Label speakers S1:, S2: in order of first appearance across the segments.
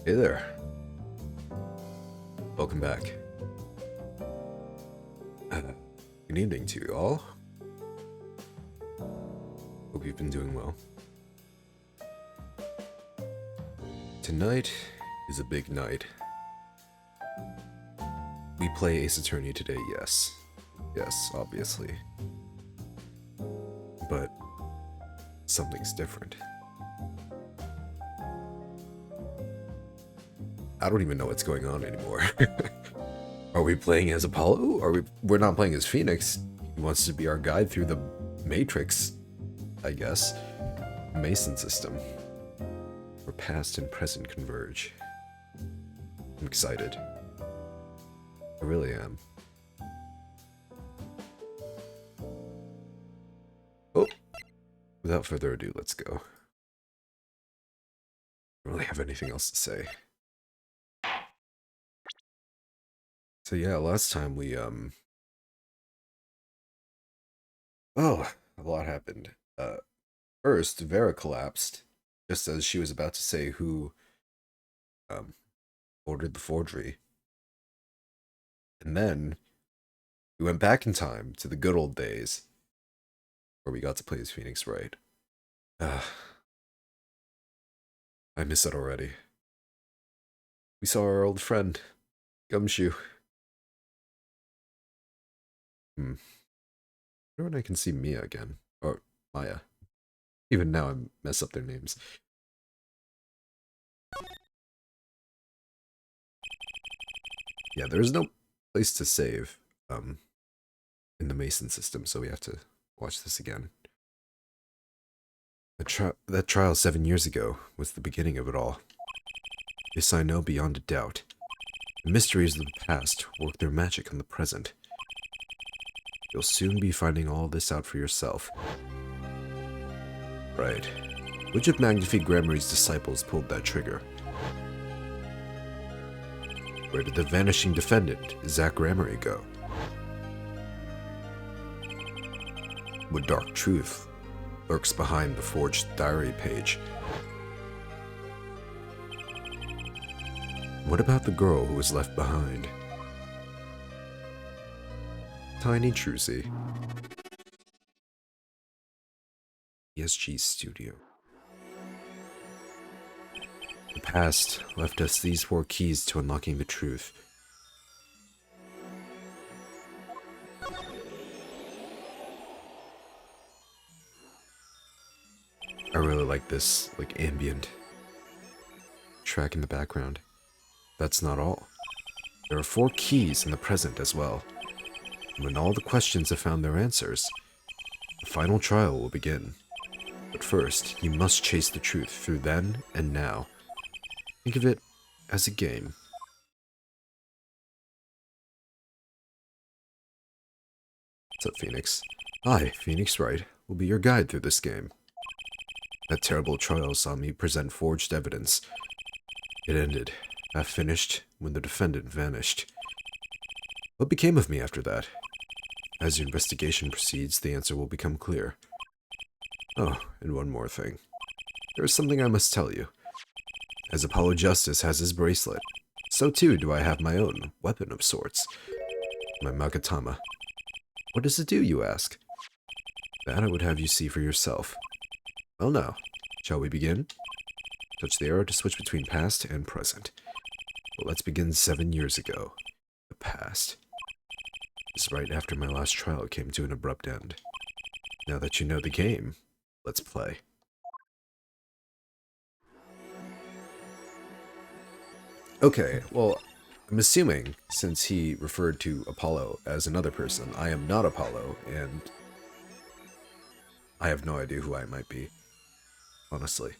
S1: Hey there. Welcome back. Good evening to you all. Hope you've been doing well. Tonight is a big night. We play Ace Attorney today, yes. Yes, obviously. But something's different. I don't even know what's going on anymore. Are we playing as Apollo? We're not playing as Phoenix. He wants to be our guide through the Matrix, I guess. Mason system. Where past and present converge. I'm excited. I really am. Oh, without further ado, let's go. I don't really have anything else to say. So yeah, last time we, oh, a lot happened. First, Vera collapsed, just as she was about to say who, um, ordered the forgery. And then, we went back in time to the good old days, where we got to play as Phoenix Wright. I miss it already. We saw our old friend, Gumshoe. I wonder when I can see Mia again. Or Maya. Even now I mess up their names. Yeah, there's no place to save in the Mason system, so we have to watch this again. That trial 7 years ago was the beginning of it all. This I know beyond a doubt. The mysteries of the past work their magic on the present. You'll soon be finding all this out for yourself. Right. Which of Magnifique Gramarye's disciples pulled that trigger? Where did the vanishing defendant, Zach Gramarye, go? What dark truth lurks behind the forged diary page? What about the girl who was left behind? Tiny Trucy. ESG Studio. The past left us these 4 keys to unlocking the truth. I really like this, ambient track in the background. That's not all. There are 4 keys in the present as well. And when all the questions have found their answers, the final trial will begin. But first, you must chase the truth through then and now. Think of it as a game. What's up, Phoenix? I, Phoenix Wright, will be your guide through this game. That terrible trial saw me present forged evidence. It ended, half finished, when the defendant vanished. What became of me after that? As your investigation proceeds, the answer will become clear. Oh, and one more thing. There is something I must tell you. As Apollo Justice has his bracelet, so too do I have my own weapon of sorts. My Magatama. What does it do, you ask? That I would have you see for yourself. Well now, shall we begin? Touch the arrow to switch between past and present. Well, let's begin 7 years ago. The past. It's right after my last trial came to an abrupt end. Now that you know the game, let's play. Okay, well, I'm assuming, since he referred to Apollo as another person, I am not Apollo, and I have no idea who I might be, honestly.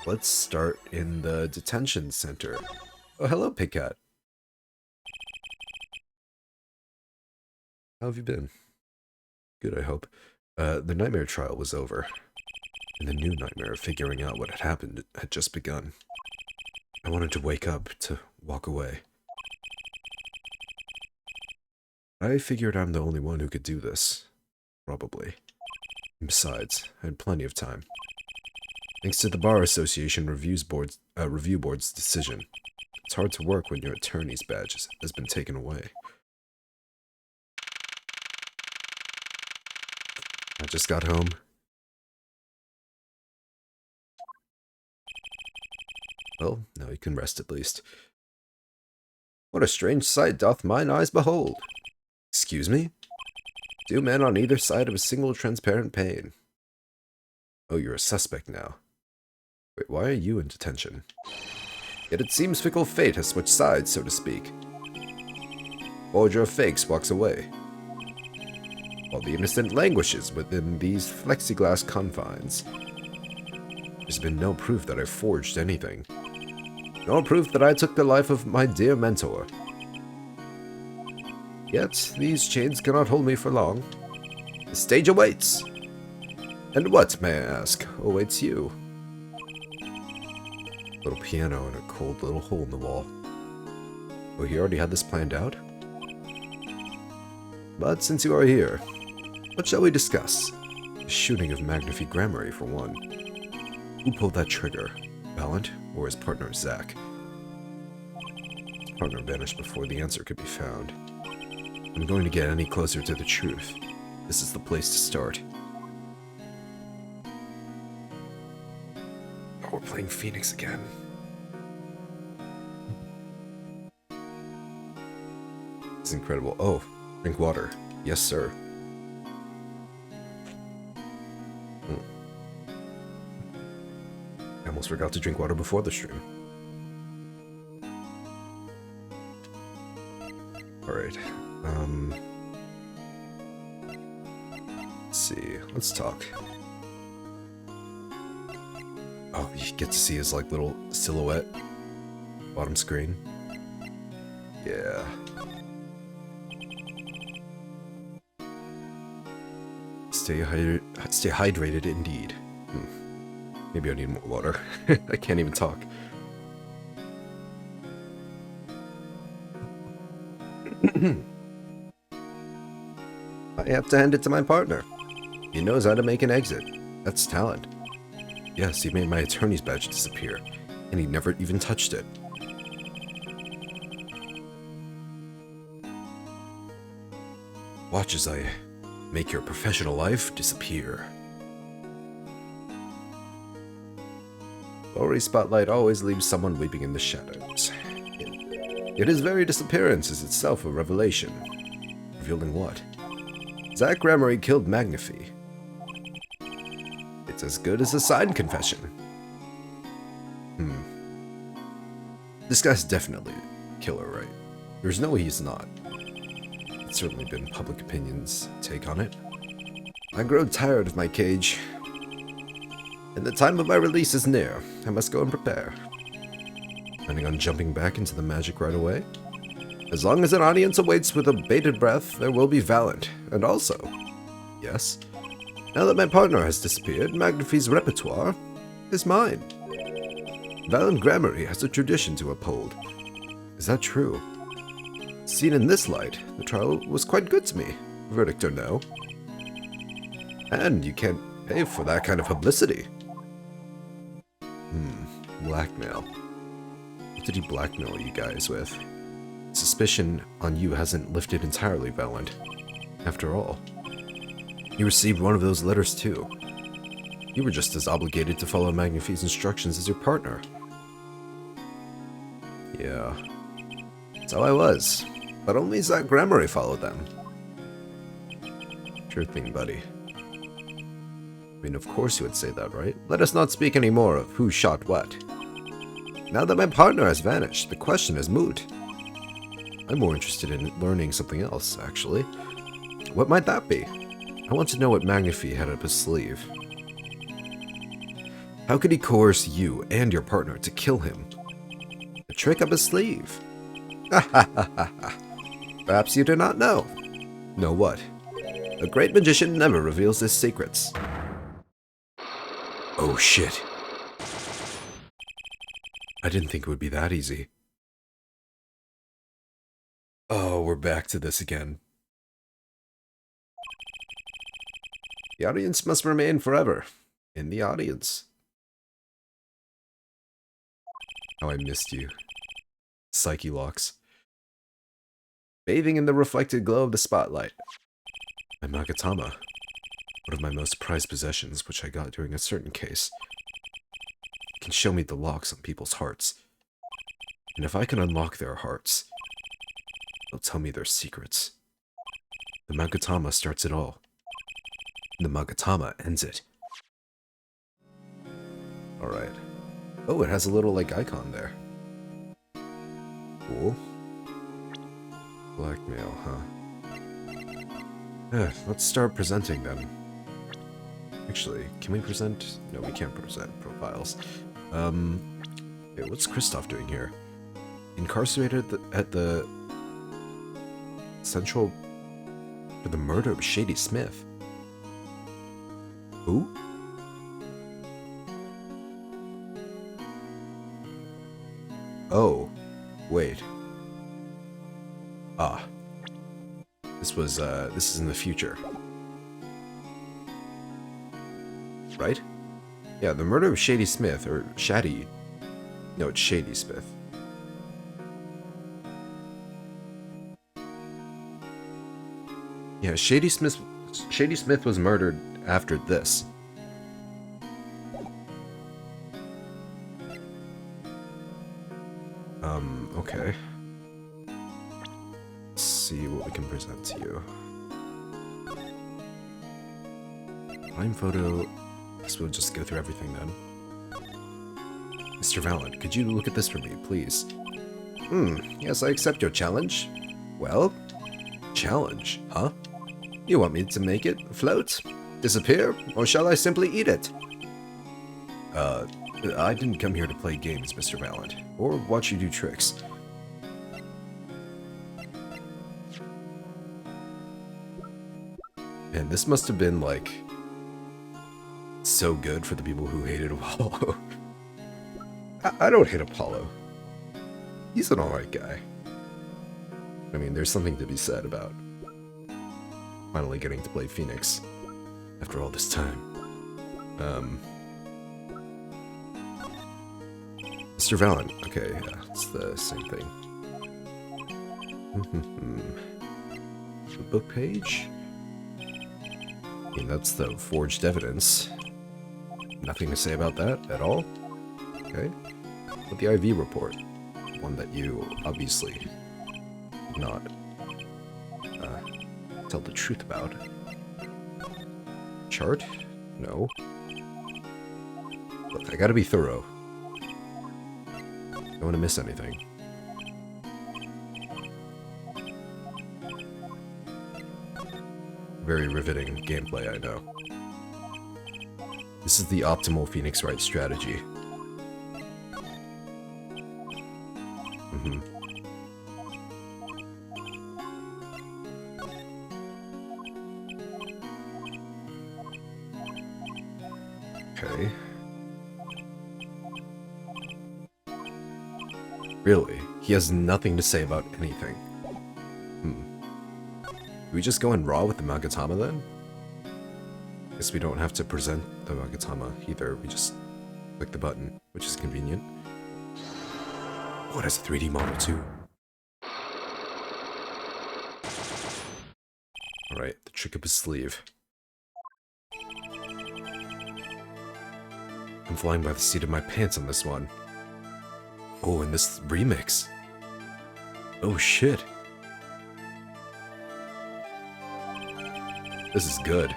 S1: Let's start in the detention center. Oh, hello, Pig Cat. How have you been? Good, I hope. The nightmare trial was over, and the new nightmare of figuring out what had happened had just begun. I wanted to wake up, to walk away. I figured I'm the only one who could do this. Probably. Besides, I had plenty of time. Thanks to the Bar Association Review Board's decision. It's hard to work when your attorney's badge has been taken away. I just got home. Well, now you can rest at least. What a strange sight doth mine eyes behold! Excuse me? Two men on either side of a single transparent pane. Oh, you're a suspect now. Wait, why are you in detention? Yet it seems fickle fate has switched sides, so to speak. Forger of fakes walks away, while the innocent languishes within these plexiglass confines. There's been no proof that I forged anything. No proof that I took the life of my dear mentor. Yet, these chains cannot hold me for long. The stage awaits. And what, may I ask, awaits you? Little piano and a cold little hole in the wall. Oh, he already had this planned out? But since you are here, what shall we discuss? The shooting of Magnifi Grammary, for one. Who pulled that trigger? Valent or his partner, Zach? His partner vanished before the answer could be found. I'm going to get any closer to the truth. This is the place to start. Oh, we're playing Phoenix again. It's incredible. Oh, drink water. Yes, sir. I almost forgot to drink water before the stream. Alright. Let's see. Let's talk. Oh, you get to see his, like, little silhouette. Bottom screen. Yeah. Stay hydrated indeed. Maybe I need more water. I can't even talk. I have to hand it to my partner. He knows how to make an exit. That's talent. Yes, he made my attorney's badge disappear, and he never even touched it. Watch as I make your professional life disappear. Lowry Spotlight always leaves someone weeping in the shadows. Yet his very disappearance is itself a revelation. Revealing what? Zach Grammary killed Magnifi. It's as good as a signed confession. This guy's definitely a killer, right? There's no way he's not. It's certainly been public opinion's take on it. I grow tired of my cage. And the time of my release is near. I must go and prepare. Planning on jumping back into the magic right away? As long as an audience awaits with a bated breath, there will be Valent. And also, yes, now that my partner has disappeared, Magnifi's repertoire is mine. Valent Grammary has a tradition to uphold. Is that true? Seen in this light, the trial was quite good to me, verdict or no. And you can't pay for that kind of publicity. Blackmail. What did he blackmail you guys with? Suspicion on you hasn't lifted entirely, Valent. After all, you received one of those letters too. You were just as obligated to follow Magnifi's instructions as your partner. Yeah. So I was. But only Zach Grammary followed them. Sure thing, buddy. I mean, of course you would say that, right? Let us not speak any more of who shot what. Now that my partner has vanished, the question is moot. I'm more interested in learning something else, actually. What might that be? I want to know what Magnifi had up his sleeve. How could he coerce you and your partner to kill him? A trick up his sleeve. Perhaps you do not know. Know what? A great magician never reveals his secrets. Oh shit. I didn't think it would be that easy. Oh, we're back to this again. The audience must remain forever in the audience. How I missed you. Psyche locks. Bathing in the reflected glow of the spotlight. My Magatama. One of my most prized possessions, which I got during a certain case. It can show me the locks on people's hearts. And if I can unlock their hearts, they'll tell me their secrets. The Magatama starts it all. The Magatama ends it. Alright. Oh, it has a little, like, icon there. Cool. Blackmail, huh? Let's start presenting then. Actually, can we present? No, we can't present profiles. Okay, what's Kristoff doing here? Incarcerated at the Central for the murder of Shady Smith. Who? Oh, wait. Ah. This is in the future. Right? Yeah, the murder of Shady Smith, or Shady. No, it's Shady Smith. Yeah, Shady Smith was murdered after this. Okay. Let's see what we can present to you. Time photo. Guess we'll just go through everything then. Mr. Valent, could you look at this for me, please? Yes, I accept your challenge. Well, challenge, huh? You want me to make it float, disappear, or shall I simply eat it? I didn't come here to play games, Mr. Valent, or watch you do tricks. And this must have been, like, so good for the people who hated Apollo. I don't hate Apollo. He's an alright guy. I mean, there's something to be said about finally getting to play Phoenix after all this time. Mr. Valent. Okay, yeah, it's the same thing. The book page? I mean, that's the forged evidence. Nothing to say about that at all? Okay. But the IV report, one that you obviously did not tell the truth about. Chart? No. Look, I gotta be thorough. Don't want to miss anything. Very riveting gameplay, I know. This is the optimal Phoenix Wright strategy. Okay. Really? He has nothing to say about anything. Do we just go in raw with the Magatama then? Guess we don't have to present the Magatama either. We just click the button, which is convenient. Oh, it has a 3D model too. Alright, the trick up his sleeve. I'm flying by the seat of my pants on this one. Oh, and this remix. Oh shit. This is good.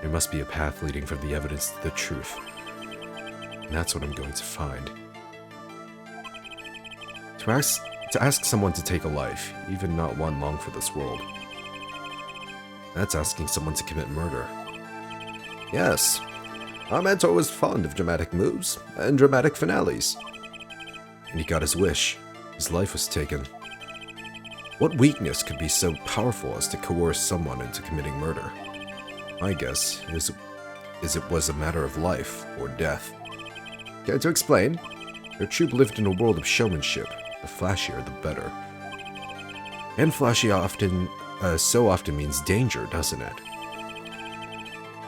S1: There must be a path leading from the evidence to the truth. And that's what I'm going to find. To ask someone to take a life, even not one long for this world. That's asking someone to commit murder. Yes, our mentor was fond of dramatic moves and dramatic finales. And he got his wish. His life was taken. What weakness could be so powerful as to coerce someone into committing murder? My guess is it was a matter of life or death. Care to explain? Your troupe lived in a world of showmanship. The flashier, the better. And flashy so often means danger, doesn't it?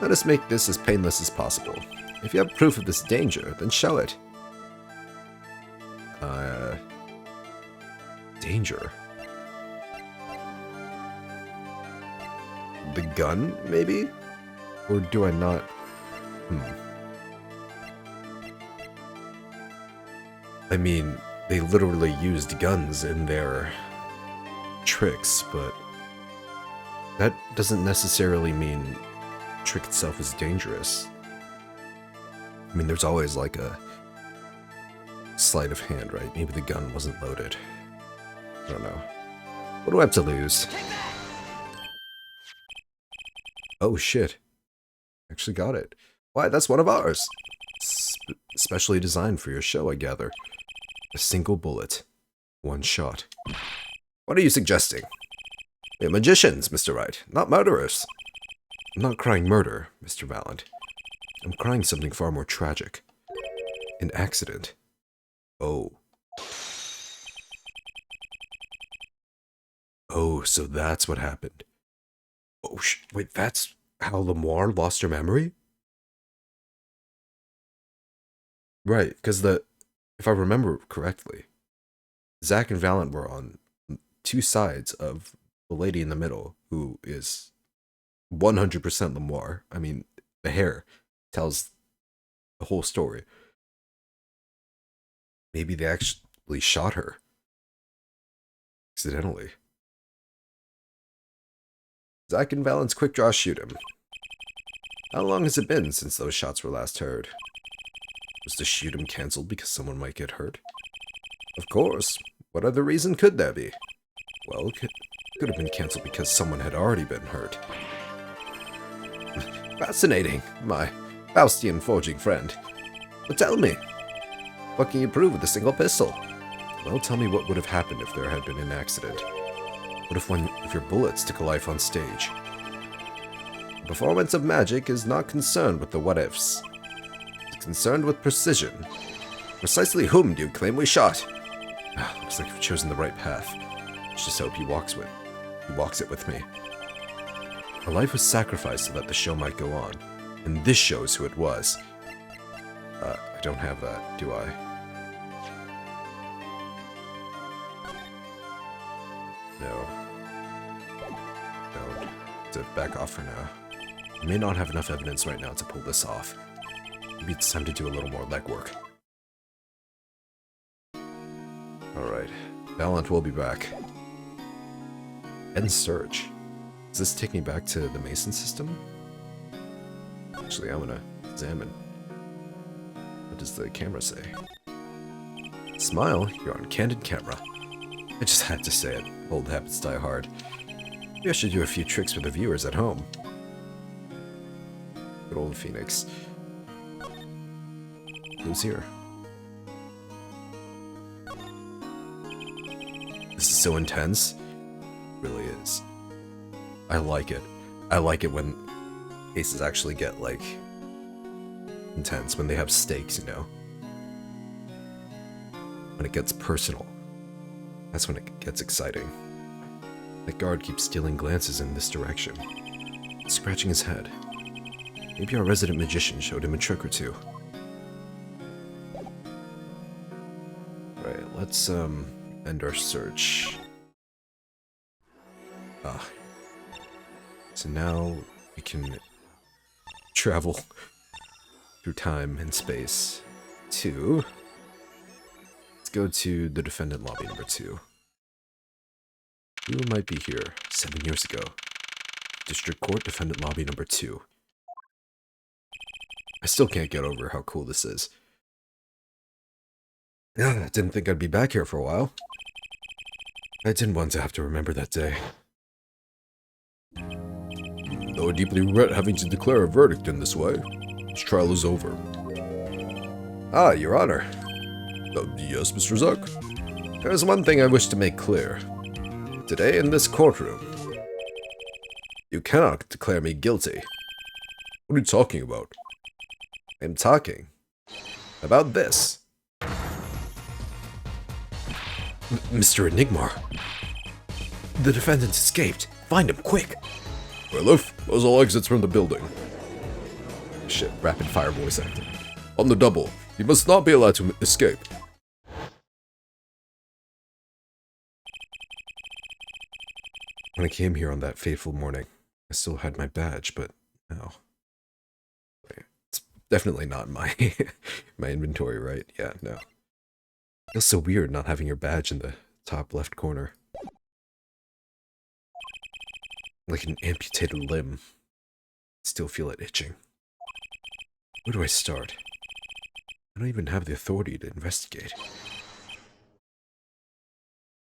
S1: Let us make this as painless as possible. If you have proof of this danger, then show it. gun, maybe? Or do I not? I mean, they literally used guns in their tricks, but that doesn't necessarily mean the trick itself is dangerous. I mean, there's always like a sleight of hand, right? Maybe the gun wasn't loaded. I don't know. What do I have to lose? Oh shit. Actually got it. Why, that's one of ours. Specially designed for your show, I gather. A single bullet. One shot. What are you suggesting? We're magicians, Mr. Wright, not murderers. I'm not crying murder, Mr. Valent. I'm crying something far more tragic. An accident. Oh. Oh, so that's what happened. Oh, wait, that's how Lemoire lost her memory? Right, because if I remember correctly, Zack and Valent were on two sides of the lady in the middle, who is 100% Lemoire. I mean, the hair tells the whole story. Maybe they actually shot her. Accidentally. Zack and Valent's quick draw shoot him. How long has it been since those shots were last heard? Was the shoot him cancelled because someone might get hurt? Of course. What other reason could there be? Well, it could have been cancelled because someone had already been hurt. Fascinating, my Faustian forging friend. But tell me, what can you prove with a single pistol? Well, tell me what would have happened if there had been an accident. What if one of your bullets took a life on stage? The performance of magic is not concerned with the what-ifs. It's concerned with precision. Precisely whom do you claim we shot? Looks like you've chosen the right path. Let's just hope he walks it with me. A life was sacrificed so that the show might go on, and this shows who it was. I don't have that, do I? No. No. To back off for now. I may not have enough evidence right now to pull this off. Maybe it's time to do a little more legwork. Alright. Valent will be back. End search. Does this take me back to the Mason system? Actually, I'm gonna examine. What does the camera say? Smile, you're on candid camera. I just had to say it. Old habits die hard. Maybe I should do a few tricks for the viewers at home. Good old Phoenix. Who's here? This is so intense. It really is. I like it. I like it when cases actually get, like, intense, when they have stakes, you know? When it gets personal. That's when it gets exciting. That guard keeps stealing glances in this direction. Scratching his head. Maybe our resident magician showed him a trick or two. Right, let's, end our search. So now we can travel through time and space to... Let's go to the defendant lobby number 2. Who might be here 7 years ago? District Court defendant lobby number 2. I still can't get over how cool this is. I didn't think I'd be back here for a while. I didn't want to have to remember that day. Though I deeply regret having to declare a verdict in this way, this trial is over. Ah, Your Honor. Yes, Mr. Zuck. There is one thing I wish to make clear. Today in this courtroom, you cannot declare me guilty. What are you talking about? I'm talking about this. Mr. Enigmar. The defendant escaped. Find him, quick. Bailiff, close all exits from the building. Shit, rapid fire voice acting. On the double. He must not be allowed to escape. When I came here on that fateful morning, I still had my badge, but no. It's definitely not my my inventory, right? Yeah, no. Feels so weird not having your badge in the top left corner. Like an amputated limb. Still feel it itching. Where do I start? I don't even have the authority to investigate.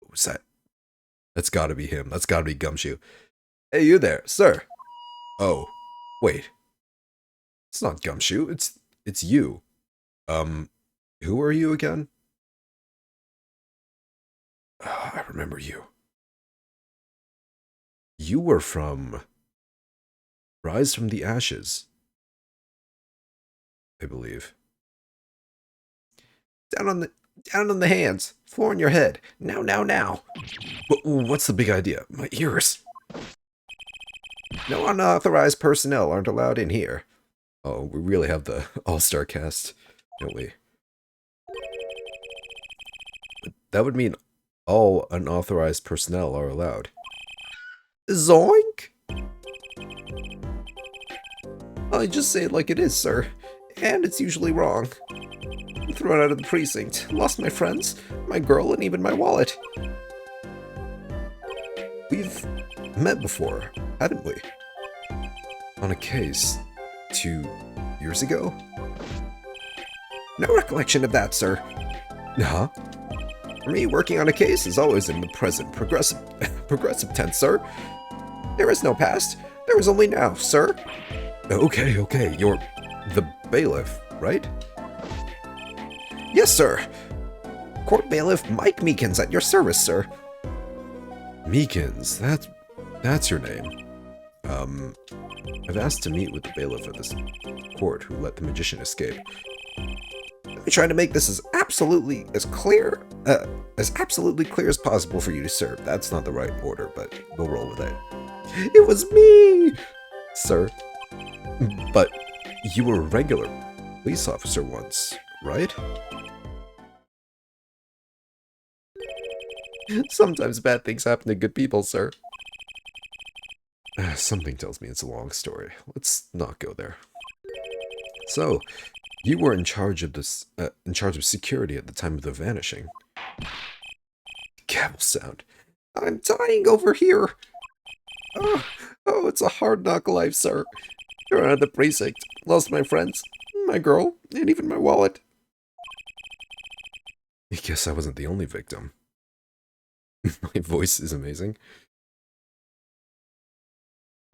S1: What was that? That's gotta be him. That's gotta be Gumshoe. Hey, you there, sir. Oh, wait. It's not Gumshoe. It's you. Who are you again? I remember you. You were from Rise from the Ashes, I believe. Down on the hands. Floor on your head. Now, now, now. What's the big idea? My ears. No unauthorized personnel aren't allowed in here. Oh, we really have the all-star cast, don't we? But that would mean all unauthorized personnel are allowed. Zoink! I just say it like it is, sir. And it's usually wrong. I'm thrown out of the precinct. Lost my friends, my girl, and even my wallet. We've met before, haven't we? On a case 2 years ago? No recollection of that, sir. Huh? For me, working on a case is always in the present progressive tense, sir. There is no past. There is only now, sir. Okay. You're the bailiff, right? Yes, sir. Court bailiff Mike Meekins at your service, sir. Meekins, that's your name. I've asked to meet with the bailiff of this court who let the magician escape. Let me try to make this as absolutely clear as possible for you to serve. That's not the right order, but we'll roll with it. It was me, sir. But you were a regular police officer once, right? Sometimes bad things happen to good people, sir. Something tells me it's a long story. Let's not go there. So, you were in charge of security at the time of the vanishing. Gavel sound. I'm dying over here. Oh, it's a hard knock life, sir. Thrown out of the precinct. Lost my friends, my girl, and even my wallet. I guess I wasn't the only victim. My voice is amazing.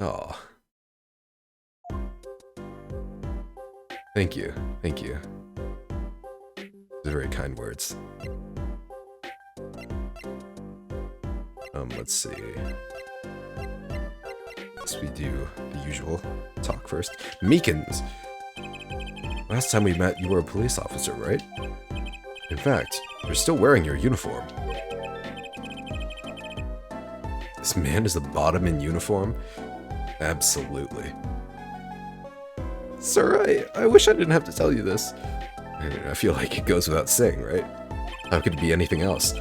S1: Oh. Thank you. Those are very kind words. Let's see. Let's we do the usual. Talk first. Meekins! Last time we met, you were a police officer, right? In fact, you're still wearing your uniform. This man is the bottom in uniform? Absolutely. Sir, I wish I didn't have to tell you this. I feel like it goes without saying, right? How could it be anything else?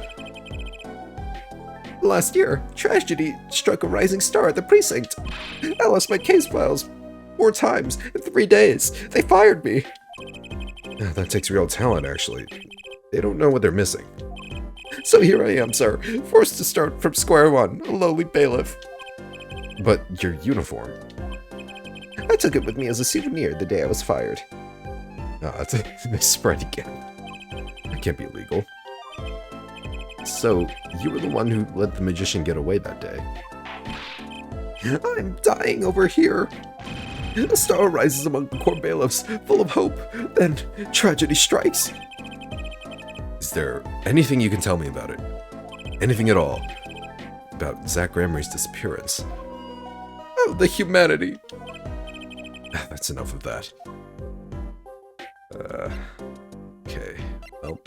S1: Last year, tragedy struck a rising star at the precinct. I lost my case files 4 times in 3 days. They fired me. That takes real talent, actually. They don't know what they're missing. So here I am, sir, forced to start from square one, a lowly bailiff. But your uniform? I took it with me as a souvenir the day I was fired. They spread again. That can't be legal. So, you were the one who let the magician get away that day. I'm dying over here. A star rises among the court bailiffs, full of hope. Then, tragedy strikes. Is there anything you can tell me about it? Anything at all? About Zach Gramery's disappearance? Oh, the humanity! That's enough of that. Okay. Well,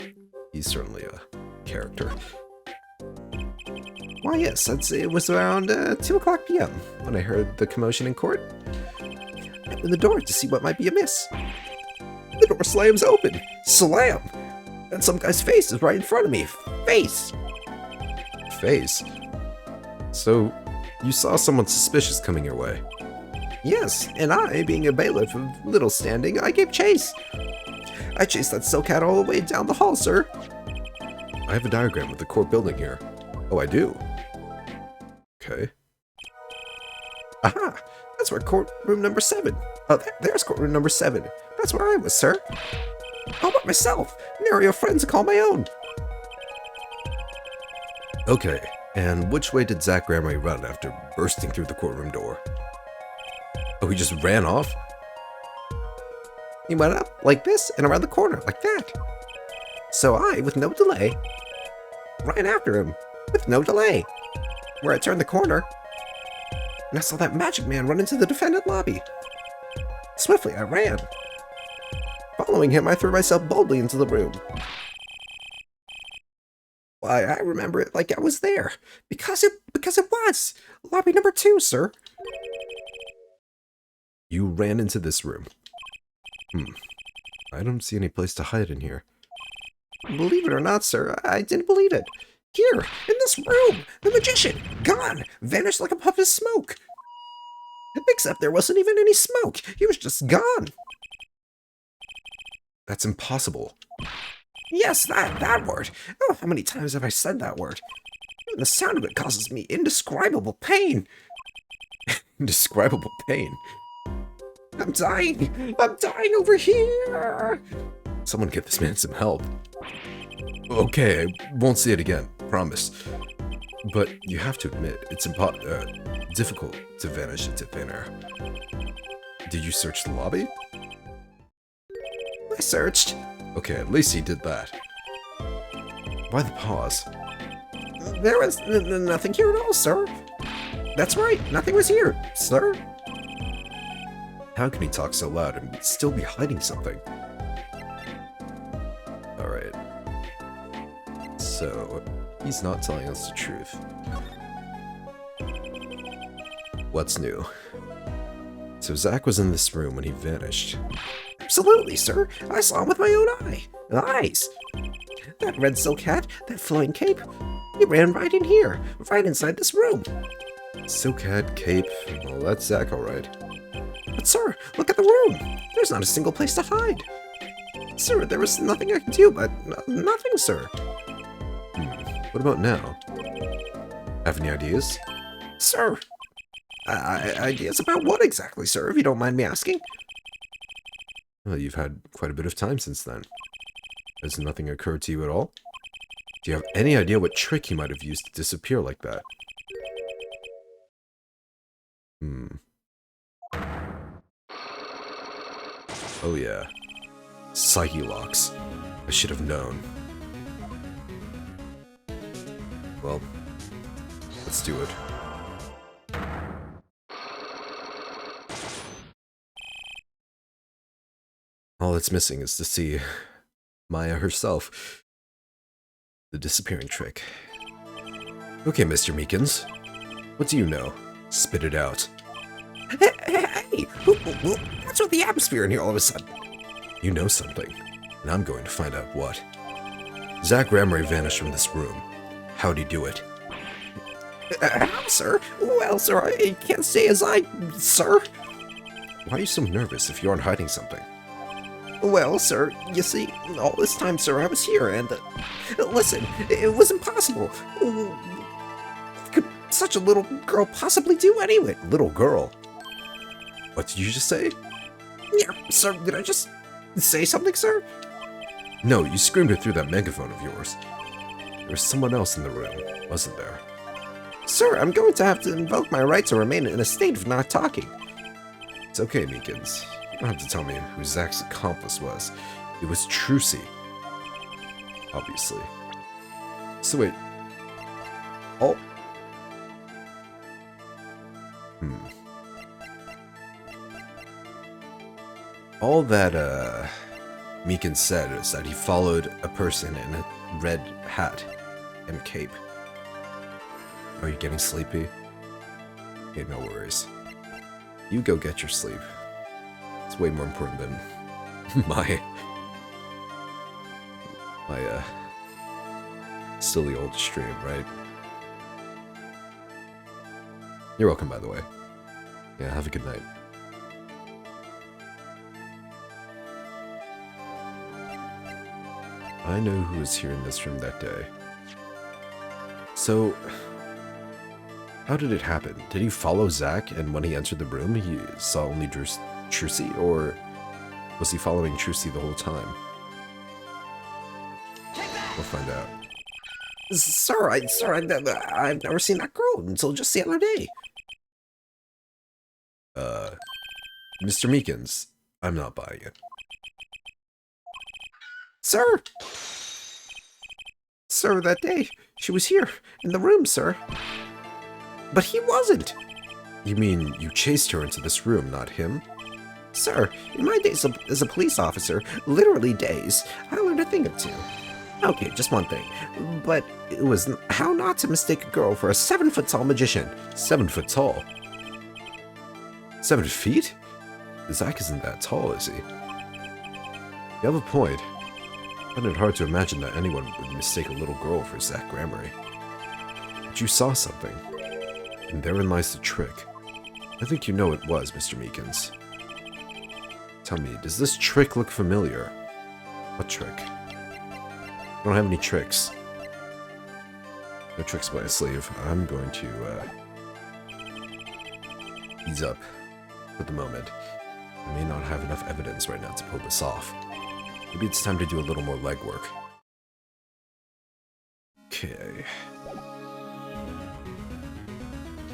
S1: he's certainly a character. Why, yes, I'd say it was around 2 o'clock p.m. when I heard the commotion in court. I opened the door to see what might be amiss. The door slams open. Slam! And some guy's face is right in front of me. Face! Face? So, you saw someone suspicious coming your way.
S2: Yes, and I, being a bailiff of little standing, I gave chase. I chased that silk cat all the way down the hall, sir.
S1: I have a diagram of the court building here. Oh, I do? Okay.
S2: Aha! That's where courtroom number 7. Oh, there's courtroom number 7. That's where I was, sir. All by myself. Nary a friend to call my own.
S1: Okay, and which way did Zach Gramry run after bursting through the courtroom door? Oh, he just ran off?
S2: He went up like this and around the corner like that. So I, with no delay, ran after him with no delay. Where I turned the corner, and I saw that magic man run into the defendant lobby. Swiftly, I ran. Following him, I threw myself boldly into the room. Why, I remember it like I was there. Because it was! Lobby number 2, sir.
S1: You ran into this room. I don't see any place to hide in here.
S2: Believe it or not, sir, I didn't believe it. Here, in this room, the magician, gone, vanished like a puff of smoke. Except there wasn't even any smoke. He was just gone.
S1: That's impossible.
S2: Yes, that word. Oh, how many times have I said that word? Even the sound of it causes me indescribable pain.
S1: Indescribable pain?
S2: I'm dying. I'm dying over here.
S1: Someone get this man some help. Okay, I won't say it again, promise. But you have to admit, it's difficult to vanish into thin air. Did you search the lobby?
S2: I searched.
S1: Okay, at least he did that. Why the pause?
S2: There was nothing here at all, sir. That's right, nothing was here, sir.
S1: How can he talk so loud and still be hiding something? Alright. So, he's not telling us the truth. What's new? So Zach was in this room when he vanished.
S2: Absolutely, sir. I saw him with my own eyes. That red silk hat, that flowing cape, he ran right in here, right inside this room.
S1: Silk hat, cape, well, that's Zach alright.
S2: But sir, look at the room. There's not a single place to hide. Sir, there was nothing I could do, but nothing, sir.
S1: What about now? Have any ideas?
S2: Sir, ideas about what exactly, sir, if you don't mind me asking?
S1: Well, you've had quite a bit of time since then. Has nothing occurred to you at all? Do you have any idea what trick he might have used to disappear like that? Oh yeah. Psyche locks. I should have known. Well, let's do it. All that's missing is to see Maya herself. The disappearing trick. Okay, Mr. Meekins. What do you know? Spit it out.
S2: Hey! What's with the atmosphere in here all of a sudden?
S1: You know something, and I'm going to find out what. Zach Gramry vanished from this room. How'd he do it?
S2: How, sir? Well, sir, I can't say as sir.
S1: Why are you so nervous if you aren't hiding something?
S2: Well, sir, you see, all this time, sir, I was here, and, listen, it was impossible. What could such a little girl possibly do anyway?
S1: Little girl? What did you just say?
S2: Yeah, sir, did I just say something, sir?
S1: No, you screamed it through that megaphone of yours. There was someone else in the room, wasn't there?
S2: Sir, I'm going to have to invoke my right to remain in a state of not talking.
S1: It's okay, Meekins. You don't have to tell me who Zach's accomplice was. It was Trucy. Obviously. So wait. Oh. All that, Meekins said is that he followed a person in a red hat and cape. Are you getting sleepy? Okay, no worries. You go get your sleep. It's way more important than my silly old stream, right? You're welcome, by the way. Yeah, have a good night. I know who was here in this room that day. So, how did it happen? Did he follow Zach, and when he entered the room, he saw only Trucy, or was he following Trucy the whole time? We'll find out.
S2: Sir, I've never seen that girl until just the other day.
S1: Mr. Meekins, I'm not buying it.
S2: Sir! Sir, that day, she was here, in the room, sir. But he wasn't!
S1: You mean you chased her into this room, not him?
S2: Sir, in my days as a police officer, literally days, I learned a thing or two. Okay, just one thing, but it was how not to mistake a girl for a 7-foot-tall magician.
S1: 7 foot tall? 7 feet? Zach isn't that tall, is he? You have a point. I find it hard to imagine that anyone would mistake a little girl for Zach Gramery. But you saw something, and therein lies the trick. I think you know it was, Mr. Meekins. Tell me, does this trick look familiar? What trick? I don't have any tricks. No tricks by a sleeve. I'm going to, ease up for the moment. I may not have enough evidence right now to pull this off. Maybe it's time to do a little more legwork. Okay.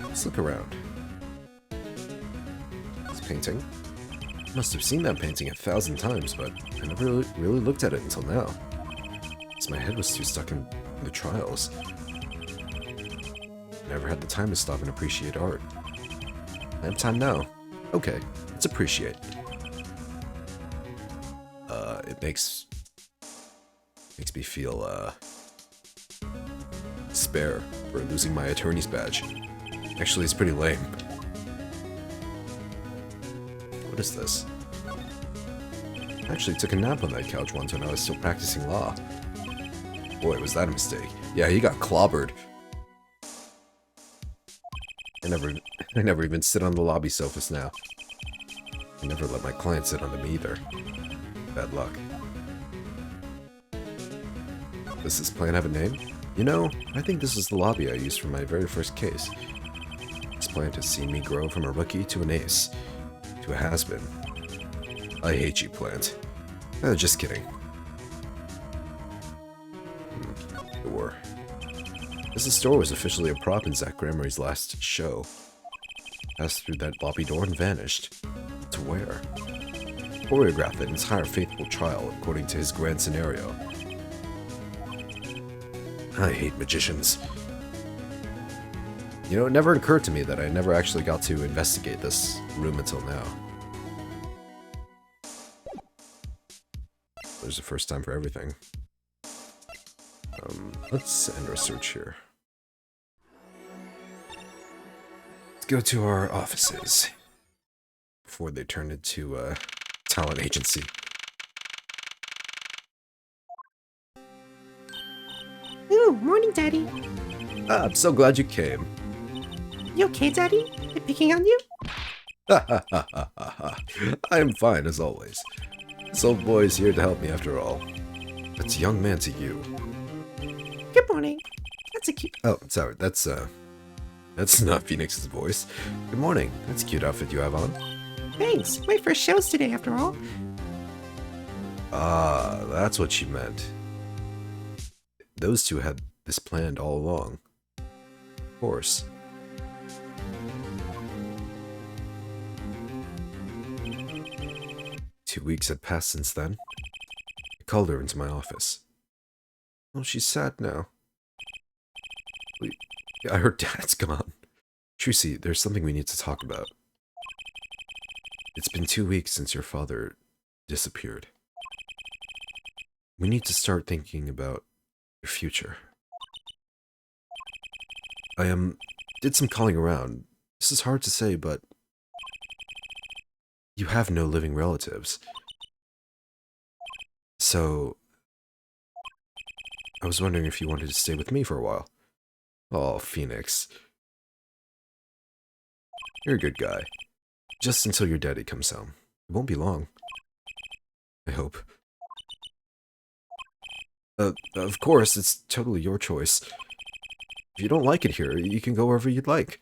S1: Let's look around. This painting. Must have seen that painting 1,000 times, but I never really looked at it until now. Because my head was too stuck in the trials. Never had the time to stop and appreciate art. I have time now. Okay, let's appreciate. It makes me feel, spare for losing my attorney's badge. Actually, it's pretty lame. What is this? I actually took a nap on that couch once when I was still practicing law. Boy, was that a mistake. Yeah, he got clobbered. I never even sit on the lobby sofas now. I never let my clients sit on them either. Bad luck. Does this plan have a name? You know, I think this is the lobby I used for my very first case. This plant has seen me grow from a rookie to an ace, to a has-been. I hate you, plant. Just kidding. Door. This store was officially a prop in Zach Gramery's last show. Passed through that lobby door and vanished. To where? Choreographed an entire faithful trial according to his grand scenario. I hate magicians. You know, it never occurred to me that I never actually got to investigate this room until now. There's a first time for everything. Let's end our search here. Let's go to our offices before they turn into a talent agency.
S2: Ooh, morning, Daddy.
S1: I'm so glad you came.
S2: You okay, Daddy? They picking on you?
S1: I am fine as always. This old boy is here to help me after all. That's a young man to you.
S2: Good morning. That's a cute...
S1: Oh, sorry, that's not Phoenix's voice. Good morning. That's a cute outfit you have on.
S2: Thanks. My first show's today, after all.
S1: Ah, that's what she meant. Those two had this planned all along. Of course. Two weeks had passed since then. I called her into my office. Oh, she's sad now. Wait, I heard Dad's gone. Trucy, there's something we need to talk about. It's been 2 weeks since your father disappeared. We need to start thinking about your future. I did some calling around. This is hard to say, but you have no living relatives. So I was wondering if you wanted to stay with me for a while. Oh, Phoenix. You're a good guy. Just until your daddy comes home. It won't be long. I hope. Of course, it's totally your choice. If you don't like it here, you can go wherever you'd like.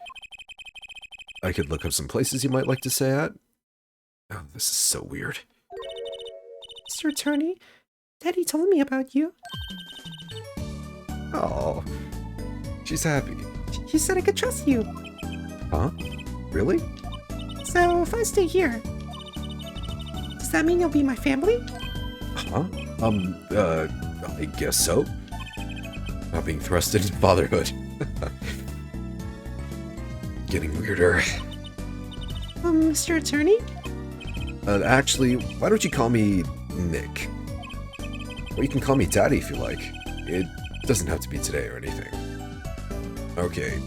S1: I could look up some places you might like to stay at. Oh, this is so weird.
S3: Mr. Attorney, Daddy told me about you.
S1: Oh, she's happy.
S3: He said I could trust you.
S1: Huh? Really?
S3: So if I stay here, does that mean you'll be my family?
S1: Huh? I guess so. Not being thrust into fatherhood. Getting weirder.
S3: Mr. Attorney?
S1: Actually, why don't you call me Nick? Or you can call me Daddy if you like. It doesn't have to be today or anything. Okay.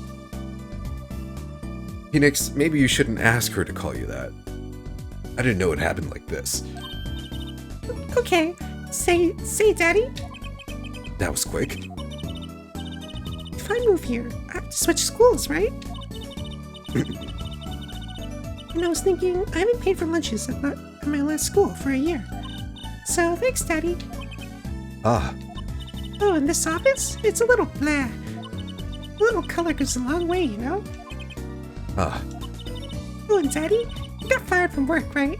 S1: Phoenix, maybe you shouldn't ask her to call you that. I didn't know it happened like this.
S3: Okay, say Daddy.
S1: That was quick.
S3: If I move here, I have to switch schools, right? And I was thinking, I haven't paid for lunches at my last school for a year. So thanks, Daddy.
S1: Ah,
S3: Oh, and this office? It's a little blah. A little color goes a long way, you know?
S1: ah.
S3: Oh, and Daddy, you got fired from work, right?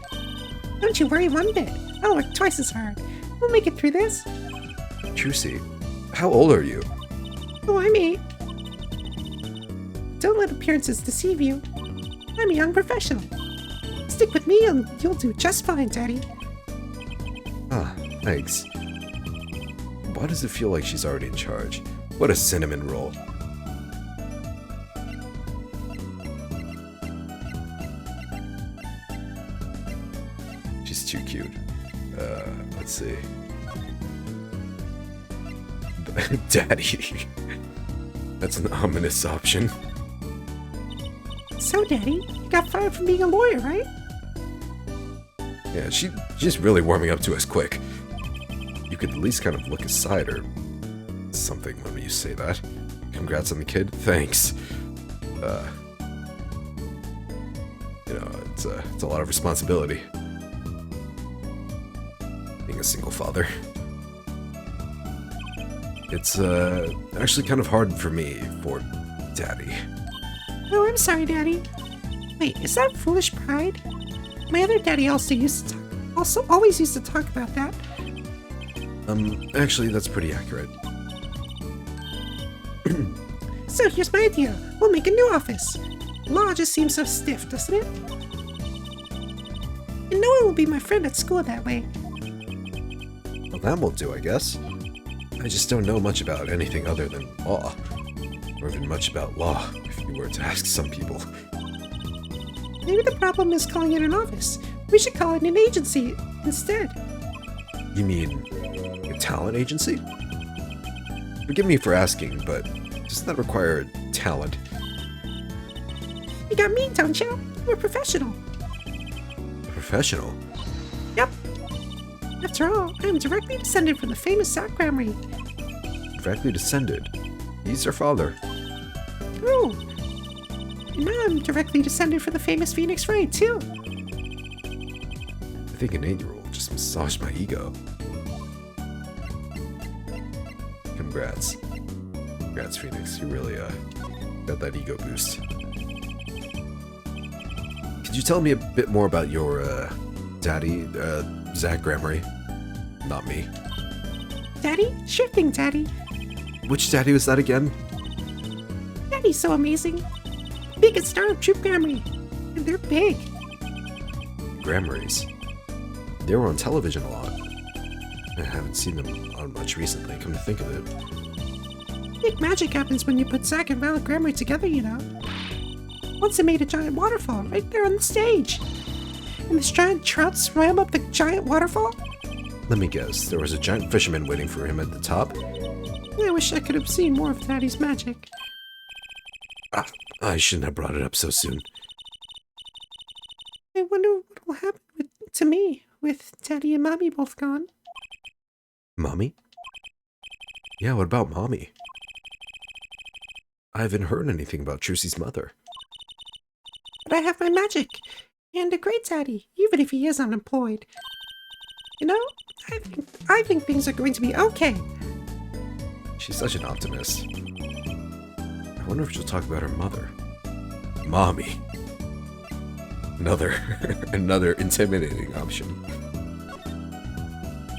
S3: Don't you worry one bit. I'll work twice as hard. We'll make it through this.
S1: Trucy, how old are you?
S3: Oh, I'm 8. Don't let appearances deceive you. I'm a young professional. Stick with me and you'll do just fine, Daddy.
S1: Ah, thanks. Why does it feel like she's already in charge? What a cinnamon roll. She's too cute. Let's see. Daddy. That's an ominous option.
S3: So, Daddy, you got fired from being a lawyer, right?
S1: Yeah, she's really warming up to us quick. You could at least kind of look aside or something when you say that. Congrats on the kid. Thanks. It's a lot of responsibility. Being a single father. It's actually kind of hard for me, for Daddy.
S3: Oh, I'm sorry, Daddy. Wait, is that foolish pride? My other daddy always used to talk about that.
S1: Actually, that's pretty accurate.
S3: So here's my idea. We'll make a new office. Law just seems so stiff, doesn't it? And no one will be my friend at school that way.
S1: Well, that will do, I guess. I just don't know much about anything other than law. Or even much about law, if you were to ask some people.
S3: Maybe the problem is calling it an office. We should call it an agency instead.
S1: You mean a talent agency? Forgive me for asking, but doesn't that require talent?
S3: You got me, don't you? We're professional.
S1: Professional?
S3: Yep. After all, I am directly descended from the famous Zach Gramry.
S1: Directly descended. He's your father.
S3: Oh. And now I'm directly descended from the famous Phoenix Wright, too.
S1: I think an 8-year-old just massaged my ego. Congrats. Congrats, Phoenix. You really, got that ego boost. Could you tell me a bit more about your, daddy, Zach Gramry? Not me.
S3: Daddy? Sure thing, Daddy.
S1: Which daddy was that again?
S3: Daddy's so amazing. Biggest star of Troop Gramry. And they're big.
S1: Grammarys. They were on television a lot. I haven't seen them on much recently, come to think of it.
S3: Big magic happens when you put Zach and Violet Gramry together, you know. Once they made a giant waterfall right there on the stage. And this giant trout swam up the giant waterfall.
S1: Let me guess, there was a giant fisherman waiting for him at the top?
S3: I wish I could have seen more of Daddy's magic.
S1: Ah, I shouldn't have brought it up so soon.
S3: I wonder what will happen to me with Daddy and Mommy both gone.
S1: Mommy? Yeah, what about Mommy? I haven't heard anything about Trucy's mother.
S3: But I have my magic. And a great Daddy, even if he is unemployed. You know, I think things are going to be okay.
S1: She's such an optimist. I wonder if she'll talk about her mother. Mommy. Another intimidating option.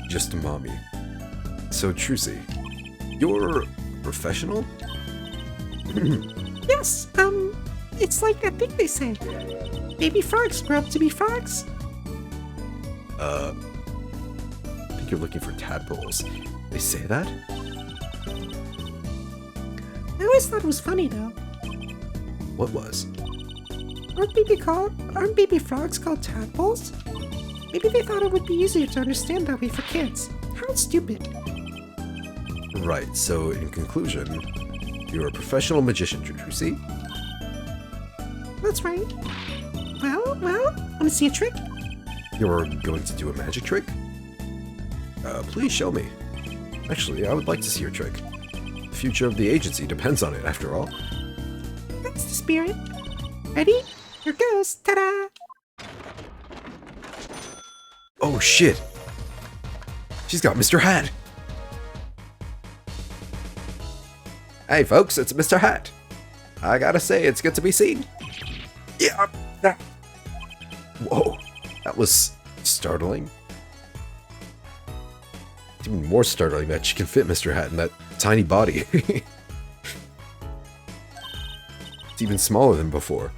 S1: Just a mommy. So, Trucy, you're a professional?
S3: Yes, it's like that thing they say. Baby frogs grow up to be frogs.
S1: I think you're looking for tadpoles. They say that?
S3: I always thought it was funny though.
S1: What was?
S3: Aren't baby frogs called tadpoles? Maybe they thought it would be easier to understand that way for kids. How stupid.
S1: Right, so in conclusion, you're a professional magician, Trucy.
S3: That's right. Well, wanna see a trick?
S1: You're going to do a magic trick? Please show me. Actually, I would like to see your trick. The future of the agency depends on it, after all.
S3: That's the spirit. Ready? Here goes. Ta-da!
S1: Oh shit! She's got Mr. Hat! Hey folks, it's Mr. Hat. I gotta say, it's good to be seen. Yeah. Whoa, that was startling. It's even more startling that she can fit Mr. Hat in that tiny body. It's even smaller than before.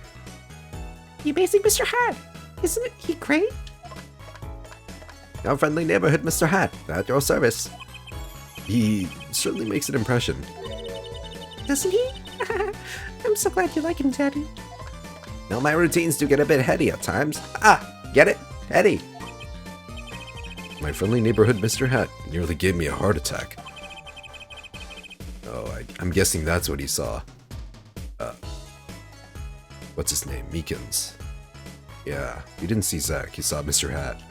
S3: The amazing Mr. Hat! Isn't he great?
S2: Our friendly neighborhood Mr. Hat, at your service.
S1: He certainly makes an impression.
S3: Doesn't he? I'm so glad you like him, Daddy.
S2: Now my routines do get a bit heady at times. Ah, get it? Heady.
S1: My friendly neighborhood Mr. Hat nearly gave me a heart attack. Oh, I'm guessing that's what he saw. What's his name? Meekins. Yeah, he didn't see Zack, he saw Mr. Hat.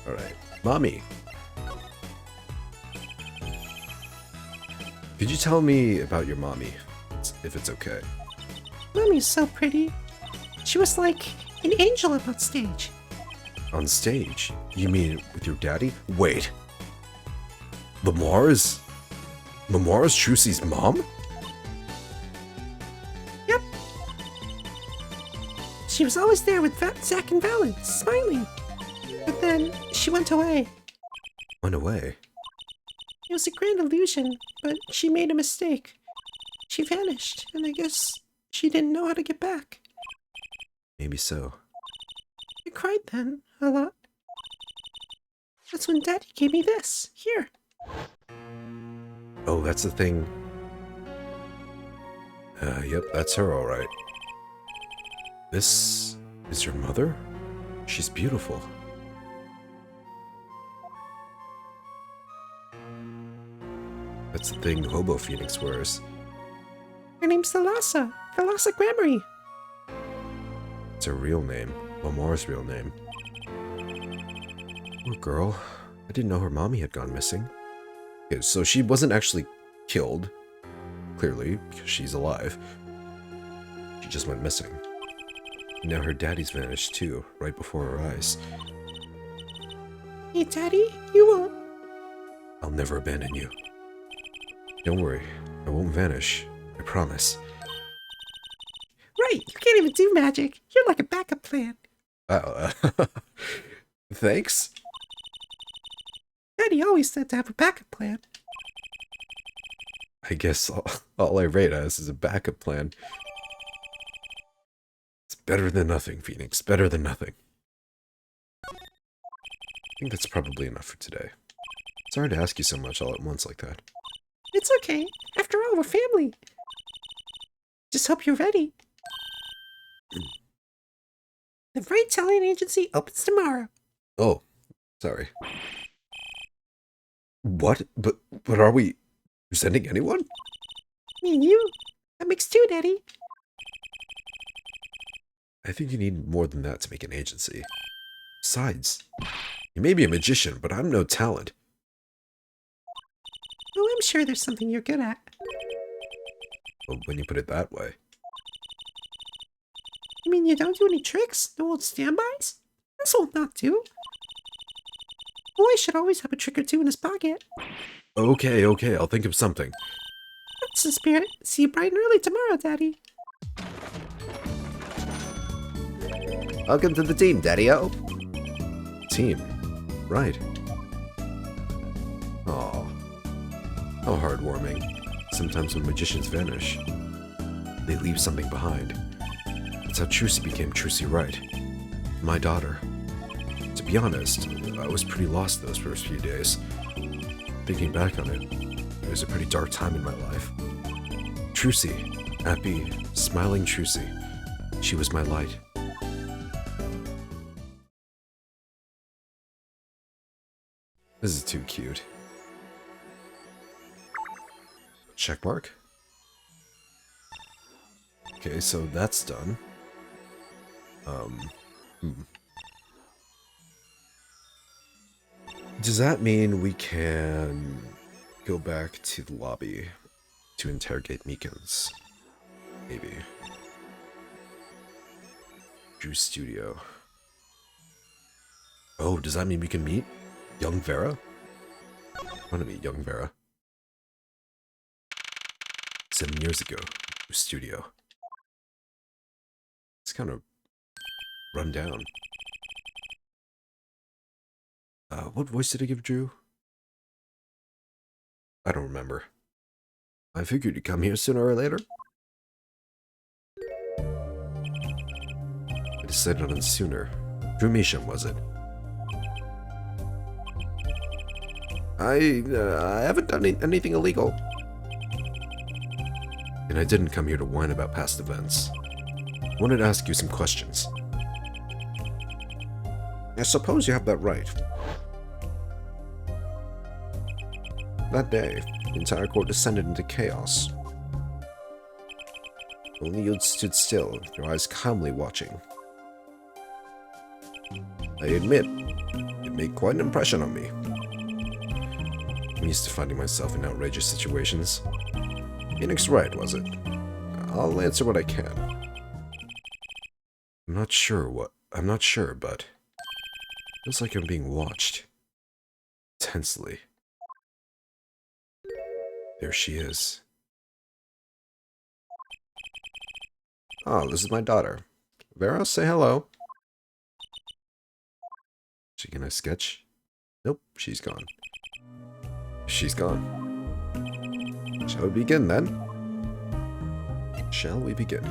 S1: Alright, Mommy. Could you tell me about your mommy, if it's okay?
S3: Mommy's so pretty. She was like an angel up on stage.
S1: On stage? You mean with your daddy? Wait. Lamar's Trucy's mom?
S3: Yep. She was always there with Zack and Valen, smiling. But then she went away.
S1: Went away?
S3: It was a grand illusion, but she made a mistake. She vanished, and I guess she didn't know how to get back.
S1: Maybe so.
S3: I cried then, a lot. That's when Daddy gave me this. Here.
S1: Oh, that's the thing. Yep, that's her, alright. This is your mother? She's beautiful. That's the thing Hobo Phoenix wears.
S3: Her name's Thalassa. Thalassa Grammary.
S1: It's her real name. Lamar's real name. Poor girl. I didn't know her mommy had gone missing. Okay, so she wasn't actually killed. Clearly, because she's alive. She just went missing. Now her daddy's vanished too, right before her eyes.
S3: Hey, Daddy, you won't.
S1: I'll never abandon you. Don't worry, I won't vanish. I promise.
S3: Right, you can't even do magic. You're like a backup plan.
S1: Thanks?
S3: Daddy always said to have a backup plan.
S1: I guess all I rate as is a backup plan. It's better than nothing, Phoenix. Better than nothing. I think that's probably enough for today. Sorry to ask you so much all at once like that.
S3: It's okay. After all, we're family. Just hope you're ready. The Bright Talent Agency opens tomorrow.
S1: Oh, sorry. What? But are we presenting anyone?
S3: Me and you. That makes two, Daddy.
S1: I think you need more than that to make an agency. Besides, you may be a magician, but I'm no talent.
S3: Oh, I'm sure there's something you're good at.
S1: Well, when you put it that way.
S3: You mean you don't do any tricks? No old standbys? This will not do. boy should always have a trick or two in his pocket.
S1: Okay, I'll think of something.
S3: That's the spirit. See you bright and early tomorrow, Daddy.
S2: Welcome to the team, Daddy-O.
S1: Team. Right. Aw. How heartwarming. Sometimes when magicians vanish, they leave something behind. That's how Trucy became Trucy Wright. My daughter. To be honest, I was pretty lost those first few days. Thinking back on it was a pretty dark time in my life. Trucy. Happy, smiling Trucy. She was my light. This is too cute. Checkmark? Okay, so that's done. Does that mean we can go back to the lobby to interrogate Meekins? Maybe. Drew Studio. Oh, does that mean we can meet young Vera? I want to meet young Vera. 7 years ago, Drew Studio. It's kind of run down. What voice did I give Drew? I don't remember. I figured you'd come here sooner or later. I decided on sooner. Drew Measham, was it?
S2: I haven't done anything illegal.
S1: And I didn't come here to whine about past events. I wanted to ask you some questions.
S2: I suppose you have that right. That day, the entire court descended into chaos. Only you stood still, your eyes calmly watching. I admit, it made quite an impression on me.
S1: I'm used to finding myself in outrageous situations.
S2: Phoenix Wright, was it? I'll answer what I can.
S1: I'm not sure, but feels like I'm being watched. Intensely. There she is.
S2: Oh, this is my daughter. Vera, say hello.
S1: She gonna sketch? Nope, she's gone. She's gone.
S2: Shall we begin then?
S1: Shall we begin?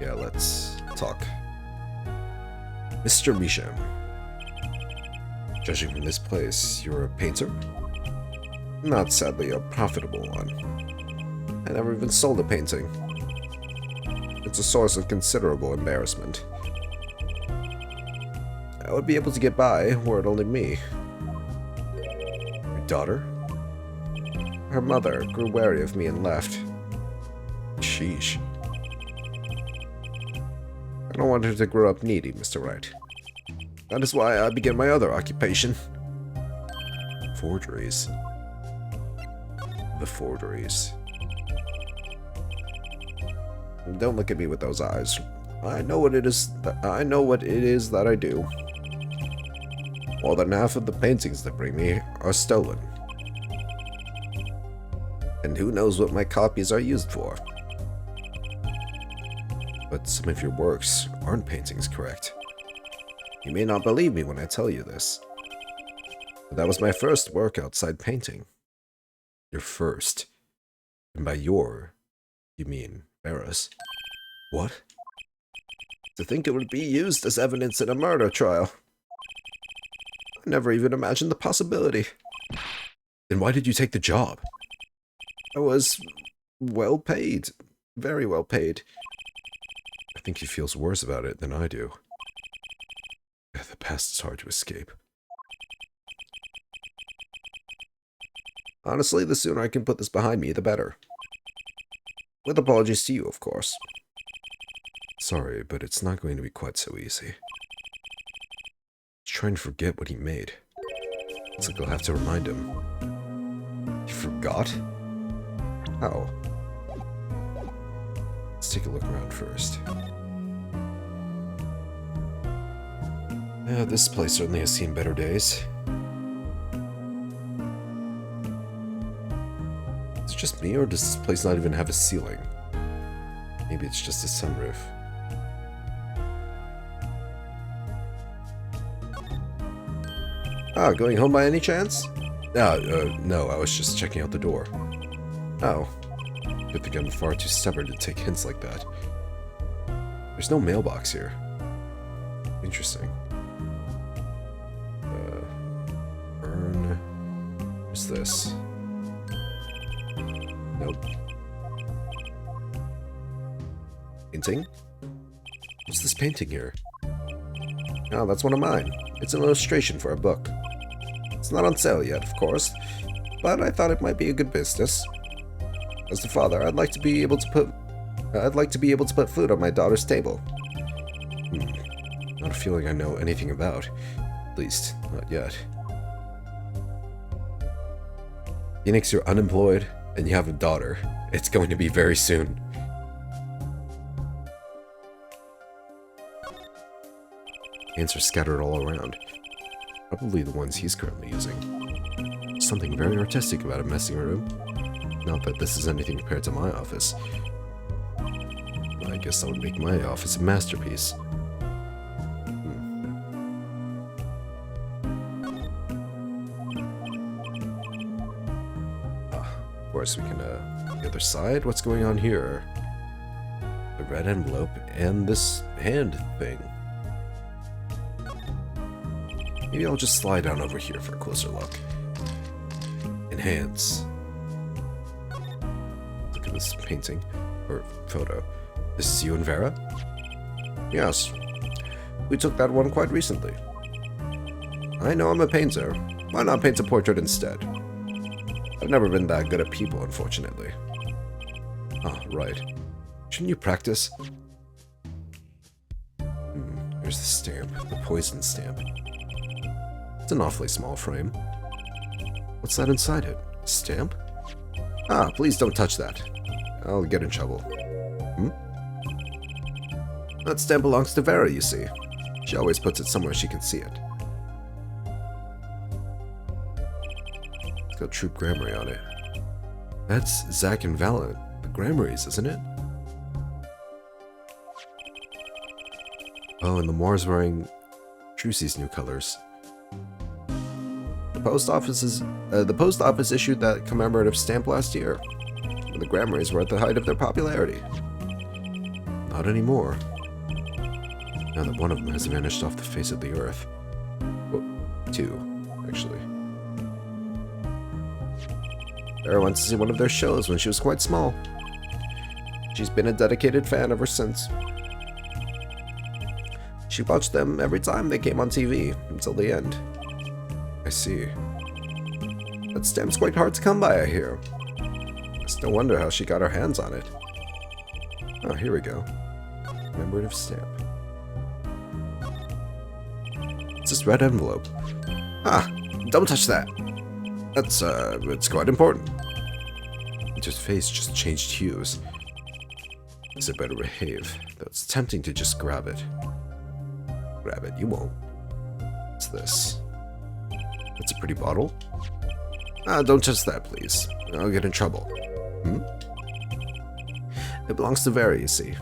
S2: Yeah, let's talk. Mr. Measham.
S1: Judging from this place, you're a painter?
S2: Not sadly a profitable one. I never even sold a painting. It's a source of considerable embarrassment. I would be able to get by were it only me.
S1: Your daughter?
S2: Her mother grew wary of me and left.
S1: Sheesh.
S2: I don't want her to grow up needy, Mr. Wright. That is why I began my other occupation.
S1: Forgeries. The forgeries.
S2: Don't look at me with those eyes. I know what it is that I do. More than half of the paintings that bring me are stolen. And who knows what my copies are used for.
S1: But some of your works aren't paintings, correct?
S2: You may not believe me when I tell you this. But that was my first work outside painting.
S1: Your first. And by your, you mean Vera's. What?
S2: To think it would be used as evidence in a murder trial. I never even imagined the possibility.
S1: Then why did you take the job?
S2: I was well paid. Very well paid.
S1: I think he feels worse about it than I do. The past is hard to escape.
S2: Honestly, the sooner I can put this behind me, the better. With apologies to you, of course.
S1: Sorry, but it's not going to be quite so easy. He's trying to forget what he made. It's like I'll have to remind him.
S2: You forgot? How?
S1: Let's take a look around first. Yeah, this place certainly has seen better days. just me, or does this place not even have a ceiling? Maybe it's just a sunroof.
S2: Ah, going home by any chance?
S1: No, I was just checking out the door.
S2: Oh.
S1: Good thing I'm far too stubborn to take hints like that. There's no mailbox here. Interesting. Urn. What's this? Nope. Painting? What's this painting here?
S2: Oh, that's one of mine. It's an illustration for a book. It's not on sale yet, of course, but I thought it might be a good business. As the father, I'd like to be able to put food on my daughter's table.
S1: Not a feeling I know anything about. At least, not yet. Phoenix, you're unemployed, and you have a daughter. It's going to be very soon. Ants are scattered all around. Probably the ones he's currently using. Something very artistic about a messing room. Not that this is anything compared to my office. I guess that would make my office a masterpiece. Of course, we can, the other side? What's going on here? The red envelope and this hand thing. Maybe I'll just slide down over here for a closer look. Enhance. Look at this painting, or photo. This is you and Vera?
S2: Yes. We took that one quite recently. I know I'm a painter. Why not paint a portrait instead? I've never been that good at people, unfortunately.
S1: Ah, right. Shouldn't you practice? Here's the stamp, the poison stamp. It's an awfully small frame. What's that inside it? A stamp?
S2: Ah, please don't touch that. I'll get in trouble. That stamp belongs to Vera, you see. She always puts it somewhere she can see it.
S1: It's got Troop Grammary on it. That's Zack and Vala, the Grammarys, isn't it? Oh, and Lamar's wearing Trucy's new colors.
S2: The post office issued that commemorative stamp last year, when the Grammarys were at the height of their popularity.
S1: Not anymore. Now that one of them has vanished off the face of the earth. Well, two, actually.
S2: Vera went to see one of their shows when she was quite small. She's been a dedicated fan ever since. She watched them every time they came on TV, until the end.
S1: I see.
S2: That stamp's quite hard to come by, I hear. It's no wonder how she got her hands on it.
S1: Oh, here we go. Commemorative stamp. It's this red envelope.
S2: Ah, don't touch that. It's quite important.
S1: His face just changed hues. Guess I better behave, though it's tempting to just grab it. Grab it, you won't. What's this? That's a pretty bottle.
S2: Ah, don't touch that, please. I'll get in trouble. It belongs to Vera, you see.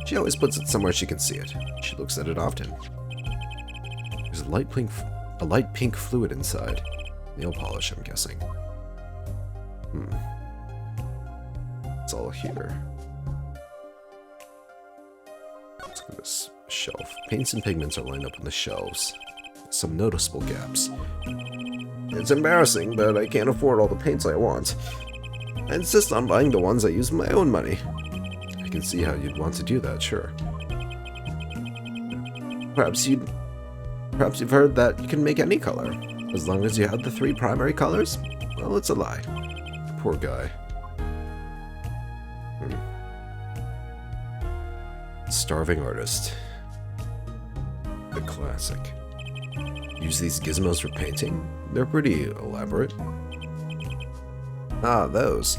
S2: She always puts it somewhere she can see it. She looks at it often.
S1: There's a light pink fluid inside. Nail polish, I'm guessing. It's all here. Let's look at this shelf. Paints and pigments are lined up on the shelves. Some noticeable gaps.
S2: It's embarrassing, but I can't afford all the paints I want. I insist on buying the ones I use my own money.
S1: I can see how you'd want to do that, sure.
S2: Perhaps you've heard that you can make any color, as long as you have the 3 primary colors? Well, it's a lie.
S1: Poor guy. Starving artist. The classic. Use these gizmos for painting? They're pretty elaborate.
S2: Ah, those.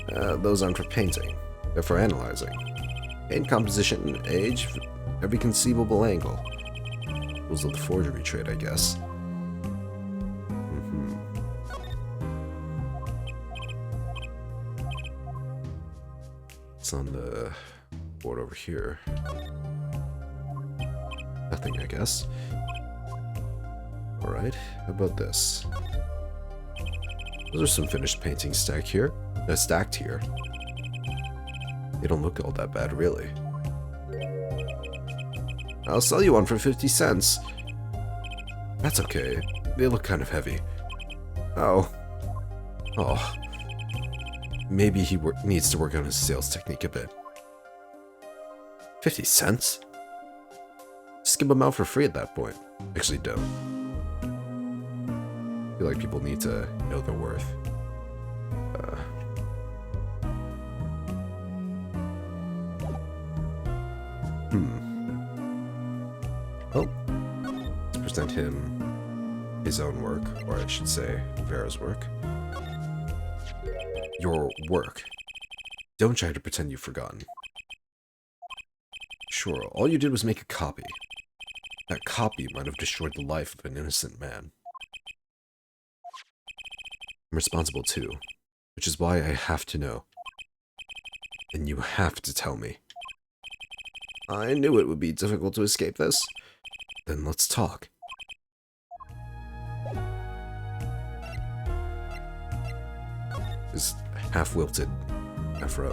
S2: Those aren't for painting. They're for analyzing. Paint composition, age, every conceivable angle.
S1: Rules of the forgery trade, I guess. What's on the board over here? Nothing, I guess. Alright, how about this? Those are some finished paintings stacked here. They don't look all that bad, really. I'll sell you one for 50 cents. That's okay. They look kind of heavy. Oh. Oh. Maybe he needs to work on his sales technique a bit. 50 cents? Just give them out for free at that point. Actually, don't. I feel like people need to know their worth. Well, let's present him his own work, or I should say, Vera's work. Your work. Don't try to pretend you've forgotten. Sure, all you did was make a copy. That copy might have destroyed the life of an innocent man. I'm responsible too, which is why I have to know. And you have to tell me. I knew it would be difficult to escape this. Then let's talk. His half-wilted afro.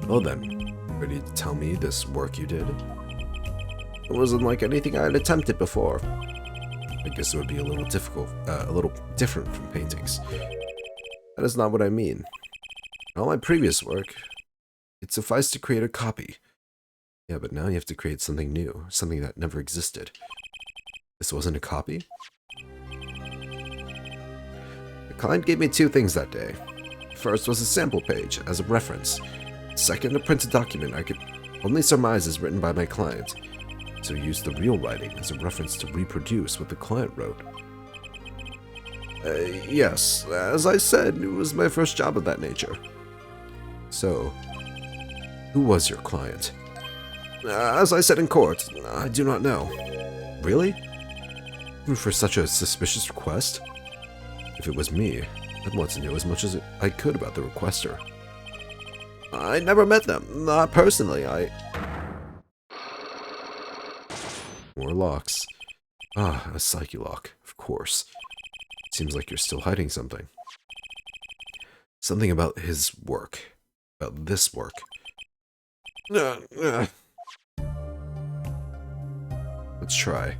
S1: Well then, ready to tell me this work you did? It wasn't like anything I had attempted before. I guess it would be a little different from paintings. That is not what I mean. All my previous work, it sufficed to create a copy. Yeah, but now you have to create something new, something that never existed. This wasn't a copy? The client gave me two things that day. First was a sample page as a reference. Second, a printed document I could only surmise is written by my client. So he used the real writing as a reference to reproduce what the client wrote. Yes, as I said, it was my first job of that nature. So, who was your client? As I said in court, I do not know. Really? Even for such a suspicious request? If it was me, I'd want to know as much as I could about the requester. I never met them, not personally, More locks. Ah, a psyche lock, of course. Seems like you're still hiding something. Something about his work. About this work. Let's try.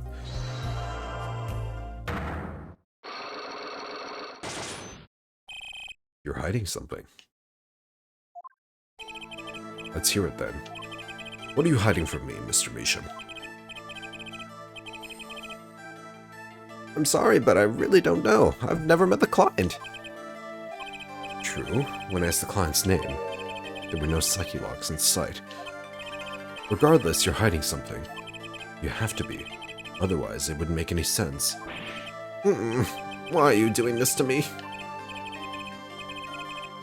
S1: You're hiding something. Let's hear it then. What are you hiding from me, Mr. Measham? I'm sorry, but I really don't know. I've never met the client. True. When I asked the client's name, there were no psyche locks in sight. Regardless, you're hiding something. You have to be. Otherwise, it wouldn't make any sense. Why are you doing this to me?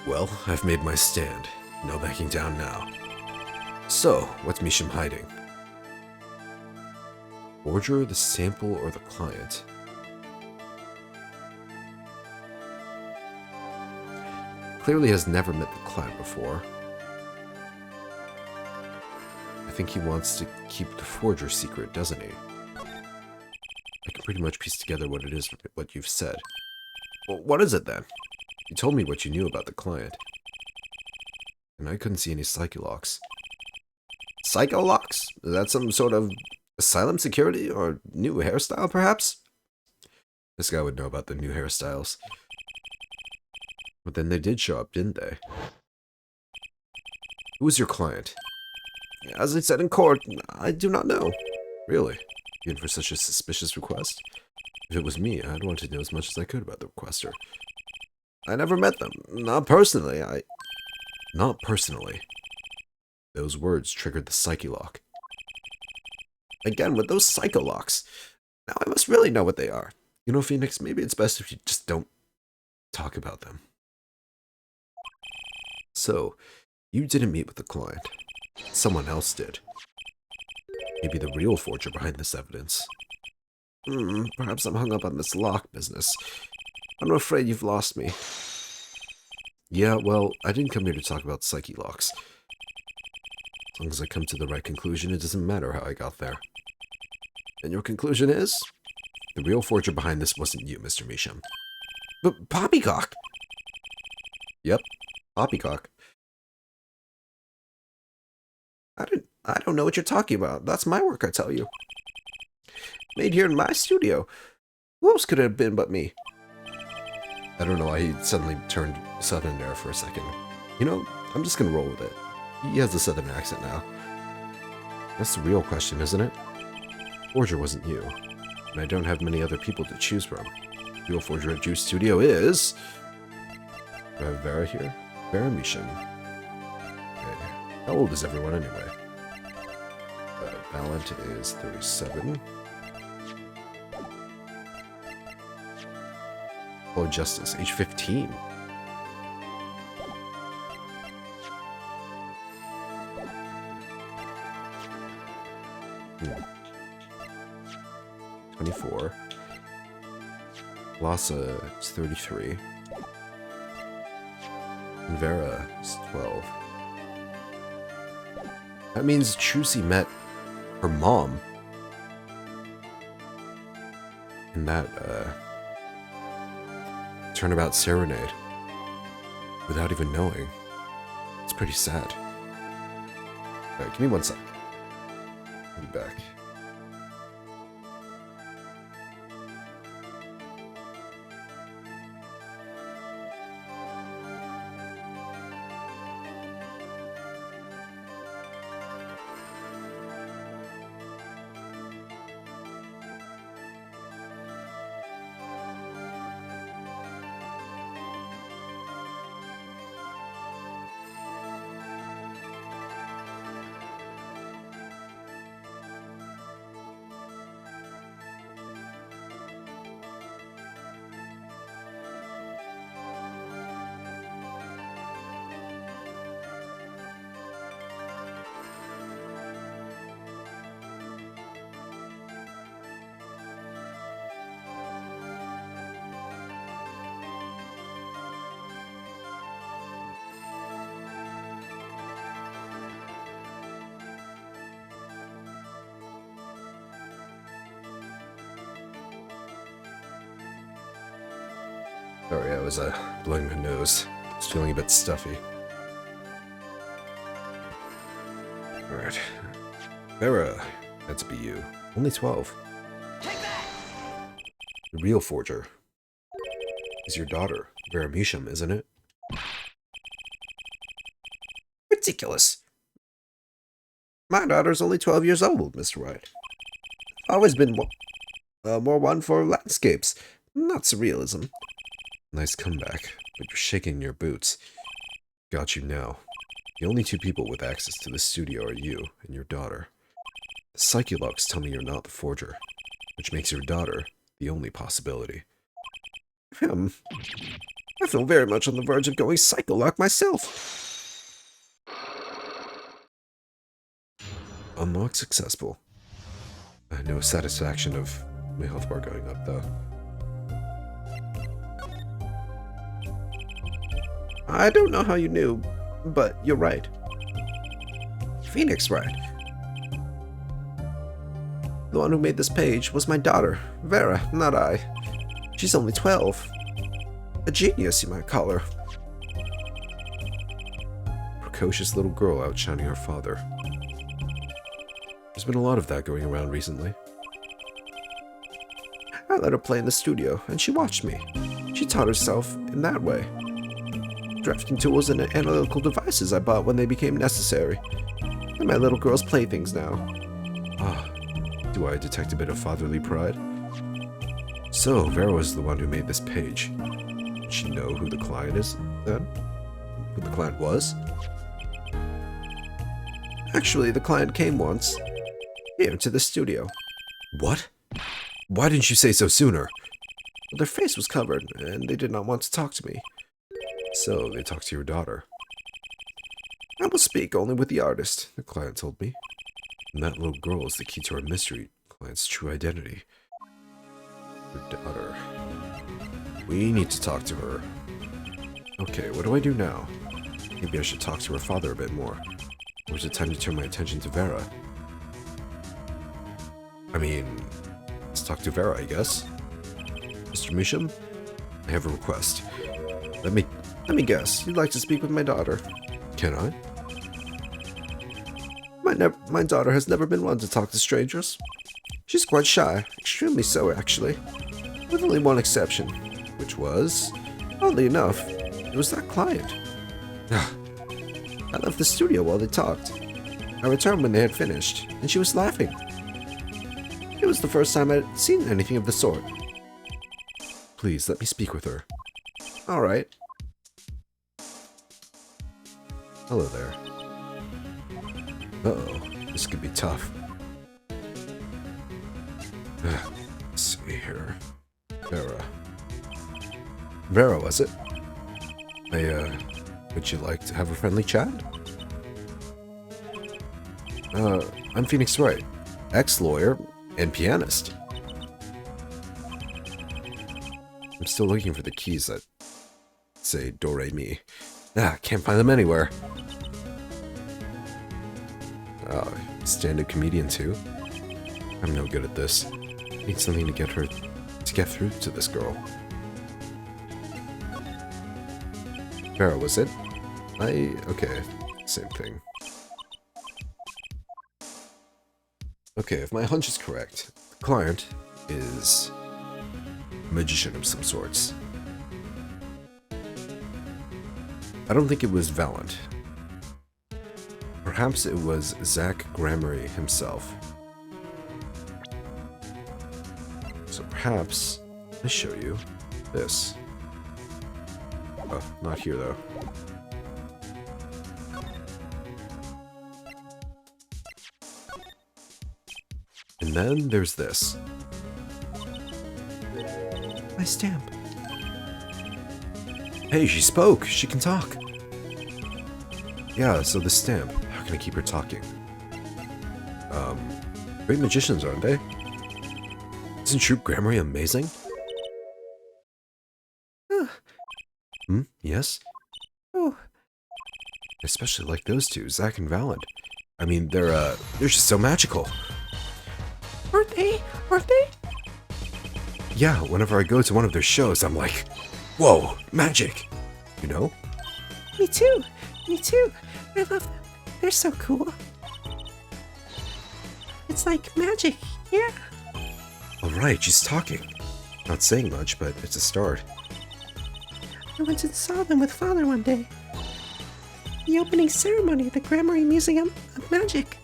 S1: Well, I've made my stand. No backing down now. So, what's Measham hiding? Forger, the sample, or the client? Clearly has never met the client before. I think he wants to keep the forger secret, doesn't he? I can pretty much piece together what it is from what you've said. Well, what is it then? You told me what you knew about the client. And I couldn't see any psyche locks. Psycho locks? Is that some sort of asylum security or new hairstyle, perhaps? This guy would know about the new hairstyles. But then they did show up, didn't they? Who was your client? As I said in court, I do not know. Really? Even for such a suspicious request? If it was me, I'd want to know as much as I could about the requester. I never met them. Not personally, Not personally. Those words triggered the psyche lock. Again, with those psycho locks. Now I must really know what they are. You know, Phoenix, maybe it's best if you just don't talk about them. So, you didn't meet with the client. Someone else did. Maybe the real forger behind this evidence. Perhaps I'm hung up on this lock business. I'm afraid you've lost me. Yeah, well, I didn't come here to talk about psyche locks. As long as I come to the right conclusion, it doesn't matter how I got there. And your conclusion is? The real forger behind this wasn't you, Mr. Misham.
S2: But Poppycock!
S1: Yep, Poppycock.
S2: I don't know what you're talking about. That's my work, I tell you. Made here in my studio. Who else could it have been but me?
S1: I don't know why he suddenly turned southern there for a second. You know, I'm just gonna roll with it. He has a southern accent now. That's the real question, isn't it? Forger wasn't you, and I don't have many other people to choose from. The real forger at Juice Studio is... Do I have Vera here? Vera Misham. Okay. How old is everyone anyway? Valent is 37. Oh, Justice, age 15. Hmm. 24. Lhasa is 33. And Vera is 12. That means Chusi met her mom in that, turnabout serenade without even knowing. It's pretty sad. Alright, give me 1 sec. I'll be back. Sorry, I was blowing my nose. It's feeling a bit stuffy. Alright. Vera, that's be you. Only 12. The real forger is your daughter, Vera Misham, isn't it?
S2: Ridiculous. My daughter's only 12 years old, Mr. White. Always been more one for landscapes, not surrealism.
S1: Nice comeback, but you're shaking in your boots. Got you now. The only two people with access to the studio are you and your daughter. The psyche locks tell me you're not the forger, which makes your daughter the only possibility.
S2: I feel very much on the verge of going psycho-lock myself.
S1: Unlock successful. No satisfaction of my health bar going up, though.
S2: I don't know how you knew, but you're right. Phoenix, right? The one who made this page was my daughter, Vera, not I. She's only 12. A genius, you might call her.
S1: Precocious little girl outshining her father. There's been a lot of that going around recently.
S2: I let her play in the studio, and she watched me. She taught herself in that way. Drafting tools and analytical devices I bought when they became necessary. They're my little girl's playthings now.
S1: Ah, do I detect a bit of fatherly pride? So, Vera was the one who made this page. Did she know who the client is, then? Who the client was?
S2: Actually, the client came once. Here, to the studio.
S1: What? Why didn't you say so sooner?
S2: Their face was covered, and they did not want to talk to me.
S1: So, they talked to your daughter.
S2: I will speak only with the artist,
S1: The client told me. And that little girl is the key to our mystery, client's true identity. Her daughter. We need to talk to her. Okay, what do I do now? Maybe I should talk to her father a bit more. Or is it time to turn my attention to Vera? I mean, let's talk to Vera, I guess. Mr. Misham, I have a request. Let me guess. You'd like to speak with my daughter. Can I? My daughter has never been one to talk to strangers. She's quite shy, extremely so actually, with only one exception, which was, oddly enough, it was that client. I left the studio while they talked. I returned when they had finished, and she was laughing. It was the first time I'd seen anything of the sort. Please, let me speak with her. All right. Hello there. Uh-oh, this could be tough. Let's see here. Vera. Vera, was it? Would you like to have a friendly chat? I'm Phoenix Wright, ex-lawyer and pianist. I'm still looking for the keys that say do re mi. Can't find them anywhere. Stand-up comedian too. I'm no good at this. Need something to get through to this girl. Vera, was it? Okay, same thing. Okay, if my hunch is correct, the client is a magician of some sorts. I don't think it was Valant. Perhaps it was Zach Gramery himself. So perhaps I show you this. Oh, not here though. And then there's this.
S3: My stamp.
S1: Hey, she spoke! She can talk! Yeah, so the stamp. How can I keep her talking? Great magicians, aren't they? Isn't Troop Grammary amazing? Yes?
S3: Oh.
S1: I especially like those two, Zach and Valant. I mean, they're just so magical.
S3: Aren't they? Aren't they?
S1: Yeah, whenever I go to one of their shows, I'm like, whoa, magic! You know?
S3: Me too. Me too. I love them. They're so cool. It's like magic, yeah.
S1: Alright, she's talking. Not saying much, but it's a start.
S3: I went and saw them with Father one day. The opening ceremony at the Grammary Museum of Magic.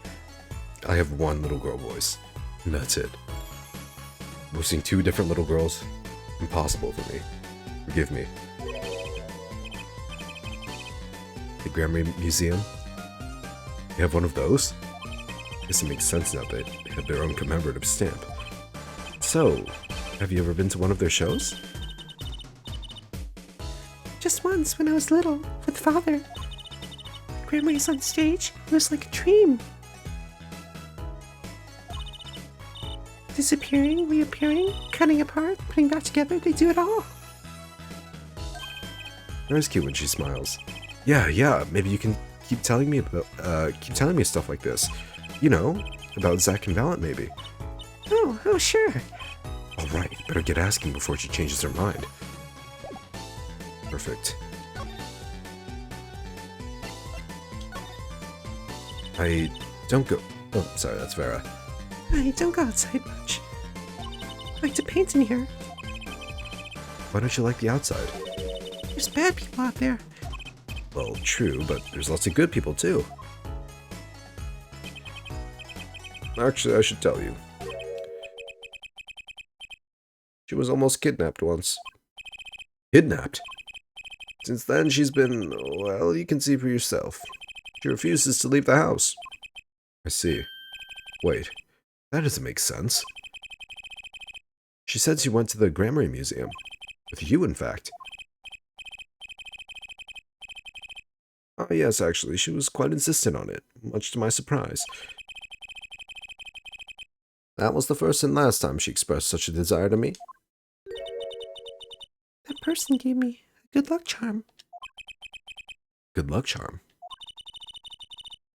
S1: I have one little girl voice, and that's it. Voicing two different little girls? Impossible for me. Forgive me. The Grammary Museum? You have one of those? Guess it makes sense now that they have their own commemorative stamp. So, have you ever been to one of their shows?
S3: Just once when I was little, with Father. Grammari's on stage. It was like a dream. Disappearing, reappearing, cutting apart, putting back together, they do it all.
S1: It's cute when she smiles. Yeah, maybe you can keep telling me stuff like this. You know, about Zach and Valant maybe.
S3: Oh, sure.
S1: Alright, better get asking before she changes her mind. Perfect. I don't go... Oh, sorry, that's Vera.
S3: I don't go outside much. I like to paint in here.
S1: Why don't you like the outside?
S3: There's bad people out there.
S1: Well, true, but there's lots of good people too. Actually, I should tell you. She was almost kidnapped once. Kidnapped? Since then, she's been, well, you can see for yourself. She refuses to leave the house. I see. Wait, that doesn't make sense. She said she went to the Grammary Museum. With you, in fact. Ah, yes, actually, she was quite insistent on it, much to my surprise. That was the first and last time she expressed such a desire to me.
S3: That person gave me a good luck charm.
S1: Good luck charm.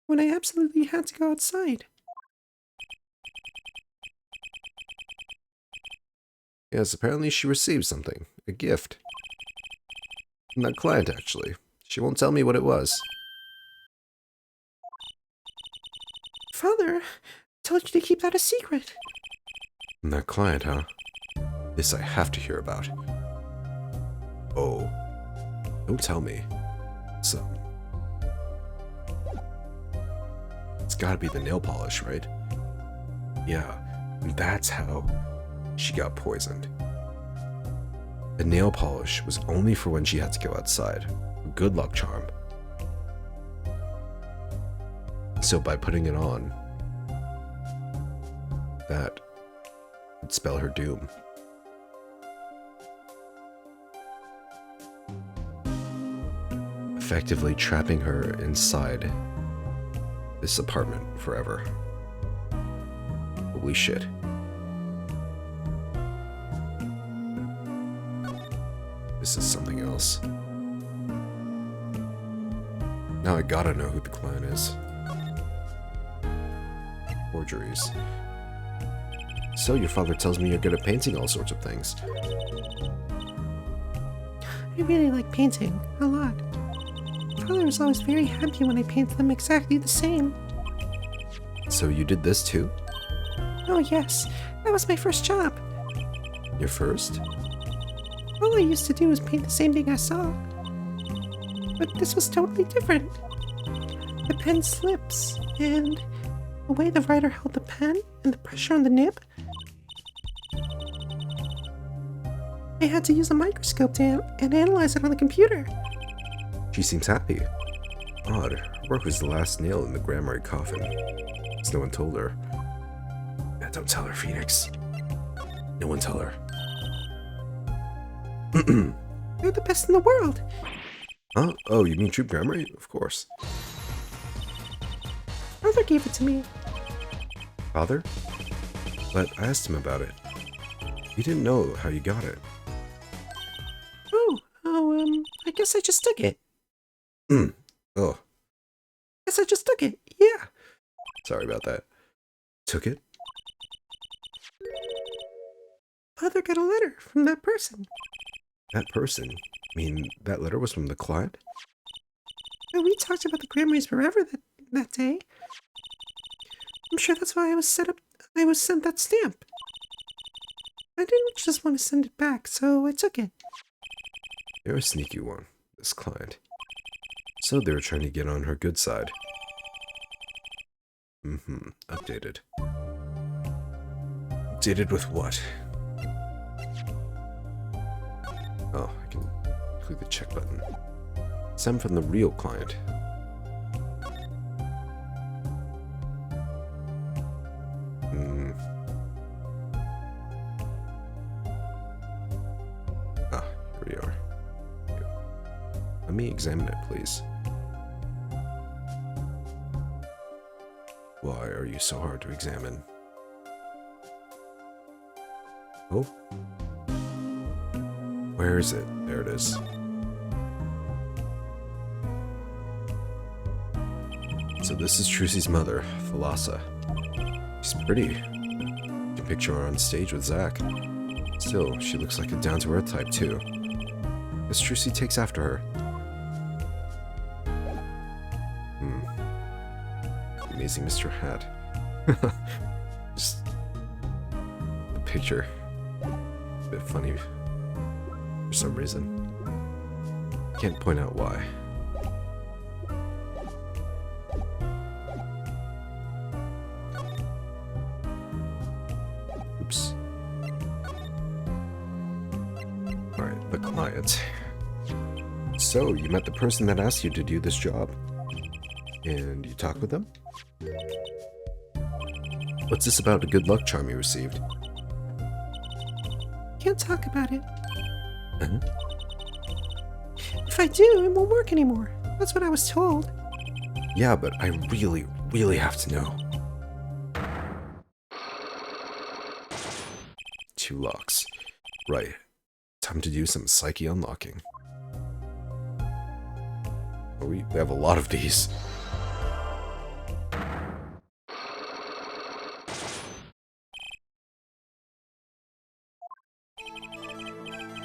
S3: When I absolutely had to go outside.
S1: Yes, apparently she received something. A gift. From that client, actually. She won't tell me what it was.
S3: Father, I told you to keep that a secret.
S1: From that client, huh? This I have to hear about. Oh. Don't tell me. So. It's gotta be the nail polish, right? Yeah, and that's how she got poisoned. The nail polish was only for when she had to go outside. A good luck charm. So by putting it on, that would spell her doom. Effectively trapping her inside this apartment forever. Holy shit. This is something else. Now I gotta know who the client is. Forgeries. So your father tells me you're good at painting all sorts of things.
S3: I really like painting, a lot. Father is always very happy when I paint them exactly the same.
S1: So you did this too?
S3: Oh yes, that was my first job.
S1: Your first?
S3: All I used to do was paint the same thing I saw. But this was totally different. The pen slips, and the way the writer held the pen and the pressure on the nib, I had to use a microscope to analyze it on the computer.
S1: She seems happy. Odd. Her work was the last nail in the Grammary coffin. As no one told her. Yeah, don't tell her, Phoenix. No one tell her.
S3: They're the best in the world.
S1: Huh? Oh, you mean Troop Grammary? Of course.
S3: Father gave it to me.
S1: Father? But I asked him about it. He didn't know how you got it.
S3: I guess I just took it.
S1: Oh,
S3: Guess I just took it. Yeah.
S1: sorry about that. Took it?
S3: Father got a letter from that person.
S1: That person? That letter was from the client?
S3: And we talked about the Grammarys forever that day. I'm sure that's why I was sent that stamp. I didn't just want to send it back, so I took it.
S1: You're a sneaky one, this client. So they were trying to get on her good side. Updated. Updated with what? Oh, I can click the check button. Send from the real client. Ah, here we are. Let me examine it, please. Why are you so hard to examine? Oh? Where is it? There it is. So this is Trucy's mother, Thalassa. She's pretty. You can picture her on stage with Zach. Still, she looks like a down-to-earth type, too. Guess Trucy takes after her. Amazing Mr. Hat. Just the picture. A bit funny for some reason. Can't point out why. Oops. Alright, the client. So, you met the person that asked you to do this job. And you talked with them? What's this about a good luck charm you received?
S3: Can't talk about it.
S1: Uh-huh.
S3: If I do, it won't work anymore. That's what I was told.
S1: Yeah, but I really, really have to know. 2 locks. Right. Time to do some psyche unlocking. We have a lot of these.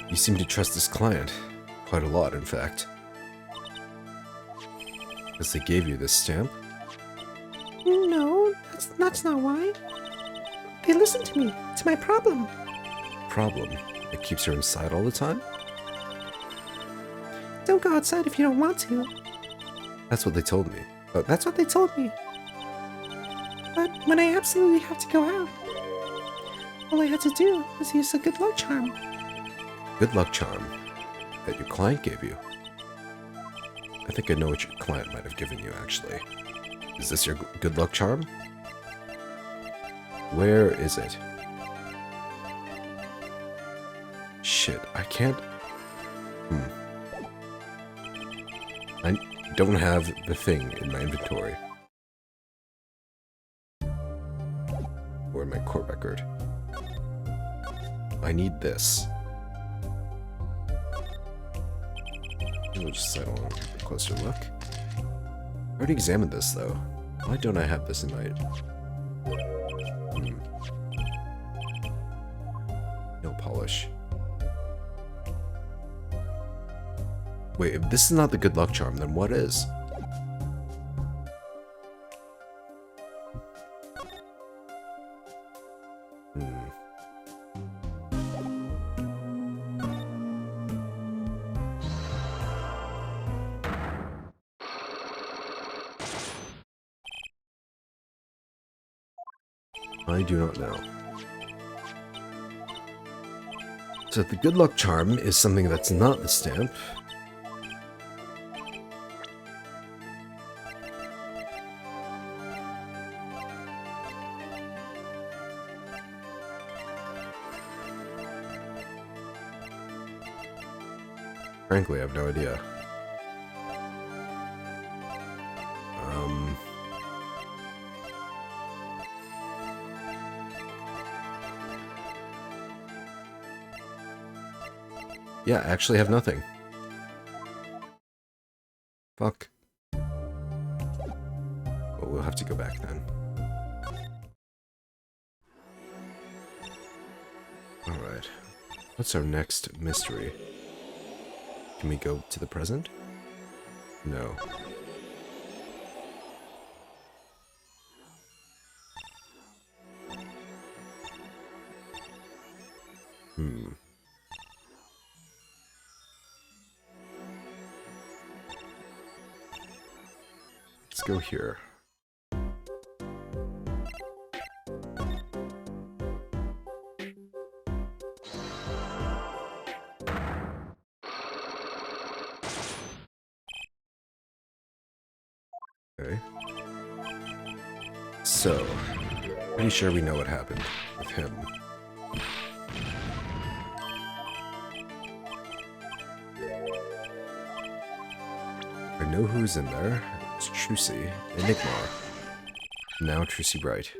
S1: You seem to trust this client. Quite a lot, in fact. Because they gave you this stamp?
S3: No, that's not why. They listen to me. It's my problem.
S1: Problem. It keeps her inside all the time?
S3: Don't go outside if you don't want to.
S1: That's what they told me.
S3: That's what they told me. But when I absolutely have to go out, all I had to do was use a good luck charm.
S1: Good luck charm that your client gave you. I think I know what your client might have given you, actually. Is this your good luck charm? Where is it? Shit, I can't... I don't have the thing in my inventory. Or in my court record. I need this. We'll just settle on a closer look. I already examined this, though. Why don't I have this in my... No polish. Wait, if this is not the good luck charm, then what is? I do not know. So the good luck charm is something that's not the stamp. Frankly, I have no idea. Yeah, I actually have nothing. Fuck. Well, we'll have to go back then. Alright. What's our next mystery? Can we go to the present? No. Let's go here. Okay. So, pretty sure we know what happened with him. I know who's in there. It's Trucy, Enigma. Now Trucy Bright.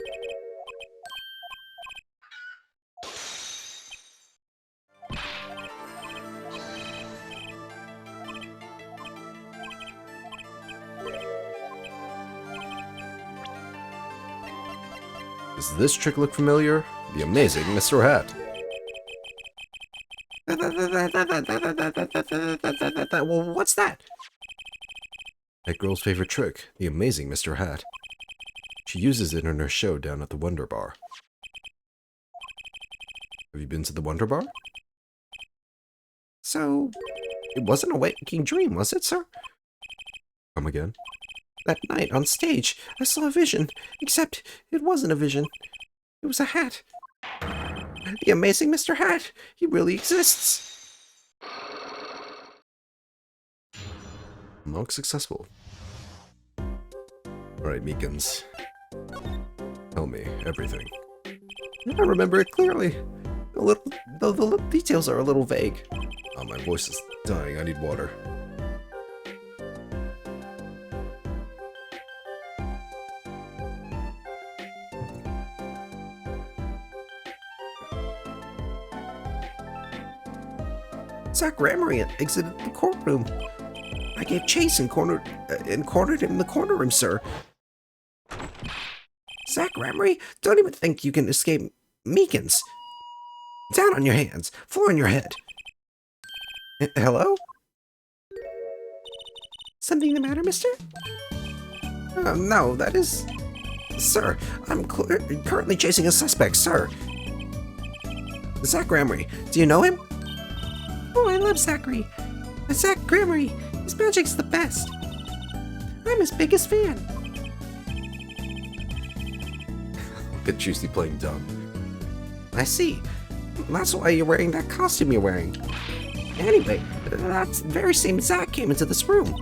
S1: Does this trick look familiar? The amazing Mr. Hat.
S2: Well, what's that?
S1: That girl's favorite trick, the amazing Mr. Hat. She uses it in her show down at the Wonder Bar. Have you been to the Wonder Bar?
S2: So, it wasn't a waking dream, was it, sir?
S1: Come again?
S2: That night on stage, I saw a vision, except it wasn't a vision. It was a hat. The amazing Mr. Hat. He really exists.
S1: Not successful. Alright, Meekins. Tell me everything.
S2: I remember it clearly, though the little details are a little vague.
S1: Oh, my voice is dying. I need water.
S2: Zach Gramery exited the courtroom. I gave chase and cornered him in the corner room, sir. Zach Remery, don't even think you can escape Meekins. Down on your hands, floor on your head. Hello?
S3: Something the matter, mister?
S2: No, that is... Sir, I'm currently chasing a suspect, sir. Zach Remery, do you know him?
S3: Oh, I love Zachary. Zach Remery. His magic's the best. I'm his biggest fan.
S1: Look at Juicy playing dumb.
S2: I see. That's why you're wearing that costume you're wearing. Anyway, that very same Zach came into this room.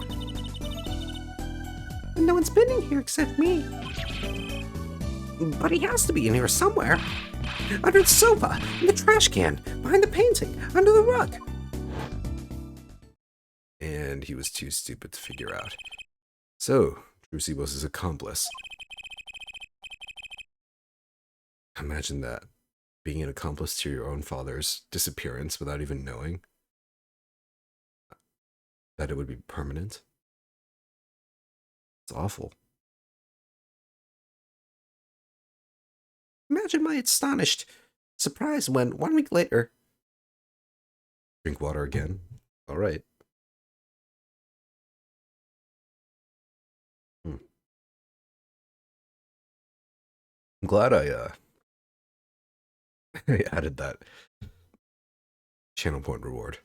S3: And no one's been in here except me.
S2: But he has to be in here somewhere. Under the sofa, in the trash can, behind the painting, under the rug.
S1: And he was too stupid to figure out. So, Juicy was his accomplice. Imagine that. Being an accomplice to your own father's disappearance without even knowing that it would be permanent. It's awful.
S2: Imagine my astonished surprise when 1 week later...
S1: Drink water again. All right. I'm glad I I added that channel point reward.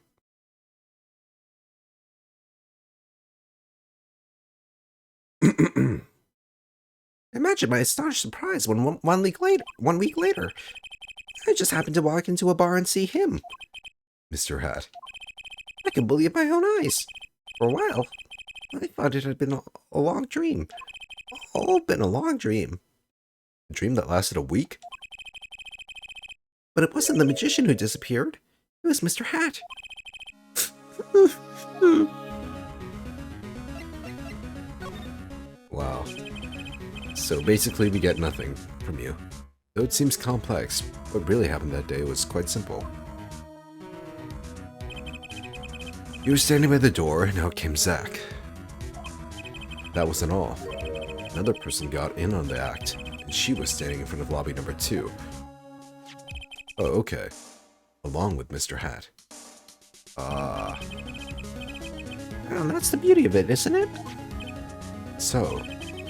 S2: Imagine my astonished surprise when 1 week later, I just happened to walk into a bar and see him.
S1: Mr. Hat.
S2: I could believe my own eyes. For a while, I thought it had been a long dream. All been a long dream.
S1: A dream that lasted a week?
S2: But it wasn't the magician who disappeared. It was Mr. Hat.
S1: Wow. So basically we get nothing from you. Though it seems complex, what really happened that day was quite simple. You were standing by the door, and out came Zach. That wasn't all. Another person got in on the act, and she was standing in front of lobby number 2. Oh, okay. Along with Mr. Hat. Ah.
S2: Well, that's the beauty of it, isn't it?
S1: So,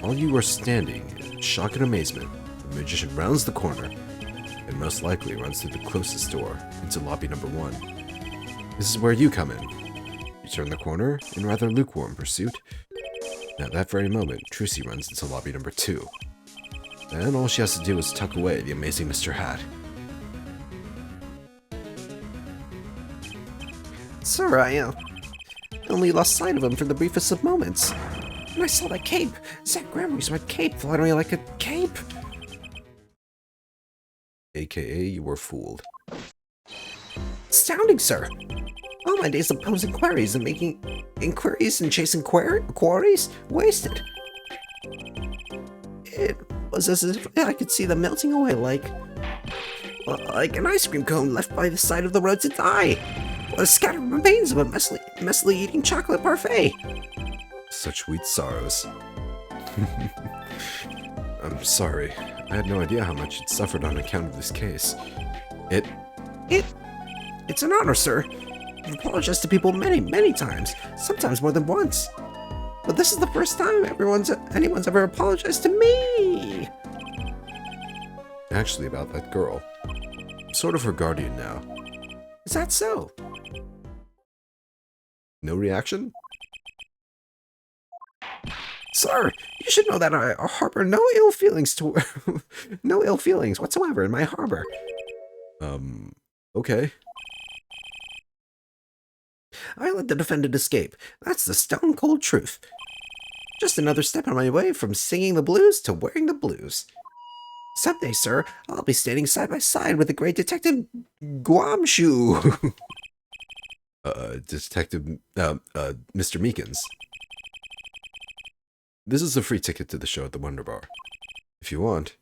S1: while you were standing in shock and amazement, the magician rounds the corner, and most likely runs through the closest door into lobby number 1. This is where you come in. You turn the corner in rather lukewarm pursuit. And at that very moment, Trucy runs into lobby number 2. Then all she has to do is tuck away the amazing Mr. Hat.
S2: Sir, I only lost sight of him for the briefest of moments. And I saw that cape, Zach Grammy's red cape, fluttering like a cape.
S1: AKA, you were fooled.
S2: Astounding, sir. All my days of posing queries and making inquiries and chasing quarries wasted. It was as if I could see them melting away like an ice cream cone left by the side of the road to die. Or the scattered remains of a messily eating chocolate parfait.
S1: Such sweet sorrows. I'm sorry. I had no idea how much it suffered on account of this case.
S2: It's an honor, sir. I've apologized to people many times, sometimes more than once. But this is the first time anyone's ever apologized to me.
S1: Actually, about that girl. I'm sort of her guardian now.
S2: Is that so?
S1: No reaction?
S2: Sir, you should know that I harbor no ill feelings no ill feelings whatsoever in my harbor.
S1: Okay.
S2: I let the defendant escape. That's the stone cold truth. Just another step on my way from singing the blues to wearing the blues. Someday, sir, I'll be standing side by side with the great detective Guamshu.
S1: Mr. Meekins. This is a free ticket to the show at the Wonder Bar. If you want.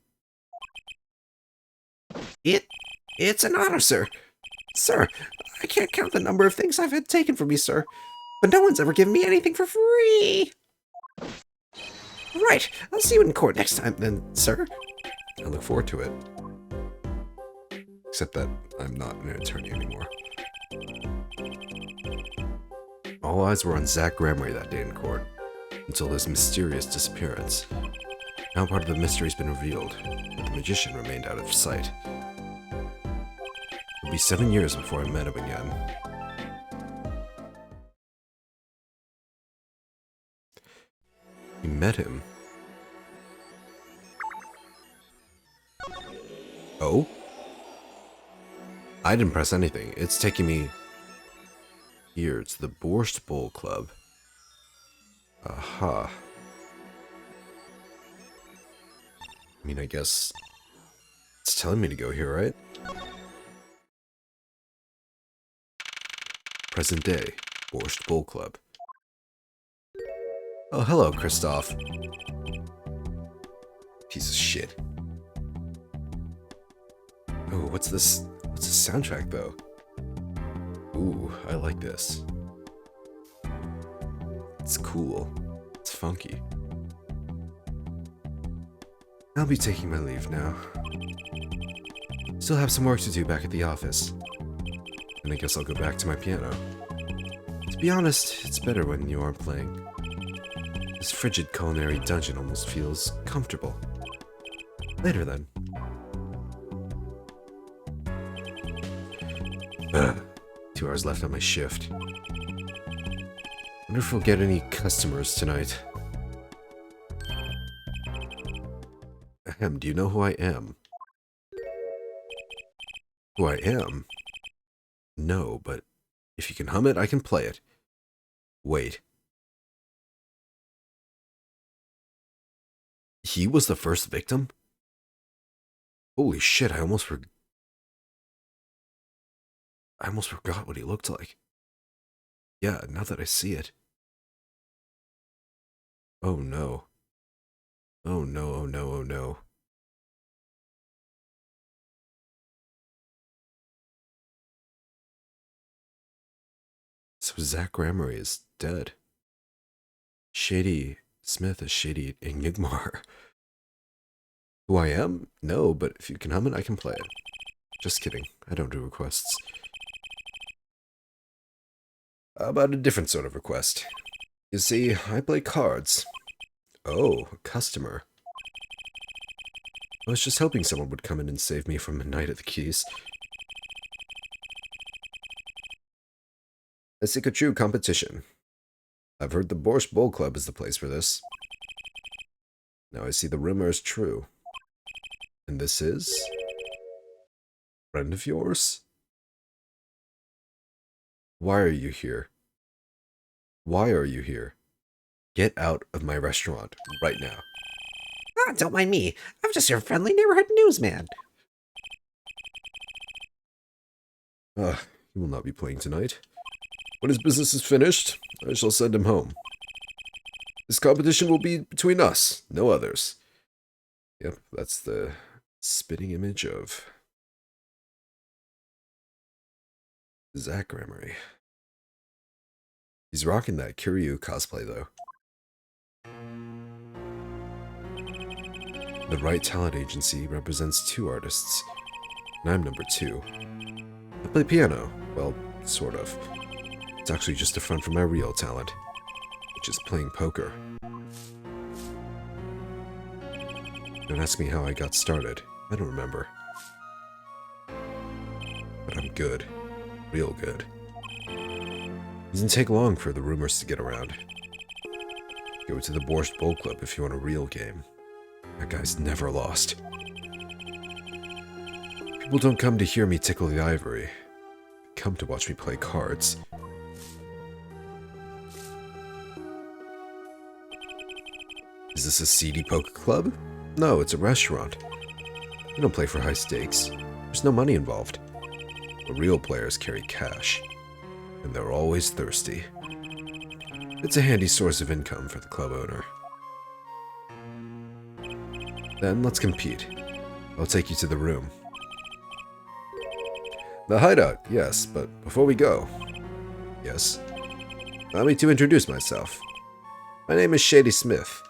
S2: It's an honor, sir. Sir, I can't count the number of things I've had taken from me, sir. But no one's ever given me anything for free! Right, I'll see you in court next time then, sir.
S1: I look forward to it. Except that I'm not an attorney anymore. All eyes were on Zach Gramery that day in court, until his mysterious disappearance. Now part of the mystery's been revealed, but the magician remained out of sight. It would be 7 years before I met him again. You met him? Oh? I didn't press anything. It's taking me here to the Borscht Bowl Club. Aha. I mean, I guess it's telling me to go here, right? Present day, Borscht Bowl Club. Oh, hello, Christoph. Piece of shit. Oh, what's this? What's this soundtrack, though? Ooh, I like this. It's cool. It's funky. I'll be taking my leave now. Still have some work to do back at the office. And I guess I'll go back to my piano. To be honest, it's better when you aren't playing. This frigid culinary dungeon almost feels comfortable. Later then. 2 hours left on my shift. Wonder if we'll get any customers tonight. Ahem, do you know who I am? Who I am? No, but if you can hum it, I can play it. Wait. He was the first victim? Holy shit, I almost forgot what he looked like. Yeah, now that I see it. Oh no. Oh no, oh no, oh no. So Zach Gramery is dead. Shady Smith is Shady Enigmar. Who I am? No, but if you can hum it, I can play it. Just kidding. I don't do requests. How about a different sort of request? You see, I play cards. Oh, a customer. I was just hoping someone would come in and save me from a night at the Keys. I seek a true competition. I've heard the Borscht Bowl Club is the place for this. Now I see the rumor is true. And this is? Friend of yours? Why are you here? Why are you here? Get out of my restaurant right now.
S2: Ah, don't mind me. I'm just your friendly neighborhood newsman.
S1: He will not be playing tonight. When his business is finished, I shall send him home. This competition will be between us, no others. Yep, that's the spitting image of Zach Gramery. He's rocking that Kiryu cosplay, though. The Right Talent Agency represents 2 artists, and I'm number 2. I play piano. Well, sort of. It's actually just a front for my real talent, which is playing poker. Don't ask me how I got started. I don't remember. But I'm good. Real good. It doesn't take long for the rumors to get around. Go to the Borscht Bowl Club if you want a real game. That guy's never lost. People don't come to hear me tickle the ivory. They come to watch me play cards. Is this a seedy poker club? No, it's a restaurant. We don't play for high stakes. There's no money involved. The real players carry cash. And they're always thirsty. It's a handy source of income for the club owner. Then let's compete. I'll take you to the room. The hideout, yes, but before we go... Yes? Allow me to introduce myself. My name is Shady Smith.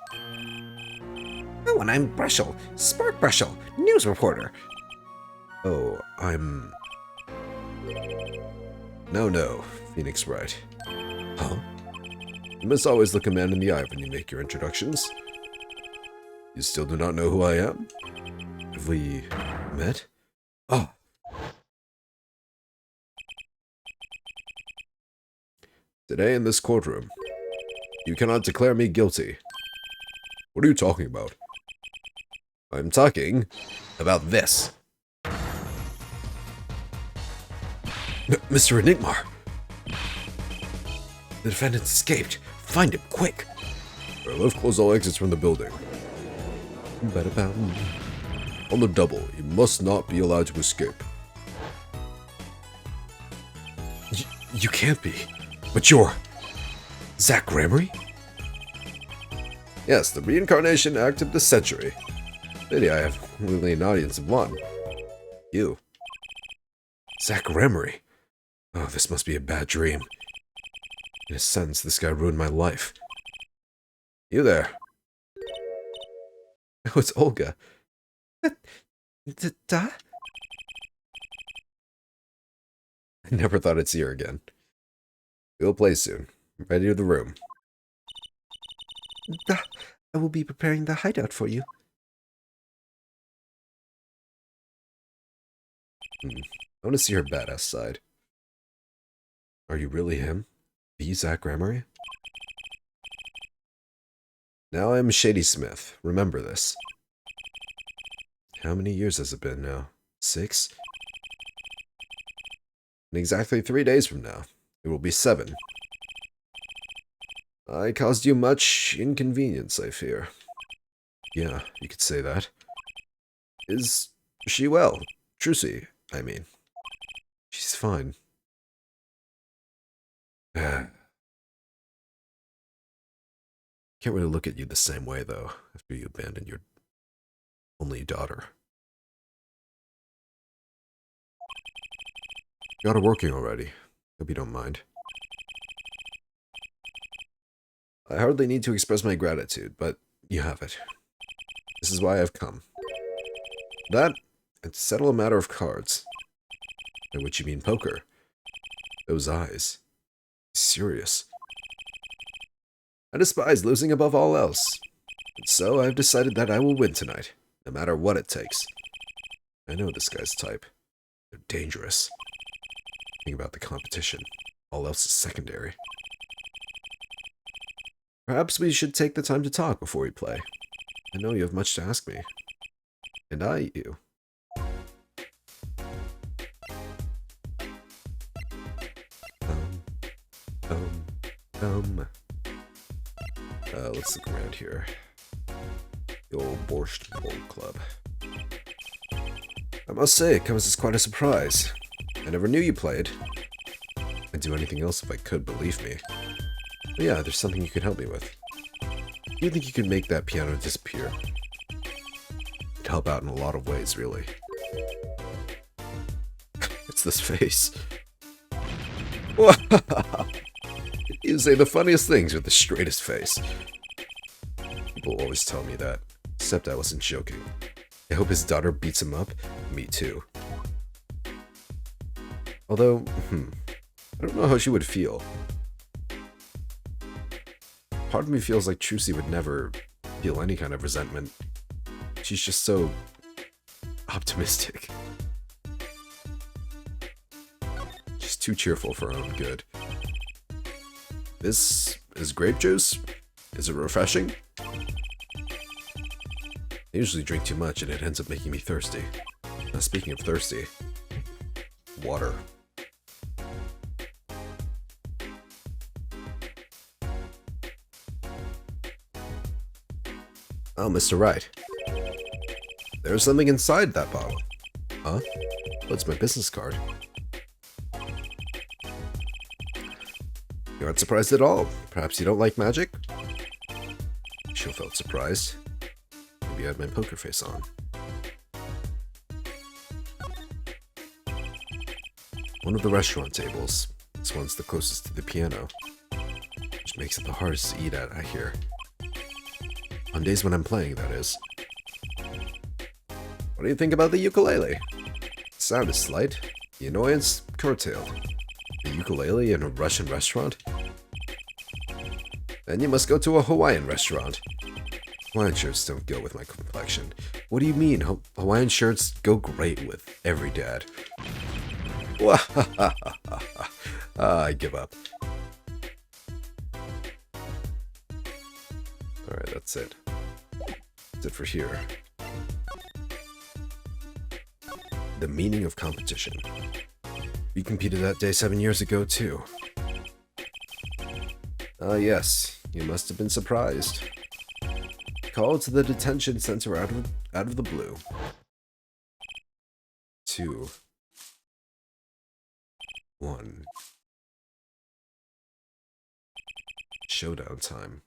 S2: Oh, and I'm Brushel, Spark Brushel, news reporter.
S1: Oh, I'm... No, Phoenix Wright.
S2: Huh?
S1: You must always look a man in the eye when you make your introductions. You still do not know who I am? Have we met? Oh. Today in this courtroom, you cannot declare me guilty. What are you talking about? I'm talking about this.
S2: Mr. Enigmar! The defendant escaped. Find him, quick!
S1: Let's close all exits from the building. On the double, you must not be allowed to escape.
S2: You can't be. But you're... Zach Gramery?
S1: Yes, the reincarnation act of the century. Pity I have only an audience of one. You.
S2: Zach Gramery? Oh, this must be a bad dream. In a sense, this guy ruined my life.
S1: You there.
S2: Oh, it's Olga. Da?
S1: I never thought I'd see her again. We'll play soon. Ready to the room.
S3: I will be preparing the hideout for you.
S1: I want to see her badass side.
S2: Are you really him? The Zach Gramery?
S1: Now I'm Shady Smith. Remember this.
S2: How many years has it been now? 6?
S1: In exactly 3 days from now, it will be 7. I caused you much inconvenience, I fear.
S2: Yeah, you could say that.
S1: Is she well? Trucy, I mean.
S2: She's fine.
S1: Can't
S2: really look at you the same way, though, after you abandoned your only daughter. Got her working already. Hope you don't mind.
S1: I hardly need to express my gratitude, but
S2: You have it.
S1: this is why I've come. That, and to settle a matter of cards.
S2: By which you mean poker. Those eyes. Serious.
S1: I despise losing above all else. And so I've decided that I will win tonight, no matter what it takes.
S2: I know this guy's type. They're dangerous. Think about the competition. All else is secondary.
S1: Perhaps we should take the time to talk before we play.
S2: I know you have much to ask me.
S1: And I you.
S2: Let's look around here. The old Borscht Bowl Club.
S1: I must say, it comes as quite a surprise. I never knew you played.
S2: I'd do anything else if I could, believe me.
S1: But yeah, there's something you could help me with.
S2: Do you think you could make that piano disappear? It'd help out in a lot of ways, really.
S1: It's this face. You say the funniest things with the straightest face.
S2: People always tell me that, except I wasn't joking. I hope his daughter beats him up. Me too.
S1: Although, I don't know how she would feel.
S2: Part of me feels like Trucy would never feel any kind of resentment. She's just so optimistic. She's too cheerful for her own good.
S1: This is grape juice? Is it refreshing?
S2: I usually drink too much and it ends up making me thirsty. Now, speaking of thirsty, water.
S1: Oh, Mr. Wright. There's something inside that bottle.
S2: Huh? What's my business card?
S1: You aren't surprised at all. Perhaps you don't like magic?
S2: She felt surprised. Maybe I had my poker face on. One of the restaurant tables. This one's the closest to the piano.
S1: makes it the hardest to eat at, I hear. On days when I'm playing, that is. What do you think about the ukulele? The sound is slight, the annoyance curtailed. A ukulele in a Russian restaurant? Then you must go to a Hawaiian restaurant. Hawaiian shirts don't go with my complexion. What do you mean? Hawaiian shirts go great with every dad. I give up. Alright, that's it. That's it for here. The meaning of competition. We competed that day 7 years ago, too. Ah, yes. You must have been surprised. Called to the detention center out of the blue. 2, 1. Showdown time.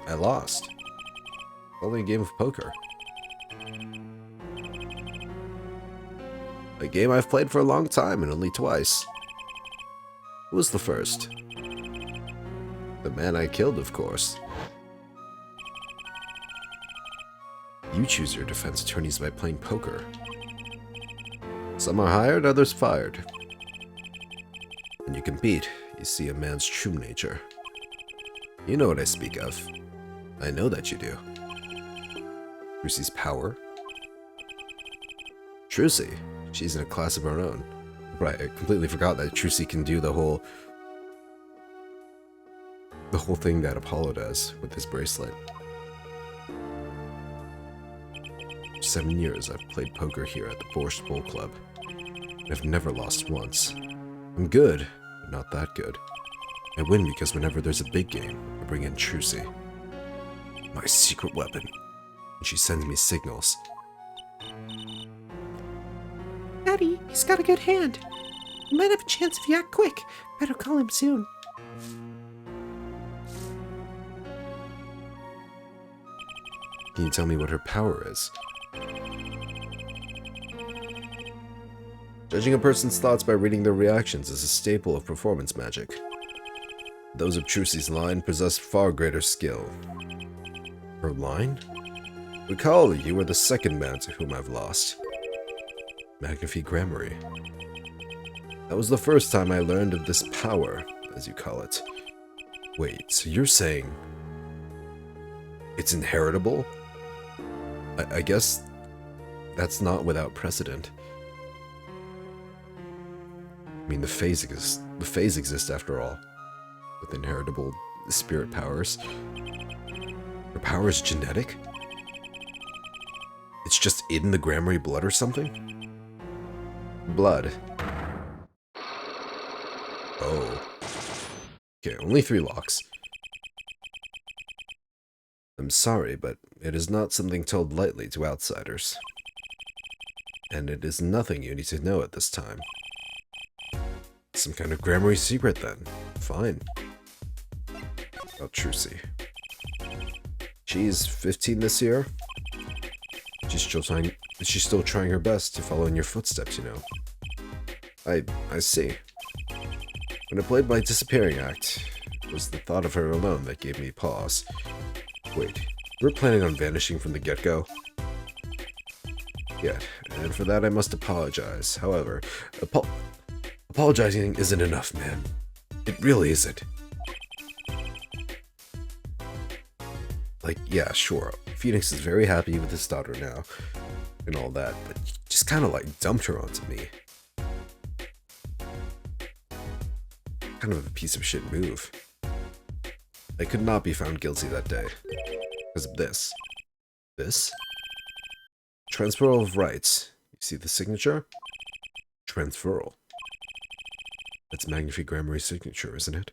S1: I lost. Only a game of poker. A game I've played for a long time and only twice. Who was the first? The man I killed, of course. You choose your defense attorneys by playing poker. Some are hired, others fired. When you compete, you see a man's true nature. You know what I speak of. I know that you do. Trucy's power? Trucy. She's in a class of her own. Right, I completely forgot that Trucy can do the whole thing that Apollo does with his bracelet. 7 years I've played poker here at the Borscht Bowl Club. I've never lost once. I'm good, but not that good. I win because whenever there's a big game, I bring in Trucy. My secret weapon. And she sends me signals.
S3: Daddy, he's got a good hand. You might have a chance if you act quick. Better call him soon.
S1: Can you tell me what her power is? Judging a person's thoughts by reading their reactions is a staple of performance magic. Those of Trucy's line possess far greater skill. Her line? Recall, you were the second man to whom I've lost. Magnifique Gramarye. That was the first time I learned of this power, as you call it. Wait, so you're saying it's inheritable? I guess that's not without precedent. I mean, the phase exists after all, with inheritable spirit powers. Her power is genetic? It's just in the Gramarye blood or something? Blood. Oh. Okay, only 3 locks. I'm sorry, but it is not something told lightly to outsiders. And it is nothing you need to know at this time. Some kind of Gramarye secret, then. Fine. About Trucy. She's 15 this year. She's still trying her best to follow in your footsteps, you know. I see. When I played my disappearing act, it was the thought of her alone that gave me pause. Wait, you were planning on vanishing from the get-go? Yet, and for that I must apologize. However, apologizing isn't enough, man. It really isn't. Like, yeah, sure, Phoenix is very happy with his daughter now, and all that, but you just kind of like dumped her onto me. Kind of a piece of shit move. I could not be found guilty that day. Because of this. This? Transferal of rights. You see the signature? Transferal. That's Magnifique Gramarye's signature, isn't it?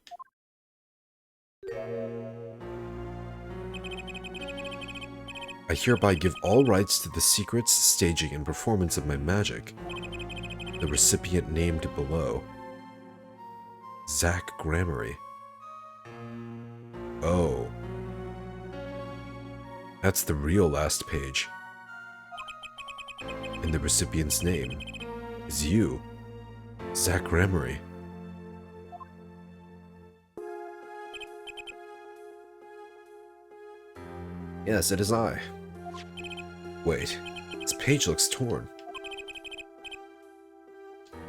S1: I hereby give all rights to the secrets, staging, and performance of my magic. The recipient named below. Zach Gramarye. Oh. That's the real last page. And the recipient's name is you, Zach Ramery.
S2: Yes, it is I.
S1: Wait, this page looks torn.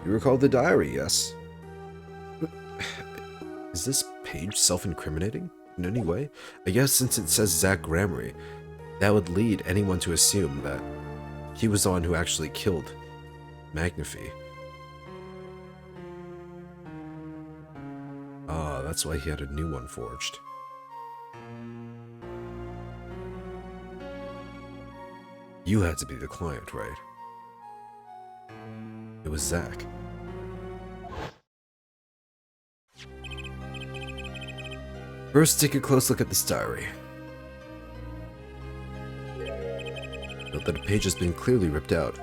S2: You recall the diary, yes?
S1: Is this page self-incriminating in any way? I guess since it says Zach Ramery, that would lead anyone to assume that he was the one who actually killed Magnify. Ah, that's why he had a new one forged. You had to be the client, right? It was Zach. First, take a close look at this diary. Note that a page has been clearly ripped out.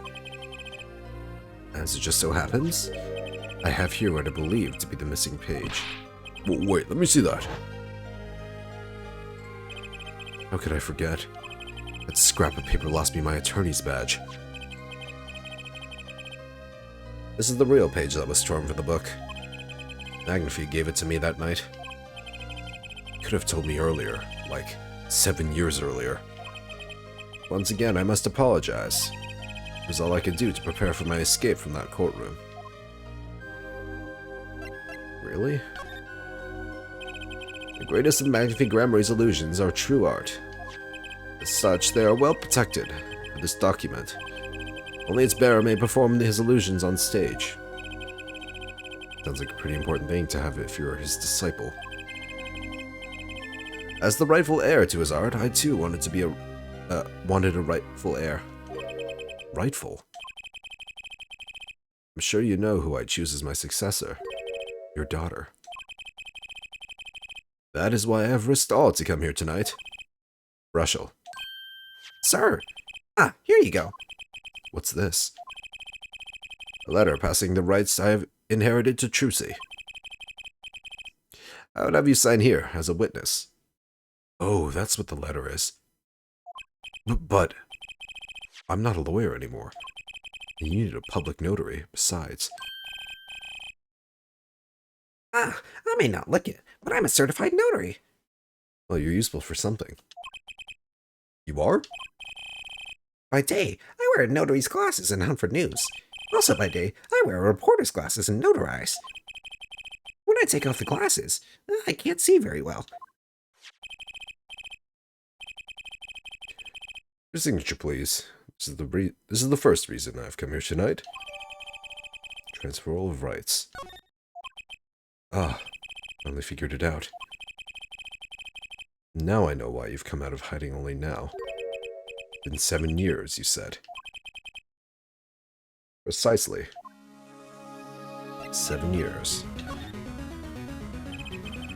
S1: As it just so happens, I have here what I believe to be the missing page. Wait, let me see that. How could I forget? That scrap of paper lost me my attorney's badge. This is the real page that was torn from the book. Magnify gave it to me that night. Could have told me earlier, like 7 years earlier. Once again, I must apologize. It was all I could do to prepare for my escape from that courtroom. Really? The greatest of Magnify Gramarye's illusions are true art. As such, they are well protected by this document. Only its bearer may perform his illusions on stage. Sounds like a pretty important thing to have if you're his disciple. As the rightful heir to his art, I too wanted to be wanted a rightful heir. Rightful? I'm sure you know who I choose as my successor. Your daughter. That is why I have risked all to come here tonight. Rushel.
S2: Sir! Ah, here you go.
S1: What's this? A letter passing the rights I have inherited to Trucy. I would have you sign here as a witness. Oh, that's what the letter is. But I'm not a lawyer anymore. You needed a public notary, besides.
S2: Ah, I may not look it, but I'm a certified notary.
S1: Well, you're useful for something. You are?
S2: By day, I wear a notary's glasses and hunt for news. Also by day, I wear a reporter's glasses and notarize. When I take off the glasses, I can't see very well.
S1: Your signature, please. This is the first reason I've come here tonight. Transferal of rights. Ah, finally figured it out. Now I know why you've come out of hiding only now. Been 7 years, you said. Precisely. 7 years.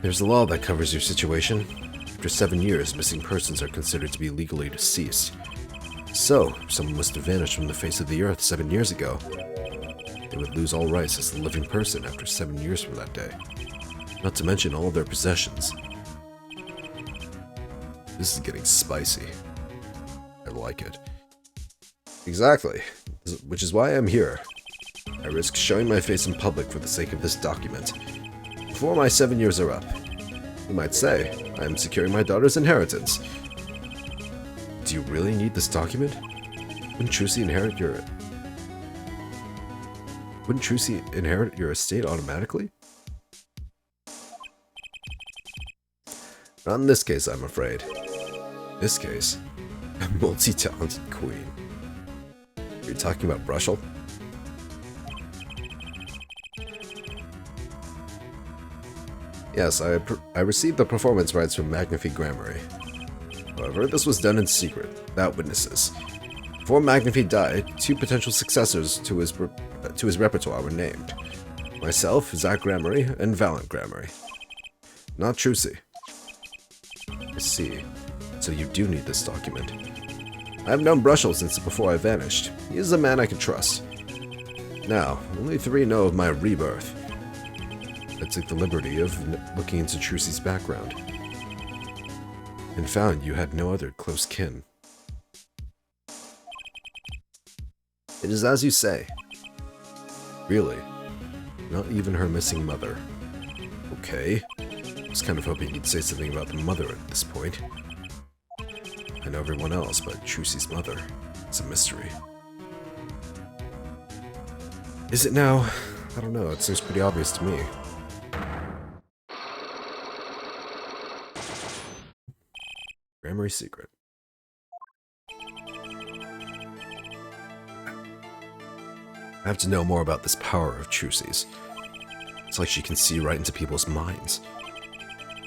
S1: There's a law that covers your situation. After 7 years, missing persons are considered to be legally deceased. So, if someone was to vanish from the face of the earth 7 years ago, they would lose all rights as a living person after 7 years from that day. Not to mention all of their possessions. This is getting spicy. I like it. Exactly. Which is why I'm here. I risk showing my face in public for the sake of this document. Before my 7 years are up, you might say I am securing my daughter's inheritance. Do you really need this document? Wouldn't Trucy inherit your estate automatically? Not in this case, I'm afraid. In this case, a multi-talented queen. Are you talking about Rushel? Yes, I received the performance rights from Magnify Gramarye. However, this was done in secret, without witnesses. Before Magnify died, 2 potential successors to his repertoire were named. Myself, Zach Gramarye, and Valiant Gramarye. Not Trucy. I see. So you do need this document. I have known Rushel since before I vanished. He is a man I can trust. Now, only 3 know of my rebirth. I took the liberty of looking into Trucy's background, and found you had no other close kin. It is as you say. Really? Not even her missing mother. Okay. I was kind of hoping you'd say something about the mother at this point. I know everyone else, but Chusi's mother. It's a mystery. Is it now? I don't know, it seems pretty obvious to me. Grammary secret. I have to know more about this power of Chusi's. It's like she can see right into people's minds.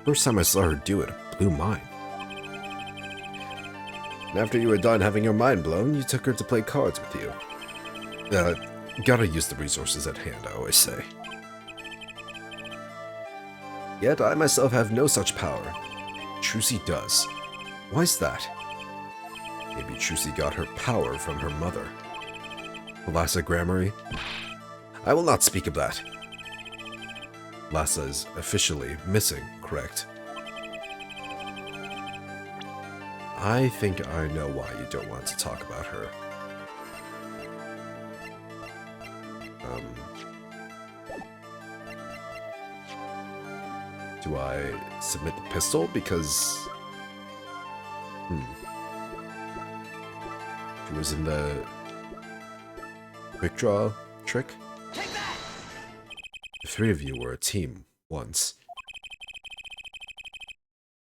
S1: First time I saw her do it, it blew mine. And after you were done having your mind blown, you took her to play cards with you. Gotta use the resources at hand, I always say. Yet I myself have no such power. Chusi does. Why's that? Maybe Chusi got her power from her mother. Lhasa Grammary? I will not speak of that. Lhasa is officially missing, correct? I think I know why you don't want to talk about her. Do I submit the pistol? Because... She was in the quick draw trick? The three of you were a team once.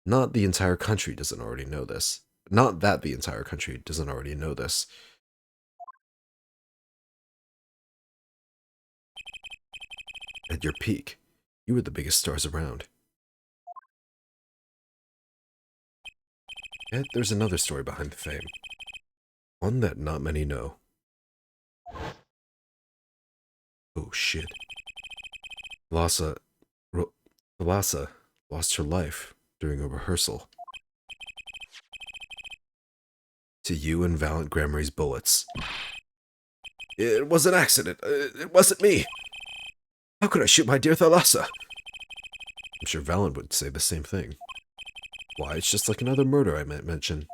S1: Not the entire country doesn't already know this. Not that the entire country doesn't already know this. At your peak, you were the biggest stars around. Yet there's another story behind the fame. One that not many know. Oh shit. Lhasa lost her life during a rehearsal. To you and Valiant Grammary's bullets. It was an accident. It wasn't me. How could I shoot my dear Thalassa? I'm sure Valiant would say the same thing. Why, it's just like another murder I might mention.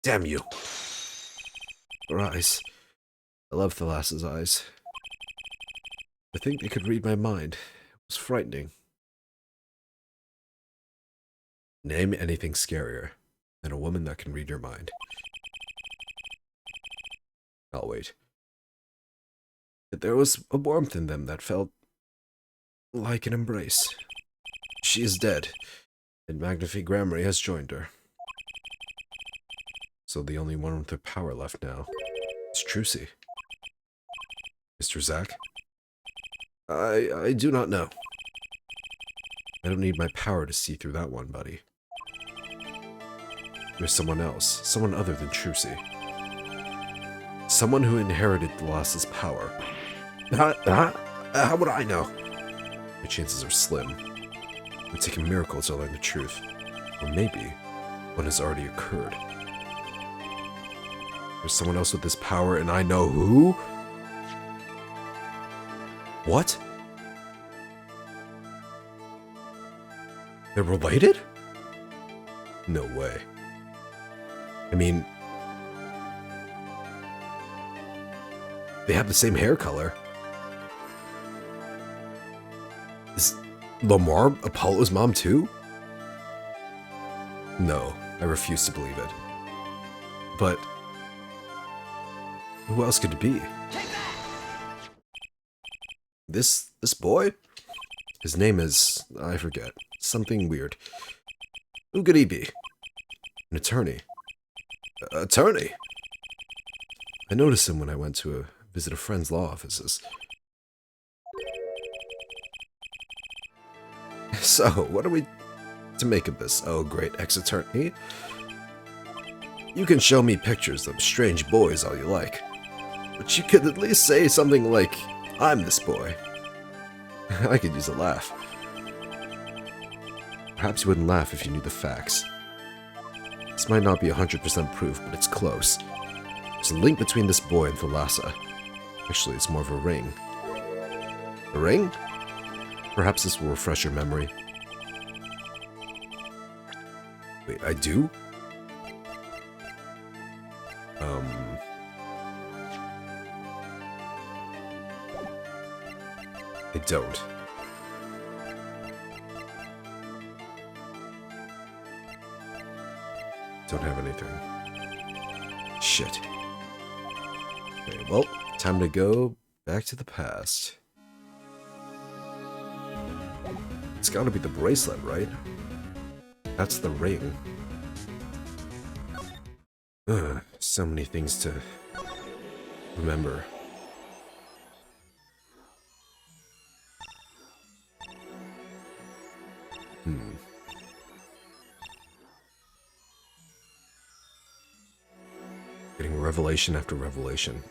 S1: Damn you. Her eyes. I love Thalassa's eyes. I think they could read my mind. It was frightening. Name anything scarier than a woman that can read your mind. I'll wait. But there was a warmth in them that felt like an embrace. She is dead, and Magnifi Grammary has joined her. So the only one with her power left now is Chusi. Mr. Zack? I do not know. I don't need my power to see through that one, buddy. There's someone else, someone other than Chusi. Someone who inherited Thalassa's power. How would I know? The chances are slim. It would take a miracle to learn the truth. Or maybe one has already occurred. There's someone else with this power, and I know who? What? They're related? No way. I mean, they have the same hair color. Is Lamar Apollo's mom too? No, I refuse to believe it. But who else could it be? This boy? His name is, I forget, something weird. Who could he be? An attorney. Attorney? I noticed him when I went to visit a friend's law offices. So, what are we to make of this, oh great ex-attorney? You can show me pictures of strange boys all you like, but you could at least say something like, I'm this boy. I could use a laugh. Perhaps you wouldn't laugh if you knew the facts. This might not be 100% proof, but it's close. There's a link between this boy and Thalassa. Actually, it's more of a ring. A ring? Perhaps this will refresh your memory. Wait, I do? don't. Don't have anything. Shit. Okay, well, time to go back to the past. It's gotta be the bracelet, right? That's the ring. Ugh, so many things to remember. Getting revelation after revelation.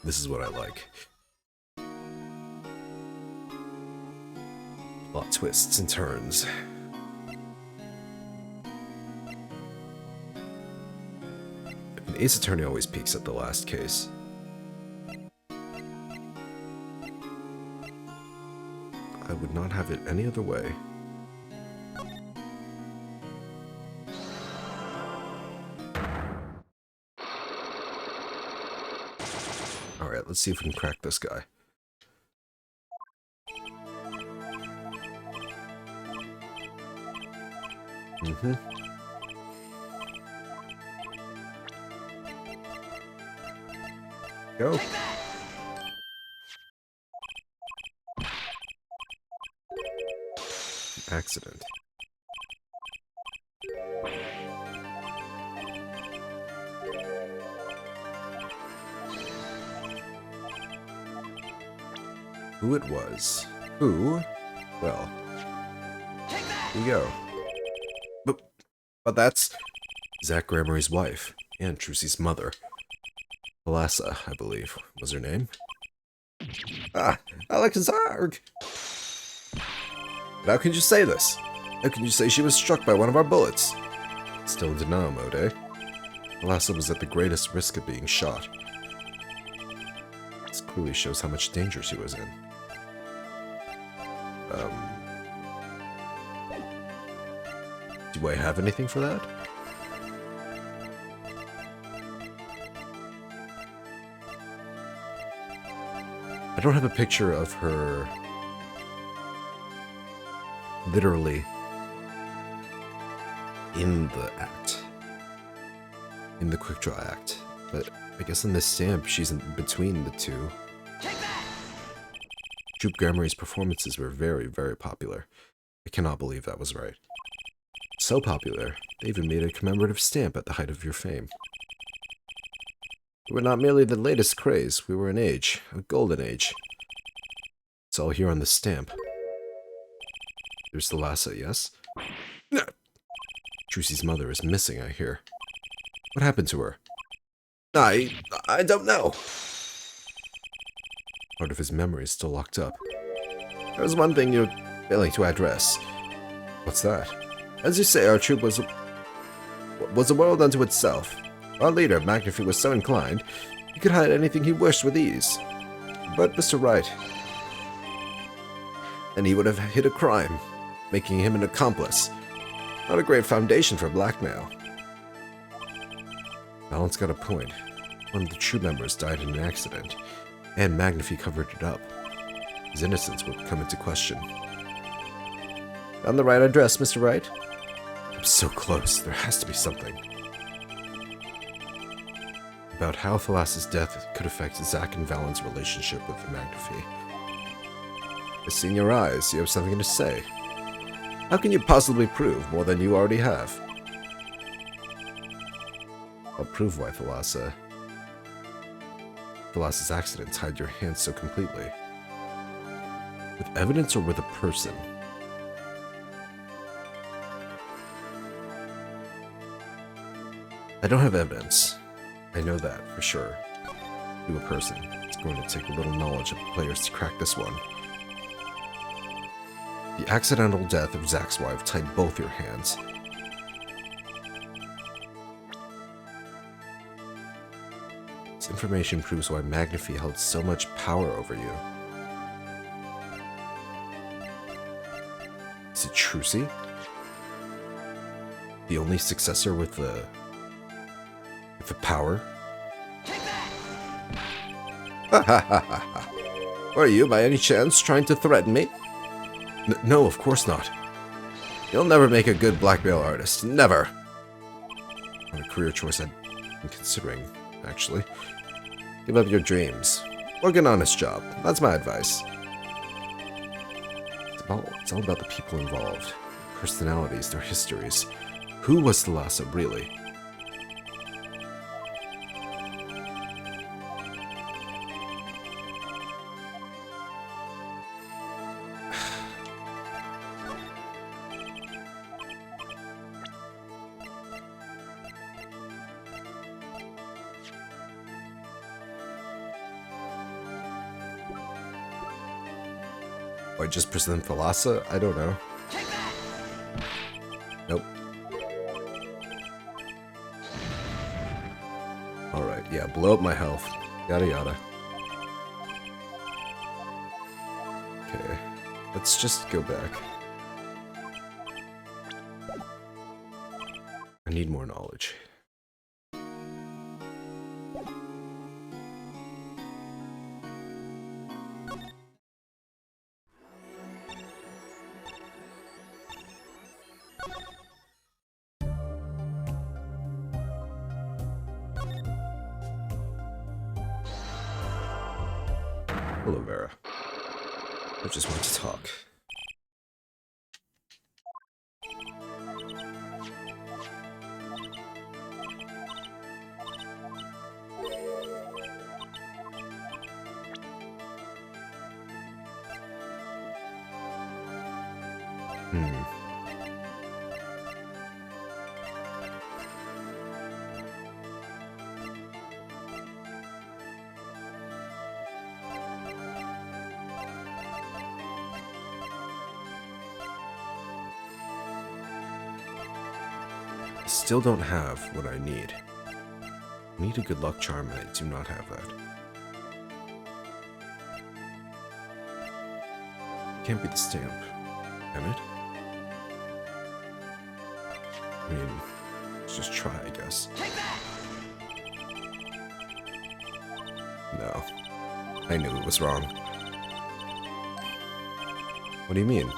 S1: This is what I like. Plot twists and turns. An Ace Attorney always peaks at the last case. I would not have it any other way. Alright, let's see if we can crack this guy. Go. Accident. Who it was? Who? Well, here you go. But that's Zach Gramarye's wife and Trucy's mother. Thalassa, I believe, was her name.
S2: Ah, Alexazarg!
S1: But how can you say this? How can you say she was struck by one of our bullets? Still in denial mode, eh? Thalassa was at the greatest risk of being shot. This clearly shows how much danger she was in. Do I have anything for that? I don't have a picture of her literally in the act, in the quick draw act, but I guess in this stamp she's in between the two. Troop Gramarye's performances were very, very popular. I cannot believe that was right. So popular, they even made a commemorative stamp at the height of your fame. We were not merely the latest craze, we were an age, a golden age. It's all here on the stamp. There's Thalassa, yes? Trucy's mother is missing, I hear. What happened to her?
S2: I don't know.
S1: Part of his memory is still locked up.
S2: There's one thing you're failing to address.
S1: What's that?
S2: As you say, our troop was a world unto itself. Our leader, Magnifi, was so inclined, he could hide anything he wished with ease. But Mr. Wright, and he would have hid a crime, making him an accomplice. Not a great foundation for blackmail.
S1: Balance got a point. One of the troop members died in an accident, and Magnifi covered it up. His innocence would come into question.
S2: On the right address, Mr. Wright?
S1: I'm so close. There has to be something. About how Thalassa's death could affect Zack and Valen's relationship with Magnifi.
S2: I see in your eyes, you have something to say. How can you possibly prove more than you already have?
S1: I'll prove why Thalassa's accident tied your hands so completely. With evidence or with a person? I don't have evidence. I know that, for sure. To a person, it's going to take a little knowledge of the players to crack this one. The accidental death of Zack's wife tied both your hands. This information proves why Magnifi held so much power over you. Is it Trucy? The only successor with the power?
S2: Ha ha ha ha ha.
S1: Are you, by any chance, trying to threaten me? No, of course not. You'll never make a good blackmail artist. Never. What a career choice I've been considering, actually. Give up your dreams. Work an honest job. That's my advice. It's all about the people involved. Their personalities, their histories. Who was Thalassa, really? Or just present Thalassa? I don't know. Nope. Alright, yeah, blow up my health. Yada yada. Okay, let's just go back. I need more knowledge. Hello, Vera. I just want to talk. Still don't have what I need. I need a good luck charm and I do not have that. Can't be the stamp, can it? I mean, let's just try, I guess. No. I knew it was wrong. What do you mean?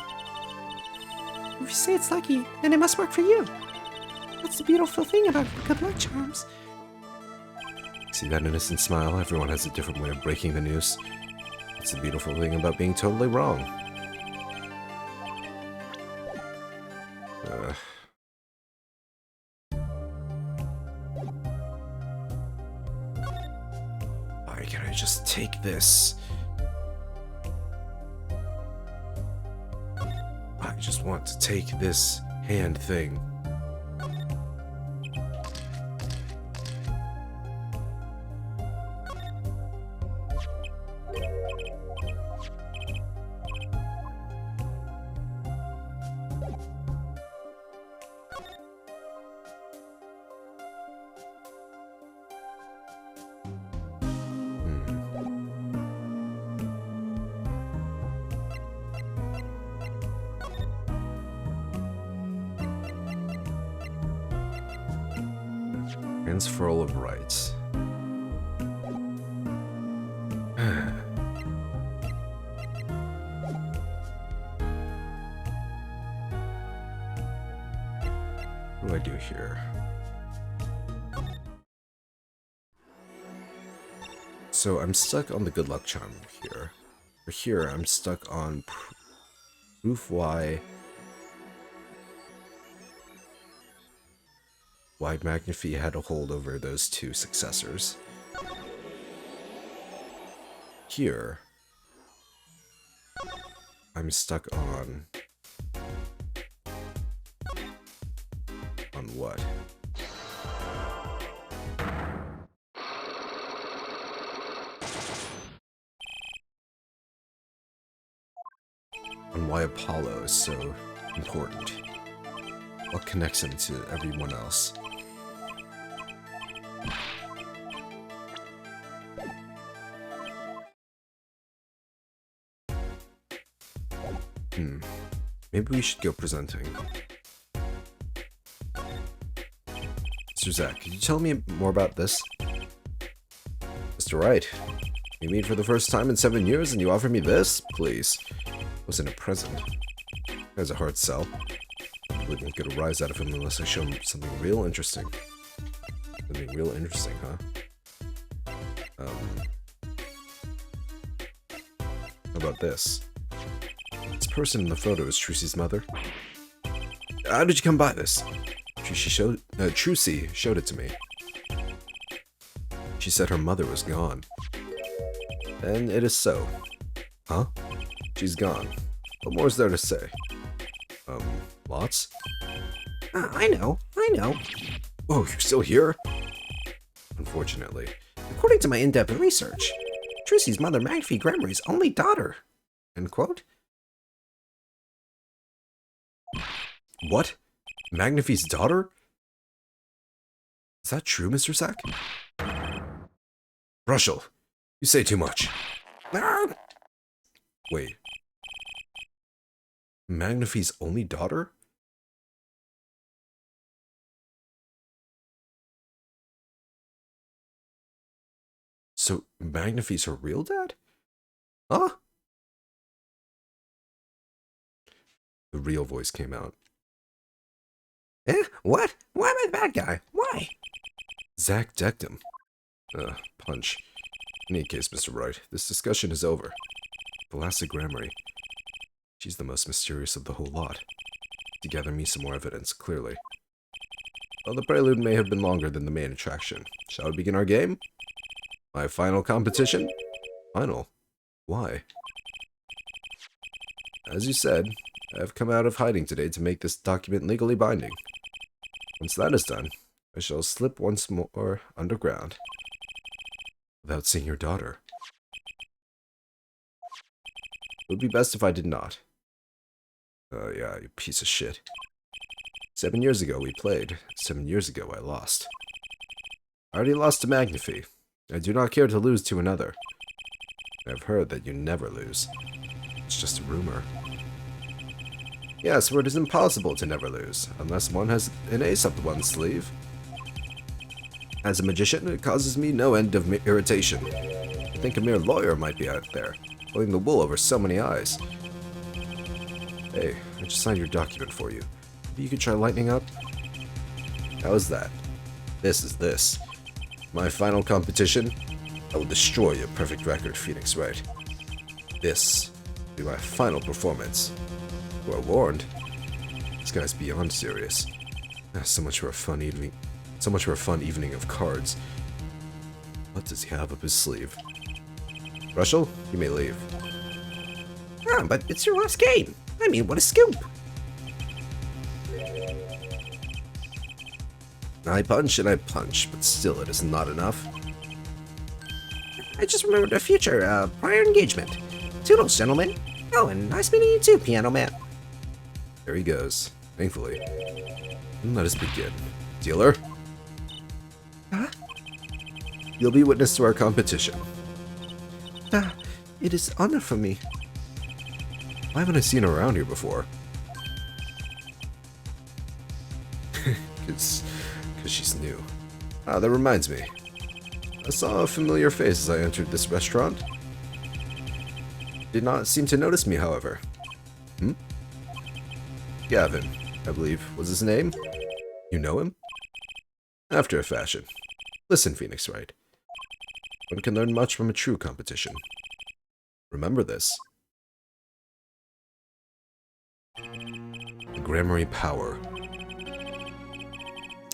S3: If you say it's lucky, then it must work for you. That's the beautiful thing about good luck charms.
S1: See that innocent smile? Everyone has a different way of breaking the news. It's the beautiful thing about being totally wrong. Why can't I just take this? I just want to take this hand thing. Transferal of rights. What do I do here? So I'm stuck on the good luck charm here. For here, I'm stuck on proof why Magnify had a hold over those two successors. Here, I'm stuck on what? On why Apollo is so important. What connects him to everyone else? Maybe we should go presenting. Mr. Zach, could you tell me more about this? Mr. Wright, We meet for the first time in 7 years and you offer me this? Please. Wasn't a present. That's a hard sell. I wouldn't get a rise out of him unless I show him something real interesting. Something real interesting, huh? How about this? This person in the photo is Trucy's mother. How did you come by this? Trucy showed it to me. She said her mother was gone. And it is so. Huh? She's gone. What more is there to say? Lots?
S2: I know.
S1: Oh, you're still here? Unfortunately.
S2: According to my in-depth research, Trucy's mother, Magpie Grammary's only daughter. End quote.
S1: What? Magnify's daughter? Is that true, Mr. Zack? Russell, you say too much. Wait. Magnify's only daughter? So, Magnify's her real dad? Huh? The real voice came out.
S2: Eh? What? Why am I the bad guy? Why?
S1: Zack decked him. Punch. In any case, Mr. Wright, this discussion is over. Elastic Grammary. She's the most mysterious of the whole lot. To gather me some more evidence, clearly. Well, the prelude may have been longer than the main attraction. Shall we begin our game? My final competition? Final? Why? As you said, I have come out of hiding today to make this document legally binding. Once that is done, I shall slip once more underground. Without seeing your daughter. It would be best if I did not. Yeah, you piece of shit. 7 years ago we played. 7 years ago I lost. I already lost to Magnify. I do not care to lose to another. I've heard that you never lose. It's just a rumor. Yes, for it is impossible to never lose, unless one has an ace up one's sleeve. As a magician, it causes me no end of irritation. I think a mere lawyer might be out there, pulling the wool over so many eyes. Hey, I just signed your document for you. Maybe you could try lightening up? How's that? This is this. My final competition? I will destroy your perfect record, Phoenix Wright. This will be my final performance. You are warned. This guy's beyond serious. So much for a fun evening. So much for a fun evening of cards. What does he have up his sleeve? Russell, you may leave.
S2: Ah, but it's your last game. I mean, what a scoop.
S1: I punch and I punch, but still it is not enough.
S2: I just remembered a future, prior engagement. Toodles, gentlemen. Oh, and nice meeting you too, Piano Man.
S1: There he goes, thankfully. And let us begin. Dealer?
S2: Huh?
S1: You'll be witness to our competition.
S2: It is honor for me.
S1: Why haven't I seen her around here before? Because she's new. Ah, that reminds me. I saw a familiar face as I entered this restaurant. Did not seem to notice me, however. Gavin, I believe, was his name? You know him? After a fashion. Listen, Phoenix Wright. One can learn much from a true competition. Remember this. The Grammary power.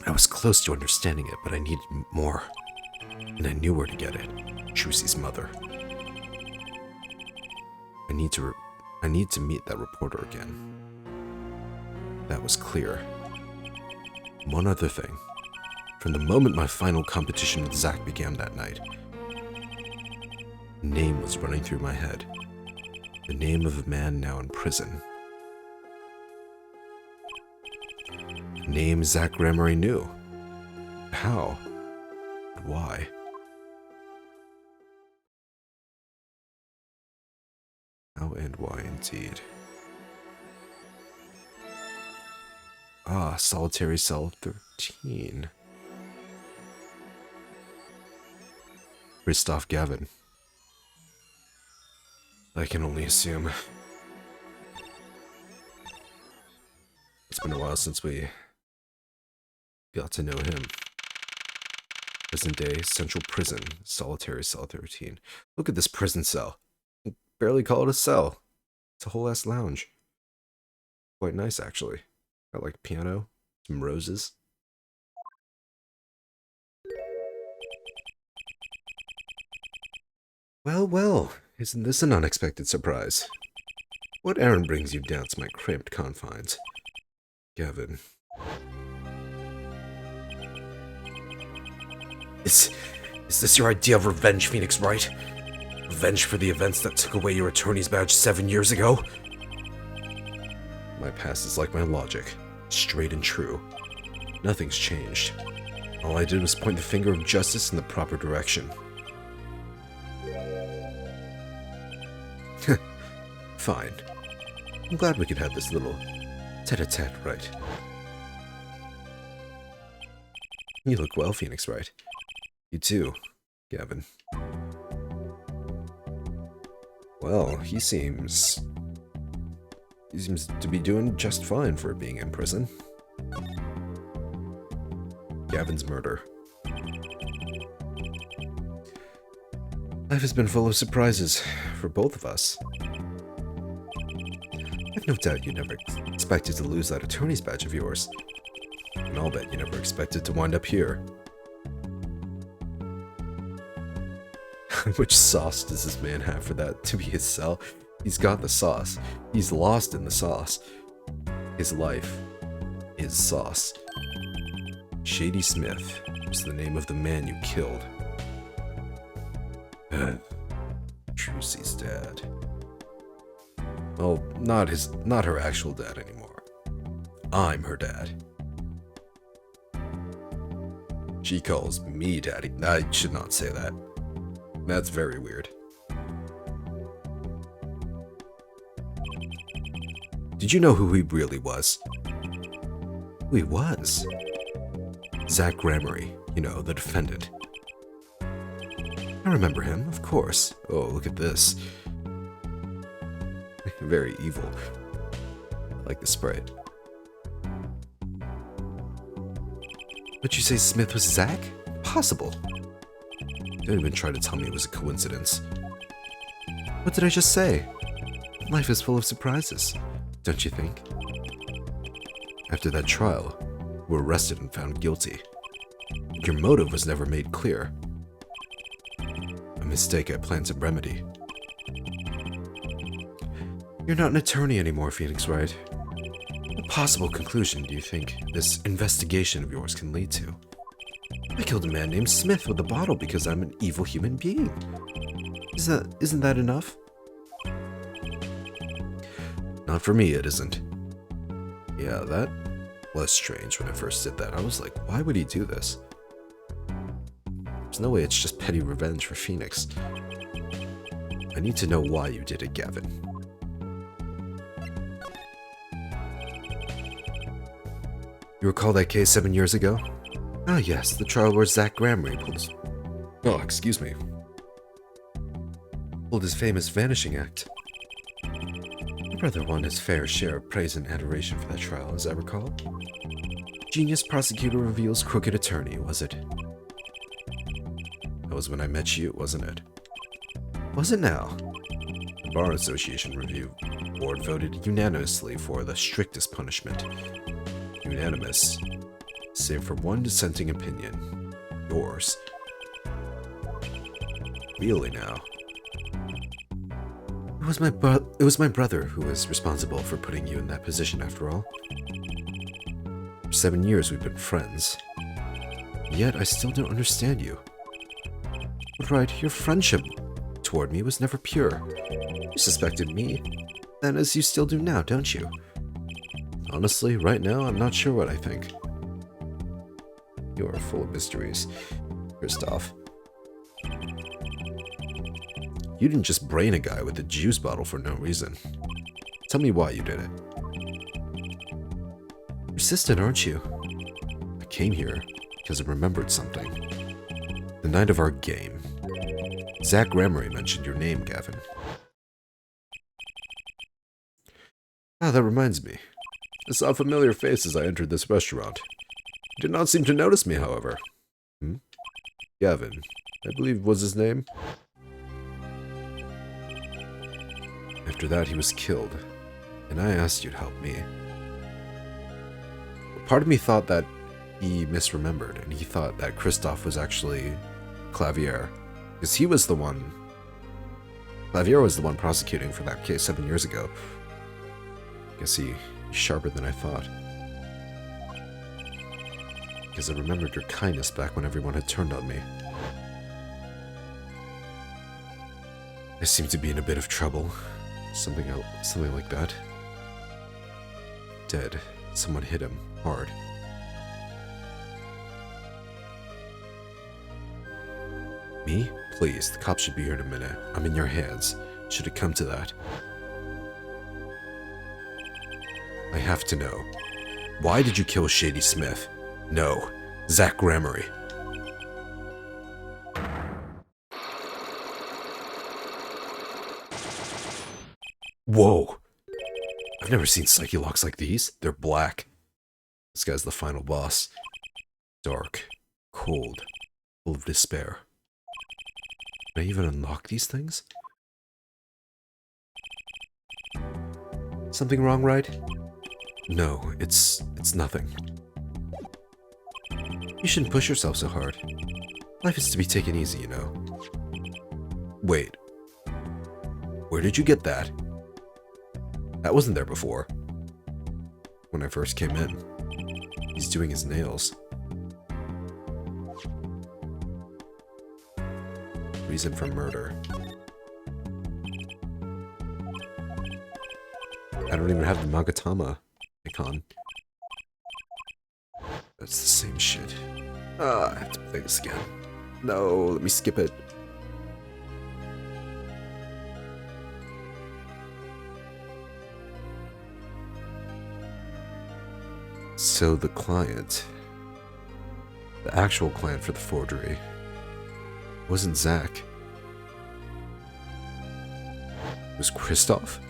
S1: I was close to understanding it, but I needed more. And I knew where to get it. Trucy's mother. I need to meet that reporter again. That was clear. One other thing. From the moment my final competition with Zack began that night, a name was running through my head. The name of a man now in prison. A name Zack Grammary knew. How? And why? How and why indeed. Ah, Solitary Cell 13. Christoph Gavin. I can only assume. It's been a while since we got to know him. Present day, central prison, solitary cell 13. Look at this prison cell. You barely call it a cell. It's a whole ass lounge. Quite nice, actually. Got like piano, some roses. Well, well, isn't this an unexpected surprise? What errand brings you down to my cramped confines? Gavin. Is this your idea of revenge, Phoenix Wright? Revenge for the events that took away your attorney's badge 7 years ago? My past is like my logic, straight and true. Nothing's changed. All I did was point the finger of justice in the proper direction. Fine. I'm glad we could have this little tete-a-tete, right? You look well, Phoenix Wright. You too, Gavin. Well, he seems to be doing just fine for being in prison. Gavin's murder. Life has been full of surprises for both of us. I've no doubt you never expected to lose that attorney's badge of yours. And I'll bet you never expected to wind up here. Which sauce does this man have for that to be his cell? He's got the sauce. He's lost in the sauce. His life is sauce. Shady Smith was the name of the man you killed. Trucy's dad. Well, not her actual dad anymore. I'm her dad. She calls me daddy. I should not say that. That's very weird. Did you know who he really was? Who he was? Zach Gramery, you know, the defendant. I remember him, of course. Oh, look at this. Very evil. I like the sprite. But you say Smith was Zach? Possible. Don't even try to tell me it was a coincidence. What did I just say? Life is full of surprises, don't you think? After that trial, you were arrested and found guilty. Your motive was never made clear. A mistake I plan to remedy. You're not an attorney anymore, Phoenix Wright. What possible conclusion do you think this investigation of yours can lead to? I killed a man named Smith with a bottle because I'm an evil human being. Isn't that enough? Not for me, it isn't. Yeah, that was strange when I first did that. I was like, why would he do this? There's no way it's just petty revenge for Phoenix. I need to know why you did it, Gavin. You recall that case 7 years ago? Ah, yes, the trial where Zach Gramery pulled his famous vanishing act. My brother won his fair share of praise and adoration for that trial, as I recall. Genius prosecutor reveals crooked attorney, was it? That was when I met you, wasn't it? Was it now? The Bar Association Review Board voted unanimously for the strictest punishment. Unanimous, save for one dissenting opinion. Yours. Really now? It was my brother who was responsible for putting you in that position after all. For 7 years we've been friends. Yet I still don't understand you. But right, your friendship toward me was never pure. You suspected me, then as you still do now, don't you? Honestly, right now, I'm not sure what I think. You are full of mysteries, Kristoff. You didn't just brain a guy with a juice bottle for no reason. Tell me why you did it. Persistent, aren't you? I came here because I remembered something. The night of our game. Zach Gramery mentioned your name, Gavin. Ah, that reminds me. I saw a familiar face as I entered this restaurant. He did not seem to notice me, however. Gavin, I believe was his name. After that, he was killed, and I asked you to help me. Part of me thought that he misremembered, and he thought that Christoph was actually Clavier, because he was the one. Clavier was the one prosecuting for that case 7 years ago. Guess he's sharper than I thought. Because I remembered your kindness back when everyone had turned on me. I seem to be in a bit of trouble. Something like that. Dead. Someone hit him hard. Me? Please, the cops should be here in a minute. I'm in your hands. Should it come to that. I have to know. Why did you kill Shady Smith? No. Zach Gramery. Whoa. I've never seen psyche locks like these. They're black. This guy's the final boss. Dark. Cold. Full of despair. Can I even unlock these things? Something wrong, right? No, it's nothing. You shouldn't push yourself so hard. Life is to be taken easy, you know. Wait. Where did you get that? That wasn't there before. When I first came in. He's doing his nails. Reason for murder. I don't even have the Magatama icon. That's the same shit. I have to play this again. No, let me skip it. So the client, the actual client for the forgery, wasn't Zach. It was Christoph?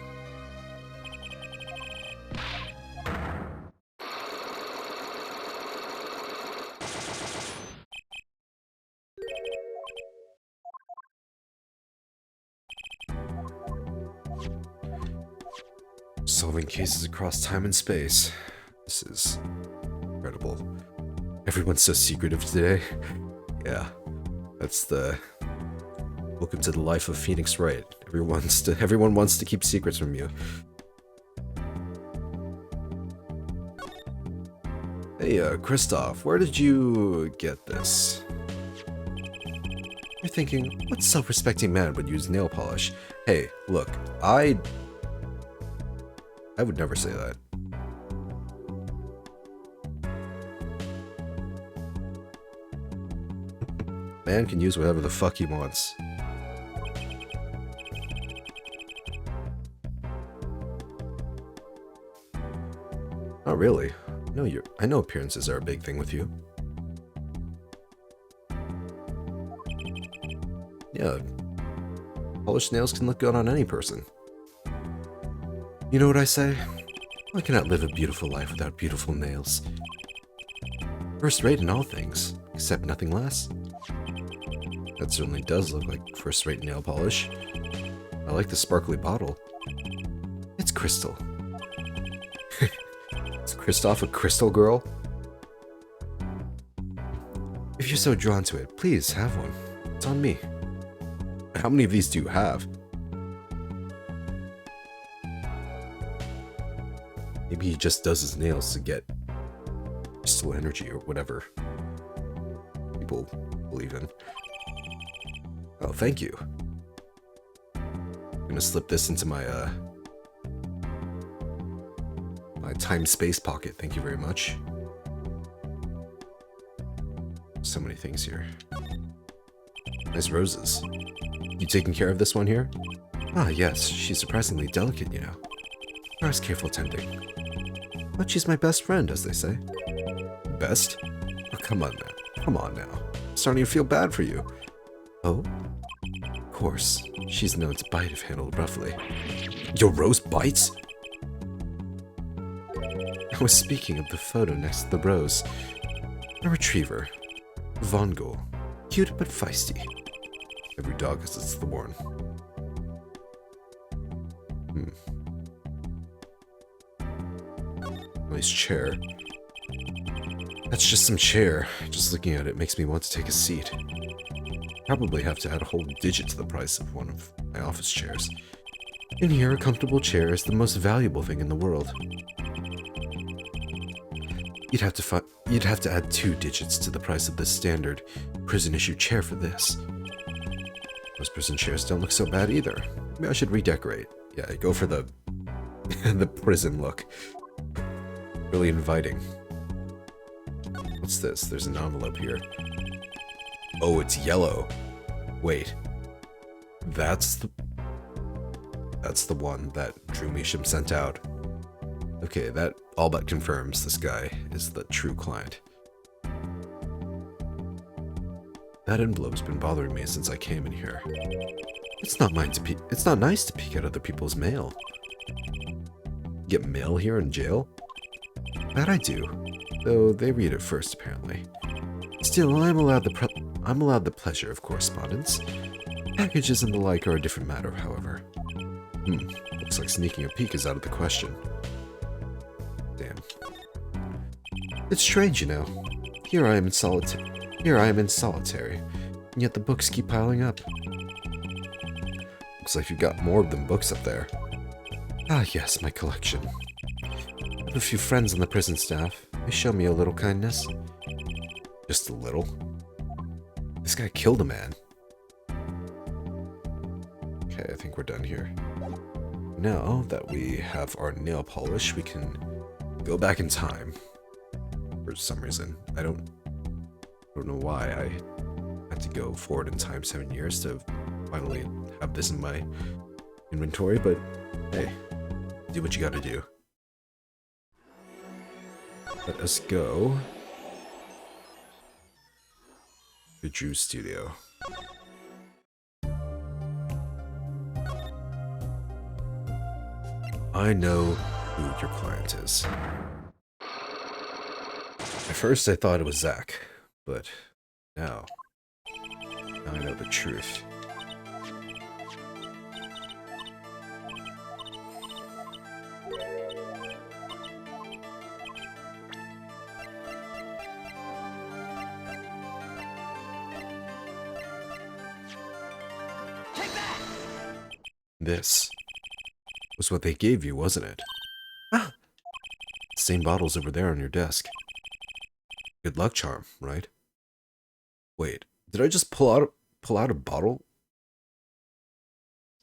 S1: Solving cases across time and space. This is incredible. Everyone's so secretive today. Yeah, that's the... Welcome to the life of Phoenix Wright. Everyone wants to keep secrets from you. Hey, Christoph, where did you get this? You're thinking, what self-respecting man would use nail polish? Hey, look, I would never say that. Man can use whatever the fuck he wants. Not really. I know appearances are a big thing with you. Yeah. Polished nails can look good on any person. You know what I say? One cannot live a beautiful life without beautiful nails. First rate in all things, except nothing less. That certainly does look like first-rate nail polish. I like the sparkly bottle. It's crystal. Is Christoph a crystal girl? If you're so drawn to it, please have one. It's on me. How many of these do you have? Maybe he just does his nails to get crystal energy or whatever people believe in. Oh, thank you. I'm gonna slip this into my my time-space pocket. Thank you very much. So many things here. Nice roses. You taking care of this one here? Ah, yes. She's surprisingly delicate, you know. Requires careful tending. But she's my best friend, as they say. Best? Oh, come on now. Come on now. I'm starting to feel bad for you. Oh? Of course. She's known to bite if handled roughly. Your rose bites? I was speaking of the photo next to the rose. A retriever. Vongul. Cute but feisty. Every dog has its thorn. Nice chair. That's just some chair. Just looking at it makes me want to take a seat. Probably have to add a whole digit to the price of one of my office chairs. In here, a comfortable chair is the most valuable thing in the world. You'd have to add 2 digits to the price of the standard prison-issue chair for this. Those prison chairs don't look so bad either. Maybe I should redecorate. Yeah, go for the the prison look. Really inviting. What's this? There's an envelope here. Oh, it's yellow. Wait. That's the one that Drew Measham sent out. Okay, that all but confirms this guy is the true client. That envelope's been bothering me since I came in here. It's not nice to peek at other people's mail. Get mail here in jail? That I do, though they read it first apparently. Still, I'm allowed the pleasure of correspondence. Packages and the like are a different matter, however. Looks like sneaking a peek is out of the question. Damn. It's strange, you know. Here I am in solitary, and yet the books keep piling up. Looks like you've got more of them books up there. Ah yes, my collection. I have a few friends on the prison staff. They show me a little kindness. Just a little? This guy killed a man. Okay, I think we're done here. Now that we have our nail polish, we can go back in time. For some reason. I don't know why I had to go forward in time 7 years to finally have this in my inventory, but hey, do what you gotta do. Let us go to Drew's studio. I know who your client is. At first I thought it was Zach, but now I know the truth. This was what they gave you, wasn't it? Ah! Same bottles over there on your desk. Good luck charm, right? Wait, did I just pull out a bottle?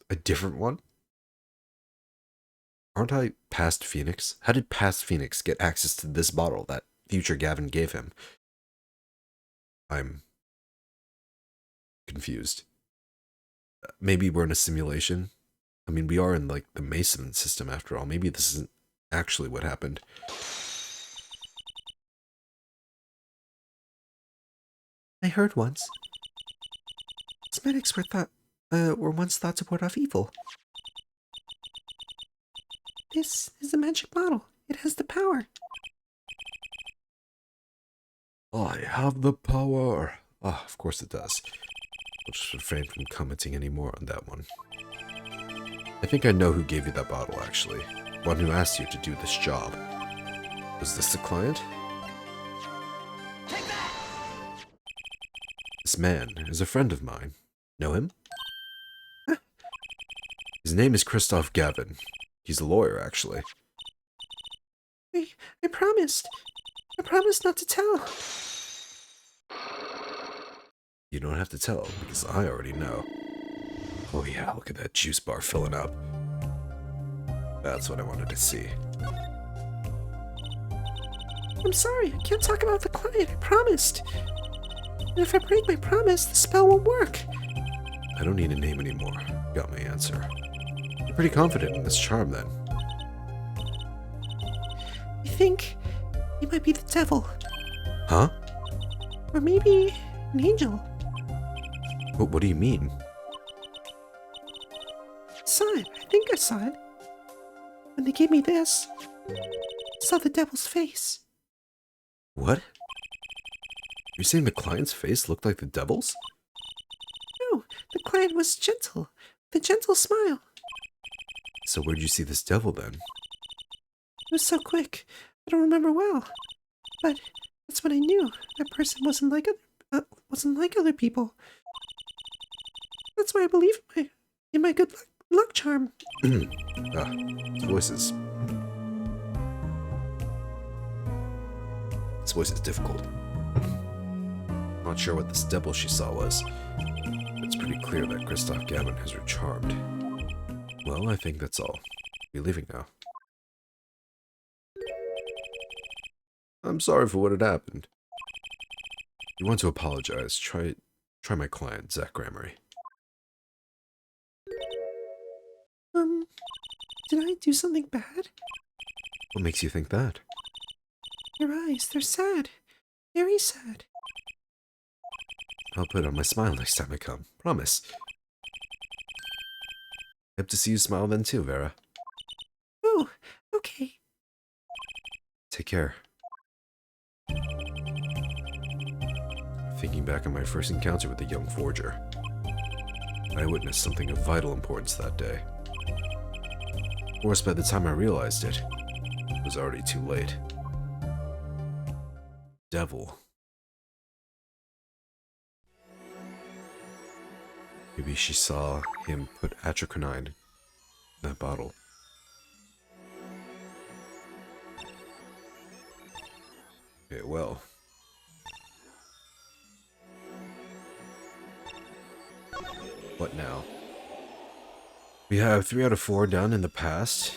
S1: A different one? Aren't I past Phoenix? How did past Phoenix get access to this bottle that future Gavin gave him? I'm confused. Maybe we're in a simulation? I mean, we are in, like, the Mason system after all. Maybe this isn't actually what happened.
S3: I heard once. Cosmetics were once thought to ward off evil. This is a magic bottle. It has the power.
S1: I have the power. Ah, of course it does. I'll just refrain from commenting anymore on that one. I think I know who gave you that bottle, actually. One who asked you to do this job. Was this the client?
S4: Take that!
S1: This man is a friend of mine. Know him? His name is Christoph Gavin. He's a lawyer, actually.
S3: I promised. I promised not to tell.
S1: You don't have to tell, because I already know. Oh yeah, look at that juice bar filling up. That's what I wanted to see.
S3: I'm sorry, I can't talk about the client. I promised. And if I break my promise, the spell won't work.
S1: I don't need a name anymore. Got my answer. You're pretty confident in this charm, then.
S3: I think he might be the devil.
S1: Huh?
S3: Or maybe an angel.
S1: What do you mean?
S3: I saw it. I think I saw it. When they gave me this. saw the devil's face.
S1: What? You're saying the client's face looked like the devil's?
S3: No, the client was gentle, with a gentle smile.
S1: So where'd you see this devil then?
S3: It was so quick, I don't remember well. But that's what I knew. That person wasn't like other people. That's why I believe in my good luck charm.
S1: His voices. This voice is difficult. Not sure what this devil she saw was. It's pretty clear that Christoph Gavin has her charmed. Well, I think that's all. We're leaving now. I'm sorry for what had happened. If you want to apologize, try my client, Zach Gramery.
S3: Did I do something bad?
S1: What makes you think that?
S3: Your eyes, they're sad. Very sad.
S1: I'll put on my smile next time I come. Promise. Hope to see you smile then too, Vera.
S3: Oh, okay.
S1: Take care. Thinking back on my first encounter with the young forger, I witnessed something of vital importance that day. Of course, by the time I realized it, it was already too late. Devil. Maybe she saw him put atroquinine in that bottle. Okay, well. What now? We have 3 out of 4 done in the past.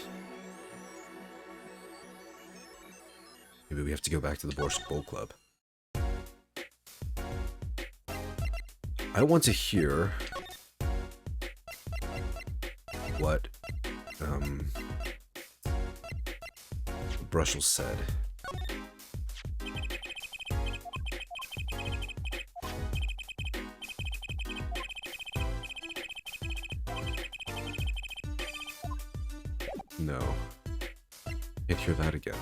S1: Maybe we have to go back to the Borscht Bowl Club. I want to hear what Brushel said. No. Can't hear that again.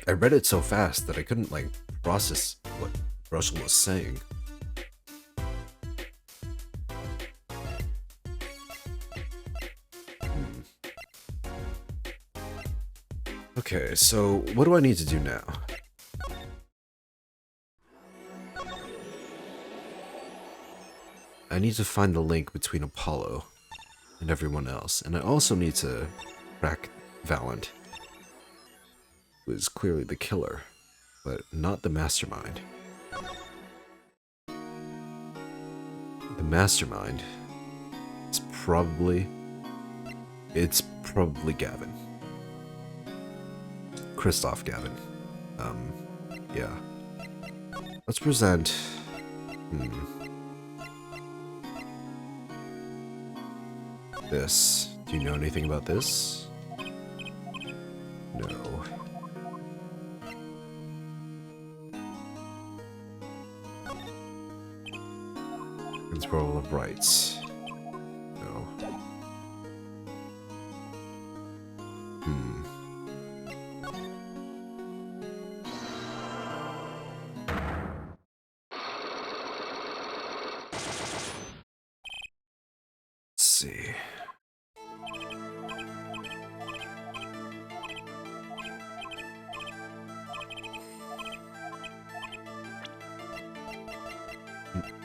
S1: I read it so fast that I couldn't, like, process what Brushel was saying. Okay, so what do I need to do now? I need to find the link between Apollo and everyone else, and I also need to track Valant, who is clearly the killer, but not the mastermind. The mastermind is probably... It's probably Gavin. Christoph Gavin. Yeah. Let's present... This. Do you know anything about this? No. Control of rights. No. Let's see.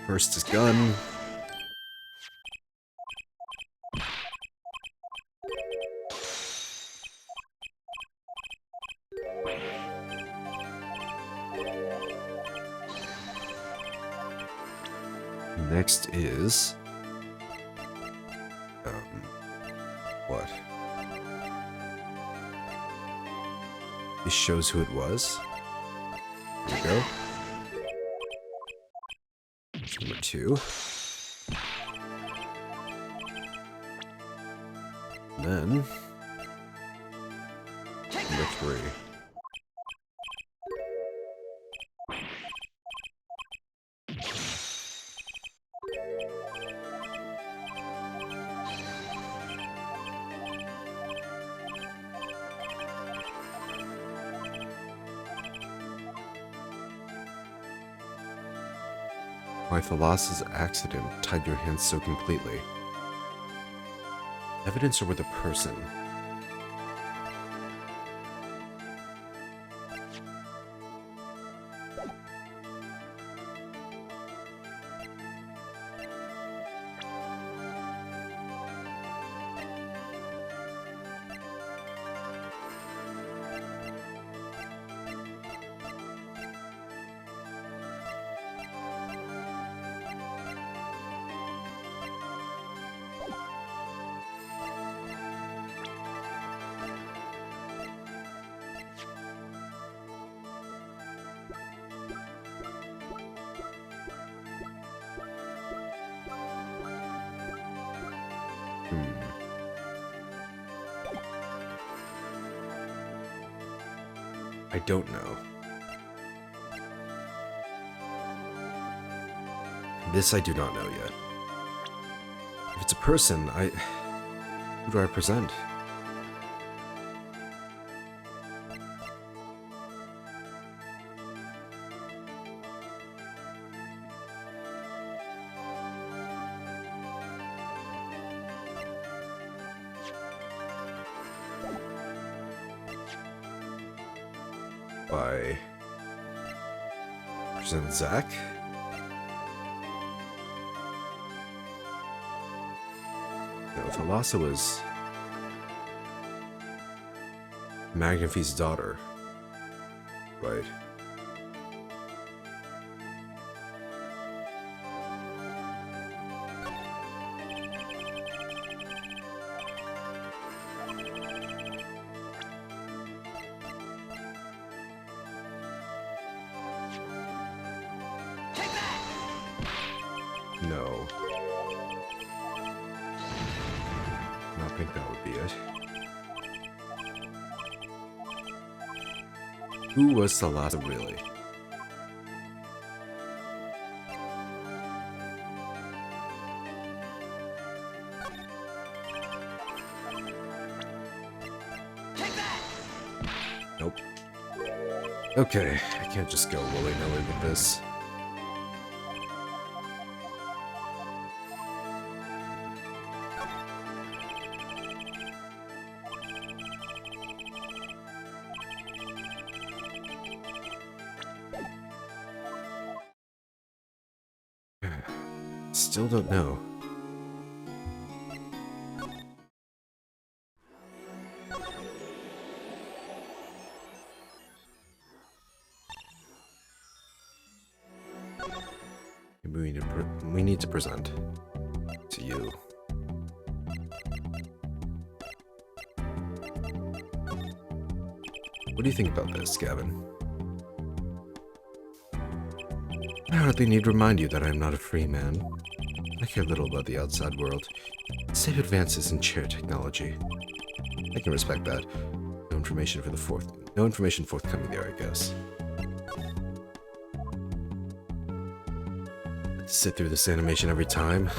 S1: First is gun. Next is... what? This shows who it was. There we go. Number 2. And then... number 3. Why Thalas's accident tied your hands so completely? Evidence or with a person? I don't know. This I do not know yet. If it's a person, who do I present? By present Zach? No, Thalassa was Magnafy's daughter, right? No. I think that would be it. Who was Thalassa really? Nope. Okay, I can't just go willy-nilly with this. Still don't know. Maybe we need to present to you. What do you think about this, Gavin? I hardly need to remind you that I am not a free man. I care little about the outside world, save advances in chair technology. I can respect that. No information forthcoming there, I guess. Sit through this animation every time.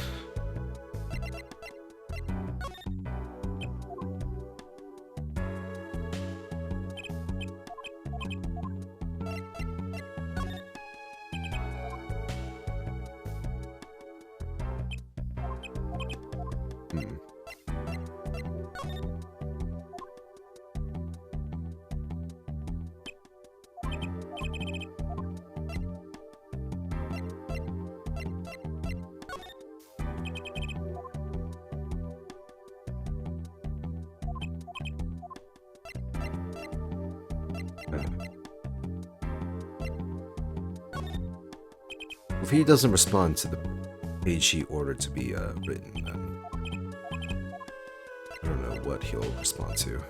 S1: If he doesn't respond to the page he ordered to be written, then I don't know what he'll respond to.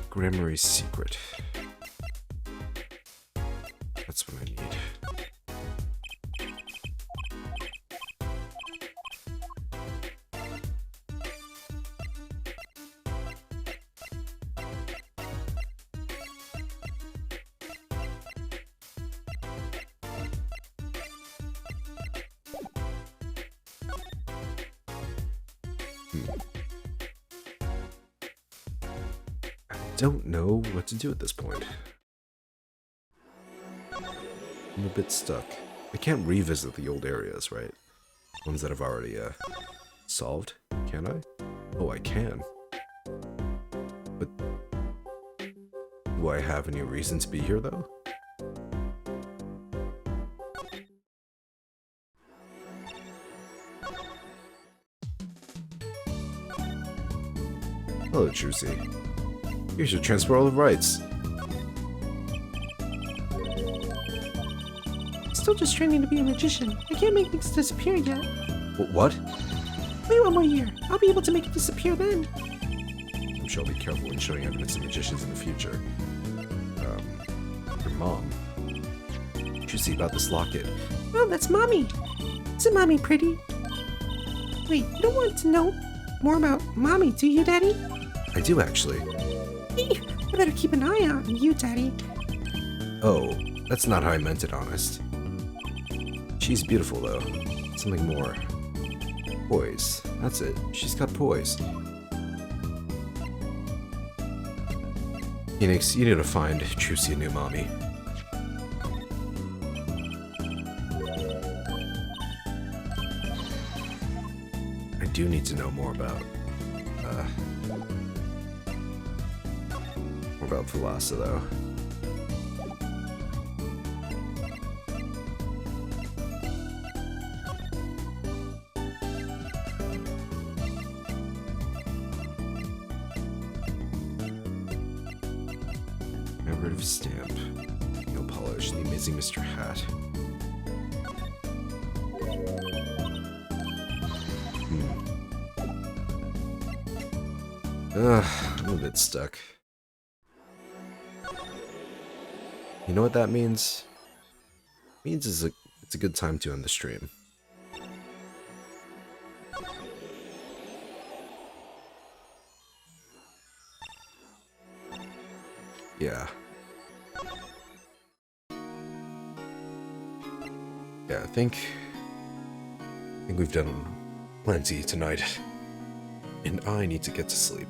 S1: Grammary's secret. That's what I need. I don't know what to do at this point. I'm a bit stuck. I can't revisit the old areas, right? Ones that I've already, solved? Can I? Oh, I can. But do I have any reason to be here, though? Hello, Juicy. You should transfer all the rights.
S3: Still just training to be a magician. I can't make things disappear yet.
S1: What?
S3: Wait 1 more year. I'll be able to make it disappear then.
S1: I'm sure I'll be careful when showing evidence of magicians in the future. Your mom. What you see about this locket?
S3: Oh, that's Mommy. Isn't Mommy pretty? Wait, you don't want to know more about Mommy, do you, Daddy?
S1: I do, actually.
S3: I better keep an eye on you, Daddy.
S1: Oh, that's not how I meant it, honest. She's beautiful, though. Something more. Poise. That's it. She's got poise. Phoenix, you need to find Trucy a new mommy. I do need to know more about Thalassa, though. Narrative stamp. Nail polish. The amazing Mr. Hat. I'm a bit stuck. You know what that means? It means it's a good time to end the stream. Yeah. Yeah, I think we've done plenty tonight. And I need to get to sleep.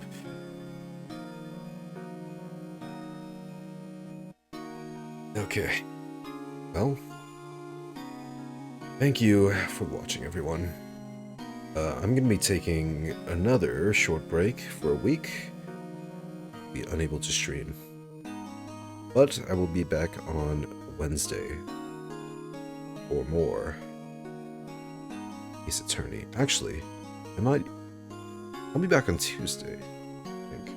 S1: Okay. Well, thank you for watching, everyone. I'm gonna be taking another short break for a week. Be unable to stream. But I will be back on Wednesday for more Ace Attorney. Actually, I'll be back on Tuesday, I think.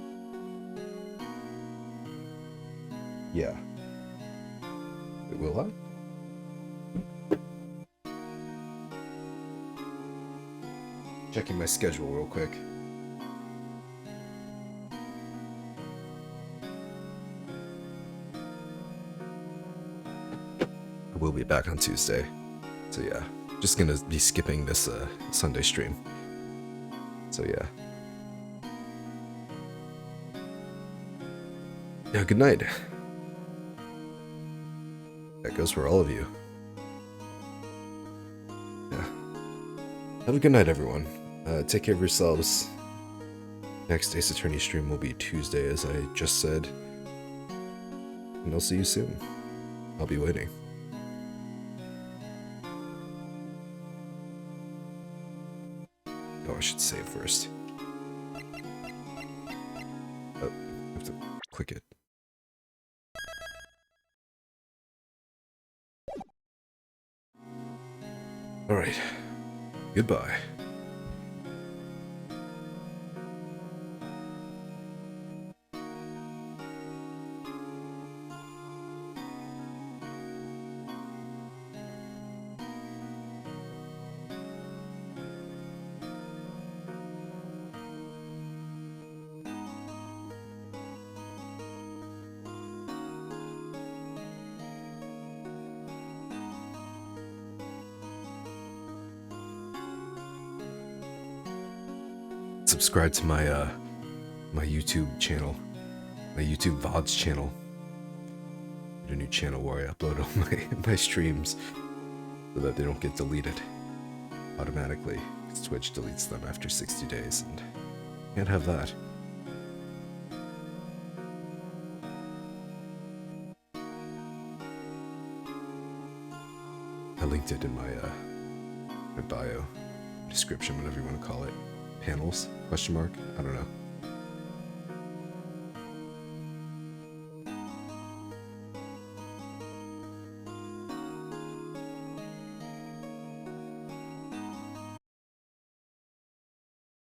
S1: Yeah. Wait, will I? Checking my schedule real quick. I will be back on Tuesday. So yeah, just gonna be skipping this Sunday stream. So yeah. Yeah, good night. That goes for all of you. Yeah. Have a good night, everyone. Take care of yourselves. Next Ace Attorney stream will be Tuesday, as I just said. And I'll see you soon. I'll be waiting. Oh, I should save first. Oh, I have to click it. Alright. Goodbye. Subscribe to my my YouTube channel, my YouTube VODs channel. A new channel where I upload all my streams so that they don't get deleted automatically. 'cause Twitch deletes them after 60 days, and can't have that. I linked it in my bio, description, whatever you want to call it. Panels? Question mark? I don't know.